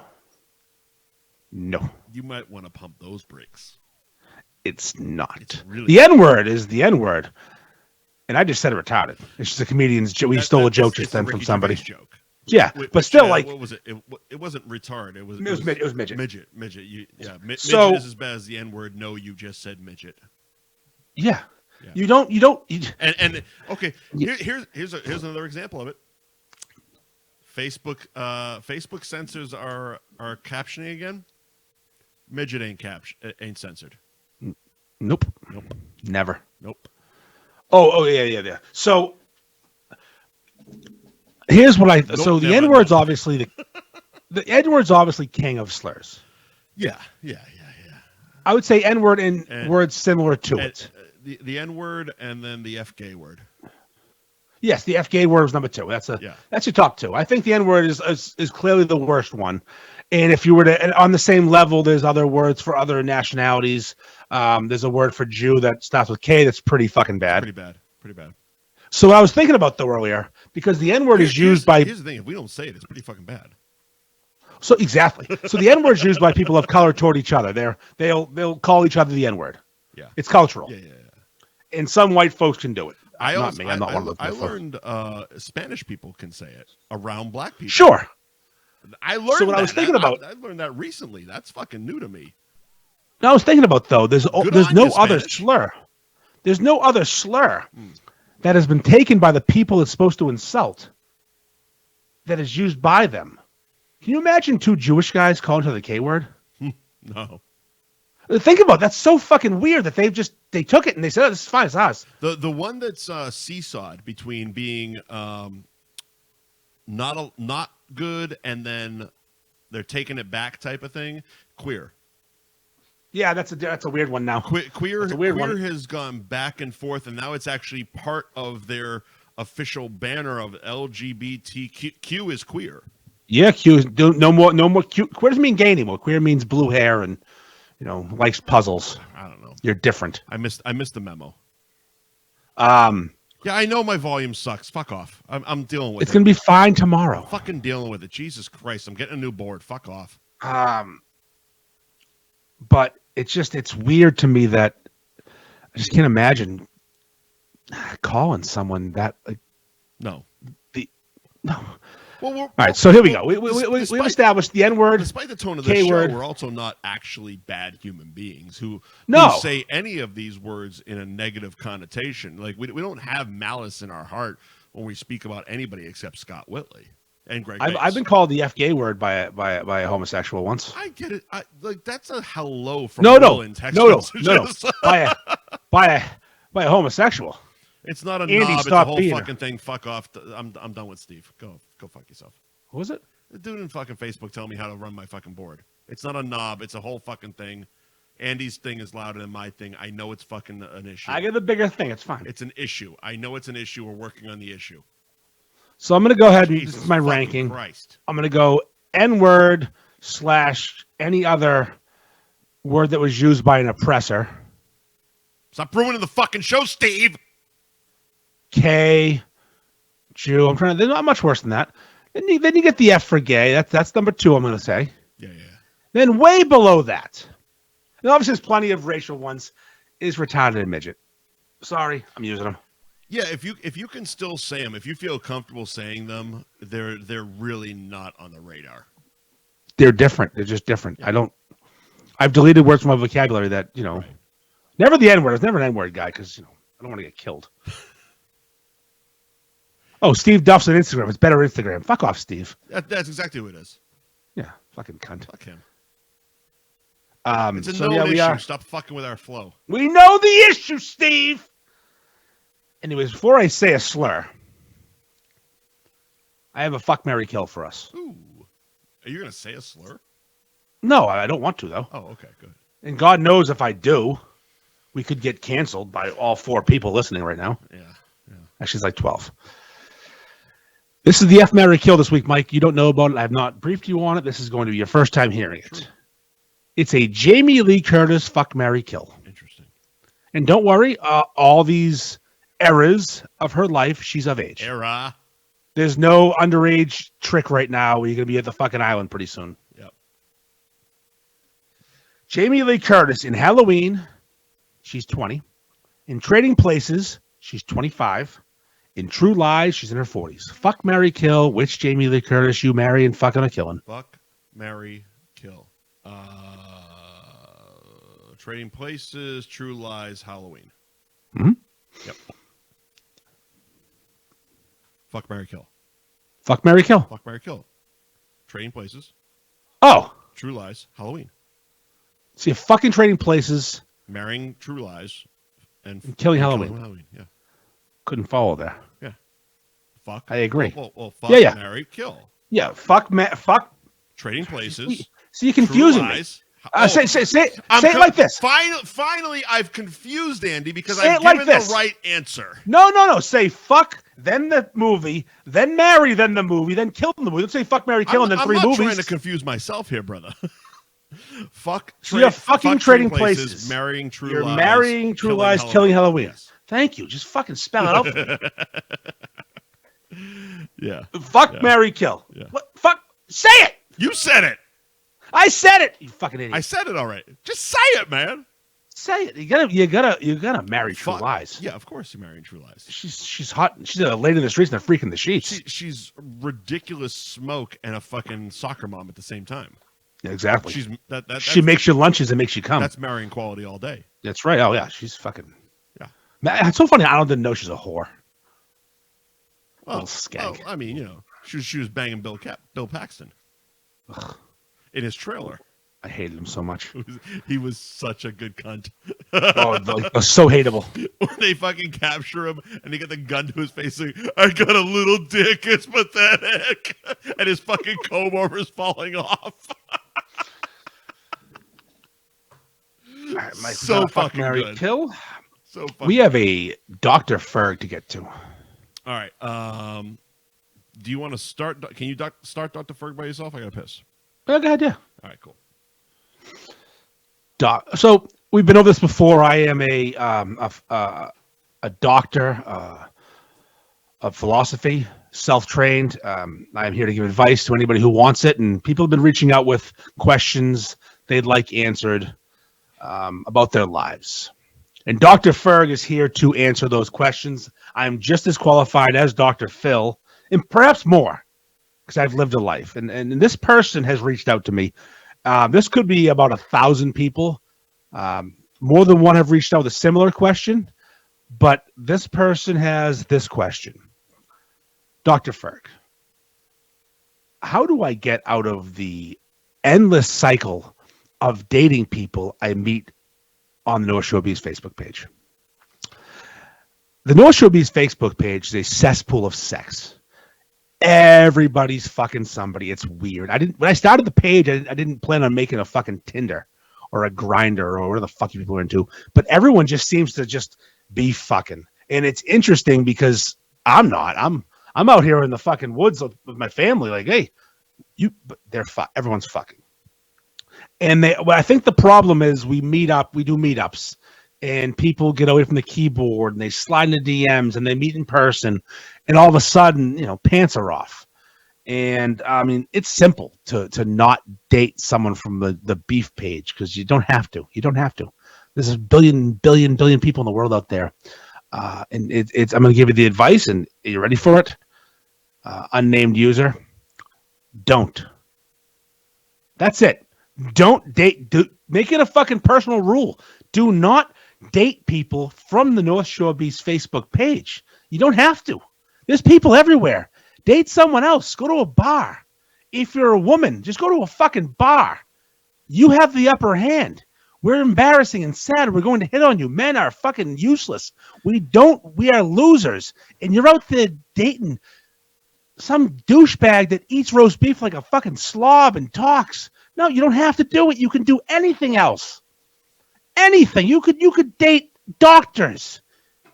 No. You might want to pump those brakes. It's not. It's really the N-word is the N-word. And I just said retarded. It's just a comedian's joke. We stole a joke just then from somebody. Joke. Yeah, but still, like, what was it? It wasn't retard. It was midget. Midget. Midget is as bad as the N-word. No, you just said midget. Yeah. You And okay. Here's another example of it. Facebook censors are captioning again. Midget ain't censored. Nope. Never. Nope. Oh yeah. So here's what I. So the N-word's obviously the N-word's obviously king of slurs. Yeah. I would say N-word and words similar to it. The N-word and then the F-gay word. Yes, the F-gay word was number 2. That's your top 2. I think the N-word is clearly the worst one. And if you were to, on the same level, there's other words for other nationalities. There's a word for Jew that starts with K that's pretty fucking bad. Pretty bad. So what I was thinking about, though, earlier, because the N-word is used by... Here's the thing. If we don't say it, it's pretty fucking bad. So, exactly. So the N-word is used by people of color toward each other. They'll call each other the N-word. Yeah. It's cultural. Yeah. And some white folks can do it. I learned Spanish people can say it around black people. Sure. I learned so what I was thinking about. I learned that recently. That's fucking new to me. I was thinking about, though, there's no other slur. There's no other slur that has been taken by the people it's supposed to insult that is used by them. Can you imagine 2 Jewish guys calling each other the K word? No. Think about it. That's so fucking weird that they took it and they said, "Oh, this is fine, it's ours." The one that's seesawed between being not good and then they're taking it back type of thing. Queer. Yeah, that's a weird one now. Queer has gone back and forth, and now it's actually part of their official banner of LGBTQ. Q is queer. Yeah, Q. No more Q. Queer doesn't mean gay anymore. Queer means blue hair and likes puzzles. I don't know. You're different. I missed the memo. Yeah, I know my volume sucks. Fuck off. I'm dealing with it. It's gonna be fine tomorrow. I'm fucking dealing with it. Jesus Christ, I'm getting a new board. Fuck off. But it's weird to me that I just can't imagine calling someone that no. Well, all right, so here we go. We've established the N-word. Despite the tone of the show, we're also not actually bad human beings who say any of these words in a negative connotation. Like we don't have malice in our heart when we speak about anybody except Scott Whitley and Greg. I've been called the F-gay word by a homosexual once. I get it. That's a hello from Will in text messages. by a homosexual. It's not a Andy, knob. It's a whole fucking thing. Fuck off. I'm done with Steve. Go fuck yourself. Who was it? The dude in fucking Facebook telling me how to run my fucking board. It's not a knob. It's a whole fucking thing. Andy's thing is louder than my thing. I know it's fucking an issue. I get the bigger thing. It's fine. It's an issue. I know it's an issue. We're working on the issue. So I'm going to go ahead and this is my ranking. Christ. I'm going to go N-word / any other word that was used by an oppressor. Stop ruining the fucking show, Steve. K, Jew. There's not much worse than that. Then you get the F for gay. That's number 2. I'm going to say. Yeah. Then way below that, and obviously there's plenty of racial ones, is retarded and midget. Sorry, I'm using them. Yeah, if you can still say them, if you feel comfortable saying them, they're really not on the radar. They're different. They're just different. Yeah. I've deleted words from my vocabulary that right. Never the N-word. I was never an N-word guy because I don't want to get killed. Oh, Steve Duff's on Instagram. It's better Instagram. Fuck off, Steve. That's exactly who it is. Yeah, fucking cunt. Fuck him. It's a known issue. Stop fucking with our flow. We know the issue, Steve. Anyways, before I say a slur, I have a fuck, marry, kill for us. Ooh. Are you going to say a slur? No, I don't want to, though. Oh, okay, good. And God knows if I do, we could get canceled by all 4 people listening right now. Yeah. Actually, it's like 12. This is the F, marry, kill this week, Mike. You don't know about it. I have not briefed you on it. This is going to be your first time hearing it. It's a Jamie Lee Curtis fuck, marry, kill. Interesting. And don't worry, all these eras of her life, she's of age. Era. There's no underage trick right now where you're going to be at the fucking island pretty soon. Yep. Jamie Lee Curtis in Halloween, she's 20. In Trading Places, she's 25. In True Lies, she's in her 40s. Fuck, marry, kill. Which Jamie Lee Curtis you marry and fucking or killing? Fuck, marry, kill. Trading Places, True Lies, Halloween. Mm-hmm. Yep. Fuck, marry, kill. Fuck, marry, kill. Fuck, marry, kill. Trading Places. Oh. True Lies, Halloween. See, fucking Trading Places. Marrying True Lies. And killing Halloween. Killing Halloween, yeah. Couldn't follow there. Yeah. Fuck. I agree. Well fuck, yeah. marry, kill. Yeah, fuck. Trading Places. See, you're confusing me. Say it like this. Finally, I've confused Andy because say I've given the right answer. No. Say fuck, then the movie, then marry, then the movie, then kill the movie. Let's say fuck, marry, kill, and then three movies. I'm not trying to confuse myself here, brother. Fuck. You're fucking Trading Places. Marrying True Lies. You're marrying True Lies, killing Halloween. Yes. Thank you. Just fucking spell it out for me. Yeah. Fuck, marry, kill. Yeah. What? Fuck. Say it. You said it. I said it. You fucking idiot. I said it already. Just say it, man. Say it. You gotta marry True Lies. Yeah, of course you're marrying True Lies. She's hot. She's a lady in the streets and a freak in the sheets. She's ridiculous smoke and a fucking soccer mom at the same time. Yeah, exactly. She makes you lunches and makes you come. That's marrying quality all day. That's right. Oh yeah, she's fucking. Yeah. Man, it's so funny. I didn't know she's a whore. Well, I mean, she was banging Bill Paxton. Ugh. In his trailer. I hated him so much. He was such a good cunt. So hateable. When they fucking capture him and they get the gun to his face saying, I got a little dick, it's pathetic. And his fucking comb over is falling off. So fucking marry, good. Kill. So fucking we have a Dr. Ferg to get to. All right. Do you want to start? Can you start Dr. Ferg by yourself? I got to piss. Good idea. All right, cool. So we've been over this before. I am a doctor of philosophy, self-trained. I'm here to give advice to anybody who wants it, and people have been reaching out with questions they'd like answered about their lives. And Dr. Ferg is here to answer those questions. I'm just as qualified as Dr. Phil, and perhaps more, because I've lived a life. And this person has reached out to me. This could be about 1,000 people. More than one have reached out with a similar question, but this person has this question. Dr. Ferg, how do I get out of the endless cycle of dating people I meet on the North Shore Bees Facebook page? The North Shore Bees Facebook page is a cesspool of sex. Everybody's fucking somebody. It's weird. When I started the page, I didn't plan on making a fucking Tinder or a Grinder or whatever the fuck you people are into. But everyone just seems to just be fucking. And it's interesting because I'm not. I'm out here in the fucking woods with my family. Like, hey, everyone's fucking. And I think the problem is we do meetups, and people get away from the keyboard and they slide into DMs and they meet in person, and all of a sudden, pants are off. And I mean, it's simple to not date someone from the beef page, because you don't have to. You don't have to. There's a billion people in the world out there. And I'm going to give you the advice, and are you ready for it? Unnamed user. Don't. That's it. Don't date. Make it a fucking personal rule. Do not date people from the North Shore Bees Facebook page. You don't have to. There's people everywhere. Date someone else. Go to a bar. If you're a woman, just go to a fucking bar. You have the upper hand. We're embarrassing and sad. We're going to hit on you. Men are fucking useless. We are losers. And you're out there dating some douchebag that eats roast beef like a fucking slob and talks. No, you don't have to do it. You can do anything else. Anything. You could date doctors.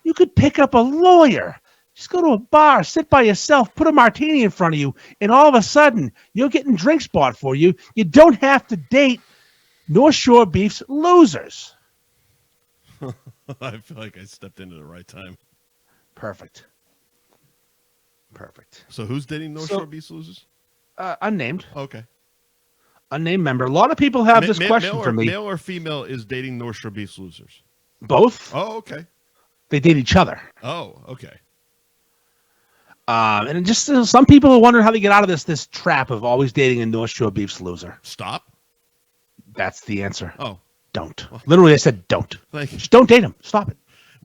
You could pick up a lawyer. Just go to a bar, sit by yourself, put a martini in front of you, and all of a sudden, you're getting drinks bought for you. You don't have to date North Shore Beef's losers. I feel like I stepped into the right time. Perfect. So who's dating North Shore Beach losers? Unnamed. Okay. Unnamed member. A lot of people have this question for me. Male or female is dating North Shore Beach losers? Both. Oh, okay. They date each other. Oh, okay. And just some people are wondering how they get out of this trap of always dating a North Shore Beefs loser. Stop. That's the answer. Oh. Don't. Literally, I said don't. Thank you. Just don't date him. Stop it.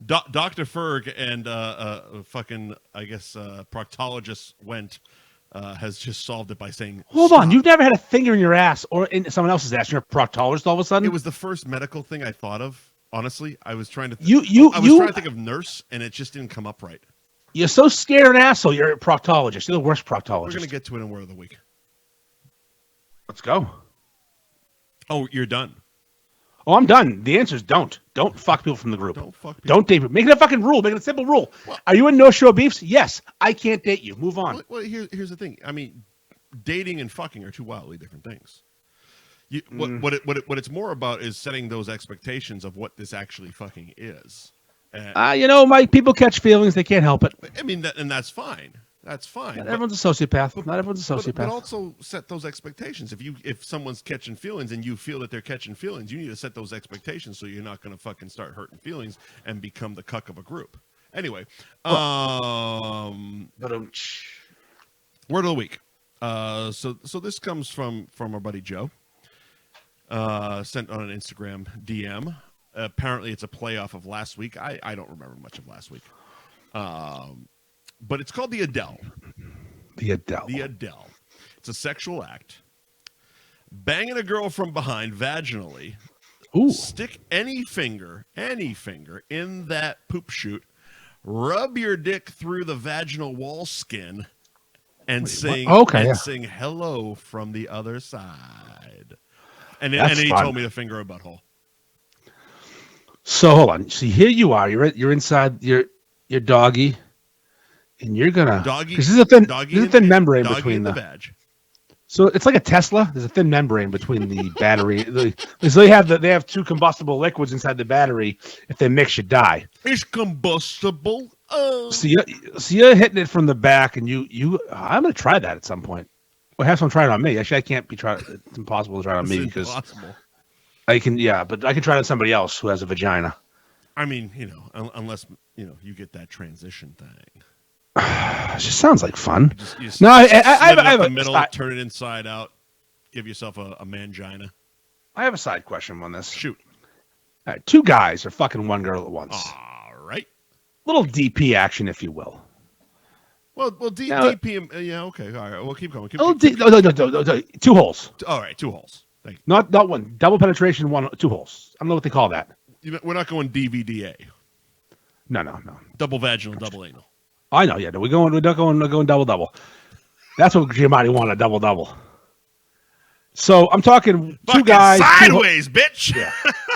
Dr. Ferg and proctologist Wendt has just solved it by saying, hold stop. on. You've never had a finger in your ass or in someone else's ass. You're a proctologist all of a sudden? It was the first medical thing I thought of. Honestly, I was trying to trying to think of nurse, and it just didn't come up right. You're so scared of an asshole, you're a proctologist. You're the worst proctologist. We're going to get to it in Word of the Week. Let's go. Oh, you're done. Oh, I'm done. The answer is don't. Don't fuck people from the group. Don't fuck people. Don't date people. Make it a fucking rule. Make it a simple rule. Well, are you in North Shore Beefs? Yes. I can't date you. Move on. Well, here's the thing. I mean, dating and fucking are two wildly different things. What it's more about is setting those expectations of what this actually fucking is. Mike, people catch feelings. They can't help it. I mean, and that's fine. That's fine. Not everyone's a sociopath. Not everyone's a sociopath. But also set those expectations. If someone's catching feelings and you feel that they're catching feelings, you need to set those expectations so you're not going to fucking start hurting feelings and become the cuck of a group. Anyway, word of the week. So this comes from our buddy Joe. Sent on an Instagram DM. Apparently, it's a playoff of last week. I don't remember much of last week. But it's called the Adele. The Adele. It's a sexual act. Banging a girl from behind vaginally. Ooh. Stick any finger in that poop chute. Rub your dick through the vaginal wall skin and sing hello from the other side. And then he told me to finger a butthole. So hold on. See, here you are. You're inside your doggy. And you're gonna because there's a thin membrane between the badge. So it's like a Tesla. There's a thin membrane between the battery. So they have two combustible liquids inside the battery. If they mix, you die. It's combustible. So you're hitting it from the back, and I'm gonna try that at some point. Well, have someone try it on me. Actually, I can't be trying. It's impossible to try it on me because I can. Yeah, but I can try it on somebody else who has a vagina. I mean, unless you get that transition thing. It just sounds like fun. I have the middle, turn it inside out, give yourself a mangina. I have a side question on this. Shoot. All right, two guys are fucking one girl at once. All right. Little DP action, if you will. Well, DP, yeah, okay, all right. We'll keep going. No, 2 holes. All right, 2 holes. Thank you. Not one. Double penetration, 2 holes. I don't know what they call that. We're not going DVDA. No. Double vaginal, double anal. I know, yeah. We're not going double. That's what Giamatti wanted, double. So I'm talking fucking 2 guys sideways, bitch. Yeah,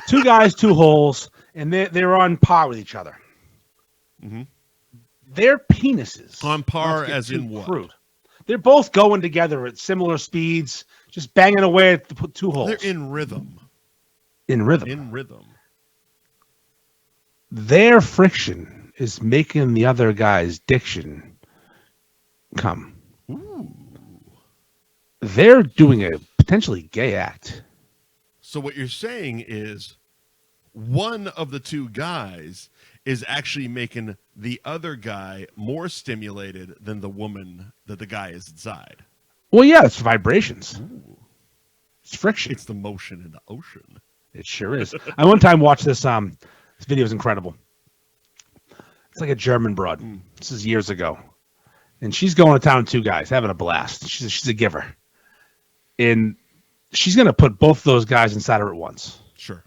2 guys, 2 holes, and they're on par with each other. Mm-hmm. Their penises on par as in what? Crude. They're both going together at similar speeds, just banging away at the 2 holes. They're in rhythm. Their friction is making the other guy's diction come. Ooh. They're doing a potentially gay act. So what you're saying is one of the 2 guys is actually making the other guy more stimulated than the woman that the guy is inside. Well, yeah, it's vibrations. Ooh. It's friction. It's the motion in the ocean. It sure is. I one time watched this. This video is incredible. It's like a German broad. This is years ago. And she's going to town with 2 guys, having a blast. She's a giver. And she's going to put both those guys inside her at once. Sure.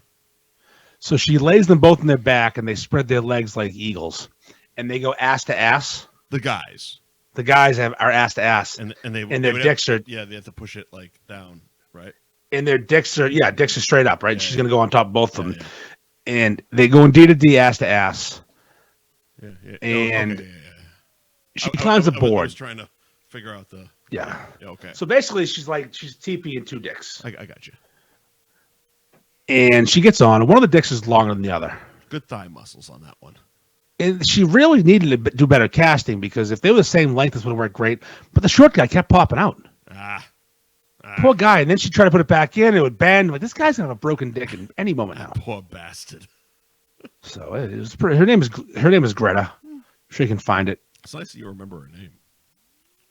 So she lays them both on their back, and they spread their legs like eagles. And they go ass to ass. The guys are ass to ass. And their dicks are... Yeah, they have to push it like down, right? And their dicks are straight up, right? Yeah, she's going to go on top of both of them. Yeah. And they go in D to D, ass to ass. Yeah. And she climbs a board. I was trying to figure out the... Yeah. Okay. So basically, she's TP in 2 dicks. I got you. And she gets on, and one of the dicks is longer than the other. Good thigh muscles on that one. And she really needed to do better casting because if they were the same length, this would have worked great. But the short guy kept popping out. Poor guy. And then she tried to put it back in. It would bend. Like, this guy's going to have a broken dick in any moment now. Poor bastard. So it was pretty, her name is Greta. I'm sure you can find it. It's nice that you remember her name.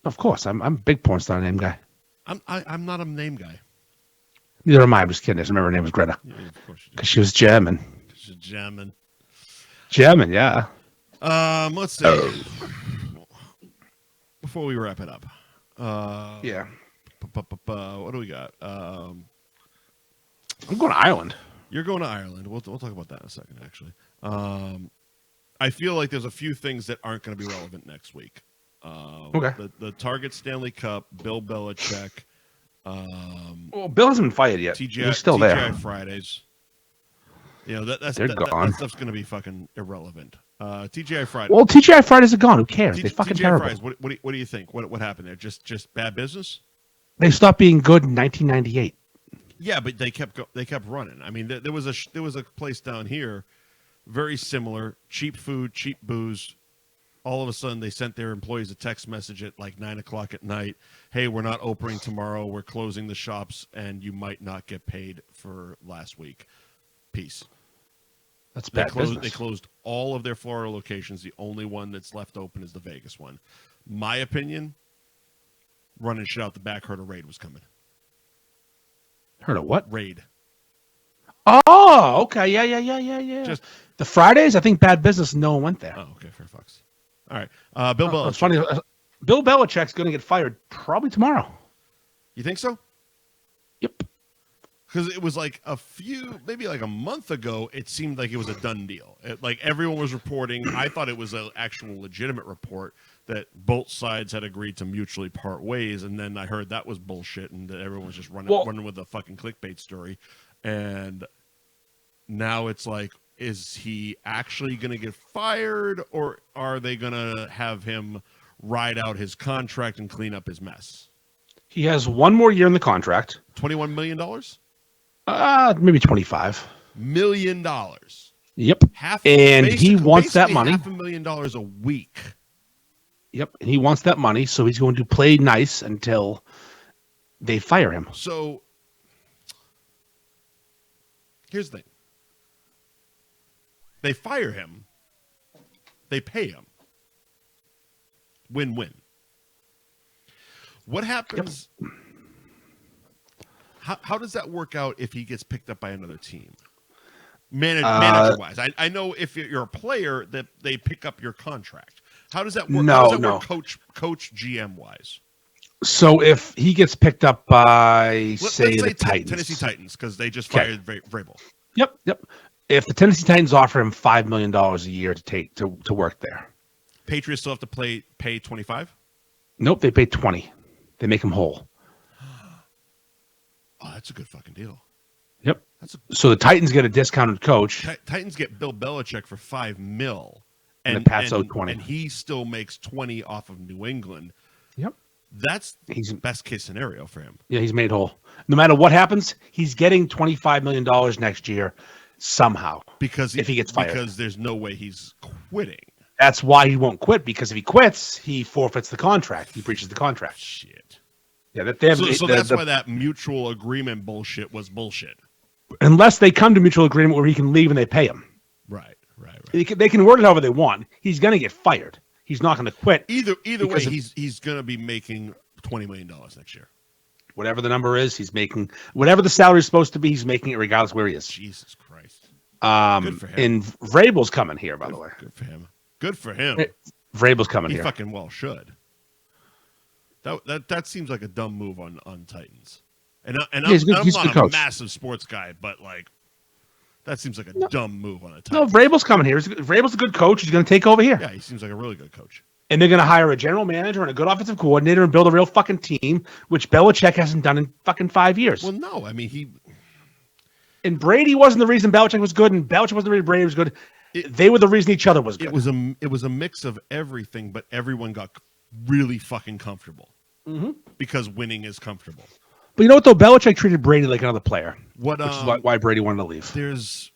Of course. I'm a big porn star name guy. I'm not a name guy. Neither am I. I'm just kidding. I just remember her name was Greta. Yeah, of course you do. Because she was German. She's German. German, yeah. Let's see. Before we wrap it up. Yeah. What do we got? I'm going to Ireland. You're going to Ireland. We'll talk about that in a second, actually. I feel like there's a few things that aren't going to be relevant next week. Okay. The Target Stanley Cup, Bill Belichick. Well, Bill hasn't been fired yet. He's still TGI there. Fridays. You know, that stuff's going to be fucking irrelevant. TGI Fridays. Well, TGI Fridays are gone. Who cares? They're fucking TGI terrible. Fridays, what do you think? What happened there? Just bad business? They stopped being good in 1998. Yeah, but they kept running. I mean, there was a place down here, very similar, cheap food, cheap booze. All of a sudden, they sent their employees a text message at like 9:00 at night. Hey, we're not opening tomorrow. We're closing the shops, and you might not get paid for last week. Peace. That's bad business. They closed all of their Florida locations. The only one that's left open is the Vegas one. My opinion, running shit out the back, heard a raid was coming. Heard of what? Raid. Oh, okay. Yeah. Just the Fridays, I think bad business, no one went there. Oh, okay, fair fucks. All right. Bill Belichick. It's funny. Bill Belichick's going to get fired probably tomorrow. You think so? Yep. Because it was like maybe like a month ago, it seemed like it was a done deal. Like everyone was reporting. I thought it was an actual legitimate report that both sides had agreed to mutually part ways. And then I heard that was bullshit and that everyone was just running with a fucking clickbait story. And now it's like, is he actually going to get fired or are they going to have him ride out his contract and clean up his mess? He has one more year in the contract. $21 million? Maybe $25 million. Yep. He wants that money. $500,000 a week. Yep. And he wants that money, so he's going to play nice until they fire him. So here's the thing. They fire him. They pay him. Win-win. What happens? Yep. How does that work out if he gets picked up by another team? Manager-wise. I know if you're a player that they pick up your contract. How does that work? Work coach GM-wise? So if he gets picked up by, let's say the Titans. Tennessee Titans, because they just fired Vrabel. Yep. If the Tennessee Titans offer him $5 million a year to work there. Patriots still have to pay 25? Nope, they pay 20. They make him whole. Oh, that's a good fucking deal. Yep. So the Titans get a discounted coach. Titans get Bill Belichick for $5 million. And Pat's owed 20. And he still makes 20 off of New England. Yep. That's the best case scenario for him. Yeah, he's made whole. No matter what happens, he's getting $25 million next year somehow. If he gets fired. Because there's no way he's quitting. That's why he won't quit, because if he quits, he forfeits the contract. He breaches the contract. Shit. Yeah, so that's why that mutual agreement bullshit was bullshit. Unless they come to mutual agreement where he can leave and they pay him. Right. They can word it however they want. He's going to get fired. He's not going to quit. Either way, he's going to be making $20 million next year. Whatever the number is, he's making whatever the salary is supposed to be. He's making it regardless where he is. Jesus Christ. Good for him. And Vrabel's coming here, by the way. Good for him. Vrabel's coming here. He fucking well should. That seems like a dumb move on Titans. And I'm not a massive sports guy, but like that seems like a dumb move on a Titans. No, Vrabel's coming here. Vrabel's a good coach. He's going to take over here. Yeah, he seems like a really good coach. And they're going to hire a general manager and a good offensive coordinator and build a real fucking team, which Belichick hasn't done in fucking 5 years. Well, no, I mean And Brady wasn't the reason Belichick was good, and Belichick wasn't the reason Brady was good. They were the reason each other was good. It was a mix of everything, but everyone got really fucking comfortable because winning is comfortable. But you know what, though? Belichick treated Brady like another player, which is why Brady wanted to leave. There's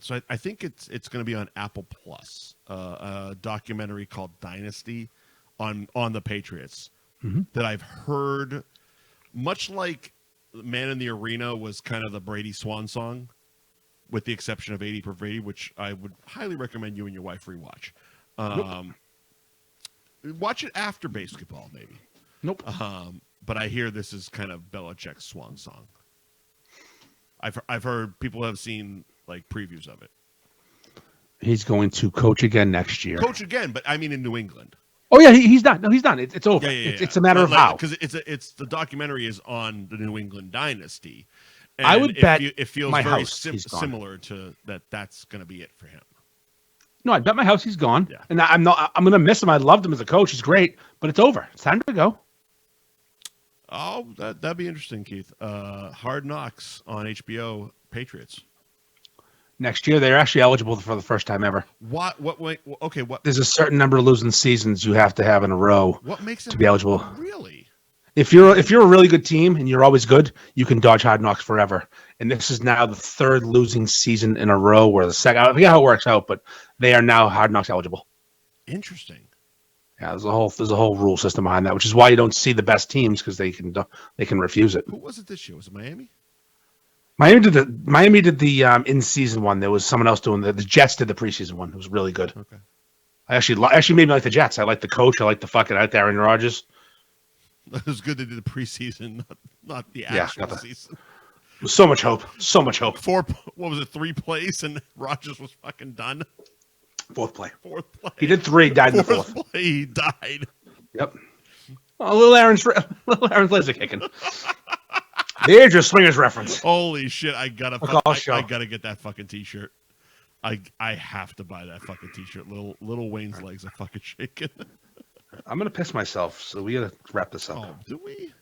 So I think it's going to be on Apple Plus, a documentary called Dynasty on the Patriots that I've heard, much like Man in the Arena was kind of the Brady swan song, with the exception of 80 for Brady, which I would highly recommend you and your wife rewatch. Watch it after basketball, maybe. Nope. But I hear this is kind of Belichick's swan song. I've heard people have seen like previews of it. He's going to coach again next year. Coach again, but I mean in New England. Oh yeah, he's done. No, he's done. It's over. Yeah. It's a matter of how. Because it's the documentary is on the New England dynasty. And I would bet it feels my very house similar to that. That's going to be it for him. No, I bet my house he's gone. Yeah. And I'm going to miss him. I loved him as a coach. He's great, but it's over. It's time to go. Oh, that'd be interesting, Keith. Hard Knocks on HBO. Patriots. Next year, they're actually eligible for the first time ever. What? Okay. What? There's a certain number of losing seasons you have to have in a row. What makes it to be eligible? Really? If you're a really good team and you're always good, you can dodge Hard Knocks forever. And this is now the third losing season in a row, where the second. I forget how it works out, but they are now Hard Knocks eligible. Interesting. Yeah, there's a whole rule system behind that, which is why you don't see the best teams, because they can refuse it. Who was it this year? Was it Miami? Miami did the in-season one. There was someone else doing the Jets did the preseason one. It was really good. Okay. I actually made me like the Jets. I like the coach. I like the fucking out there Aaron Rodgers. It was good they did the preseason, not the actual season. So much hope. So much hope. 3 plays and Rodgers was fucking done. Fourth play. He did 3, died in the fourth. Play, he died. Yep. Oh, little Aaron's laser kicking. There's your swingers reference. Holy shit! I gotta get that fucking t-shirt. I have to buy that fucking t-shirt. Little Wayne's legs are fucking shaking. I'm gonna piss myself, so we gotta wrap this up. Oh, do we?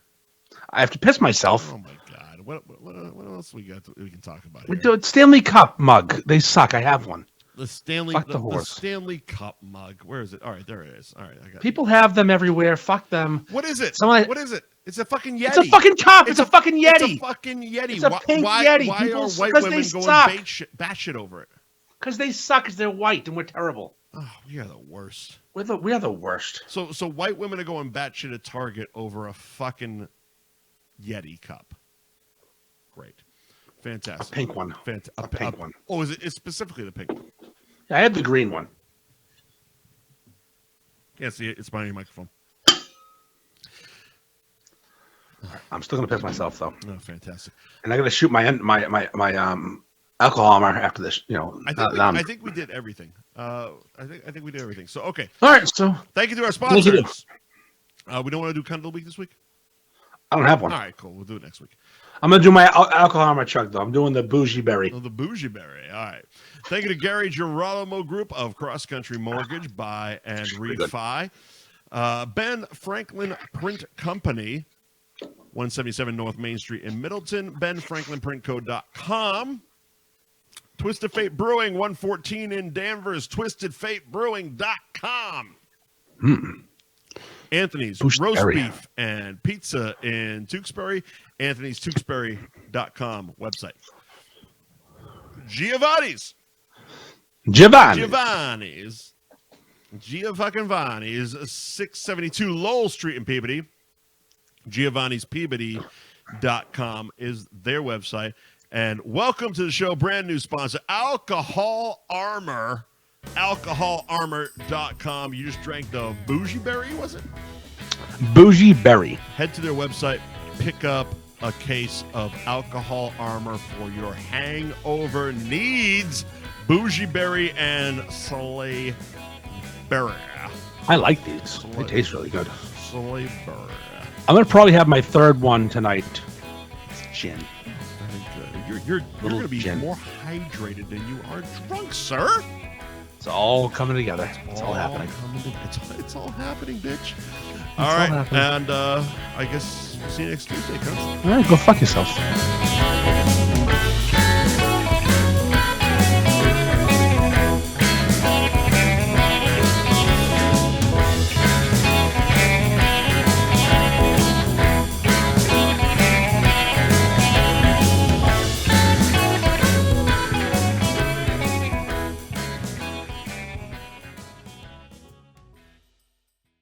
I have to piss myself. Oh my god! What else we can talk about? We do Stanley Cup mug. They suck. I have one. The Stanley Cup mug. Where is it? All right, there it is. All right, I got People have them everywhere. Fuck them. What is it? What is it? It's a fucking Yeti. It's a fucking cup. It's a fucking Yeti. It's a fucking Yeti. It's a pink Yeti. Why are white women going batshit over it? Because they suck. Because they're white and we're terrible. Oh, we are the worst. We are the worst. So white women are going batshit at Target over a fucking Yeti cup. Great. Fantastic. A pink one. A pink one. Oh, it's specifically the pink one? Yeah, I had the green one. Yeah, see, it's behind your microphone. I'm still gonna piss myself though. Oh, fantastic! And I gotta shoot my alcohol armor after this. I think we did everything. I think we did everything. So okay. All right. So thank you to our sponsors. We don't want to do Cunt of the Week this week. I don't have one. All right, cool. We'll do it next week. I'm going to do my alcohol armor chug, though. I'm doing the Bougie Berry. Oh, the Bougie Berry. All right. Thank you to Gary Girolamo Group of Cross Country Mortgage, Buy and Refi. Ben Franklin Print Company, 177 North Main Street in Middleton. BenFranklinPrintCo.com. Twisted Fate Brewing, 114 in Danvers. TwistedFateBrewing.com. Anthony's Roast Beef and Pizza in Tewksbury. Anthony'sTewksbury.com website. Giovanni's 672 Lowell Street in Peabody. Giovanni'sPeabody.com is their website. And welcome to the show, brand new sponsor, Alcohol Armor. AlcoholArmor.com. You just drank the Bougie Berry, was it? Bougie Berry. Head to their website, pick up a case of Alcohol Armor for your hangover needs. Bougie Berry and Soleil Berry. I like these. They taste really good. Soleil Berry. I'm going to probably have my third one tonight. It's gin. Very good. You're going to be more hydrated than you are drunk, sir. It's all coming together. It's all happening. It's all happening, bitch. All right. And I guess we'll see you next Tuesday, cuz. All right, go fuck yourself.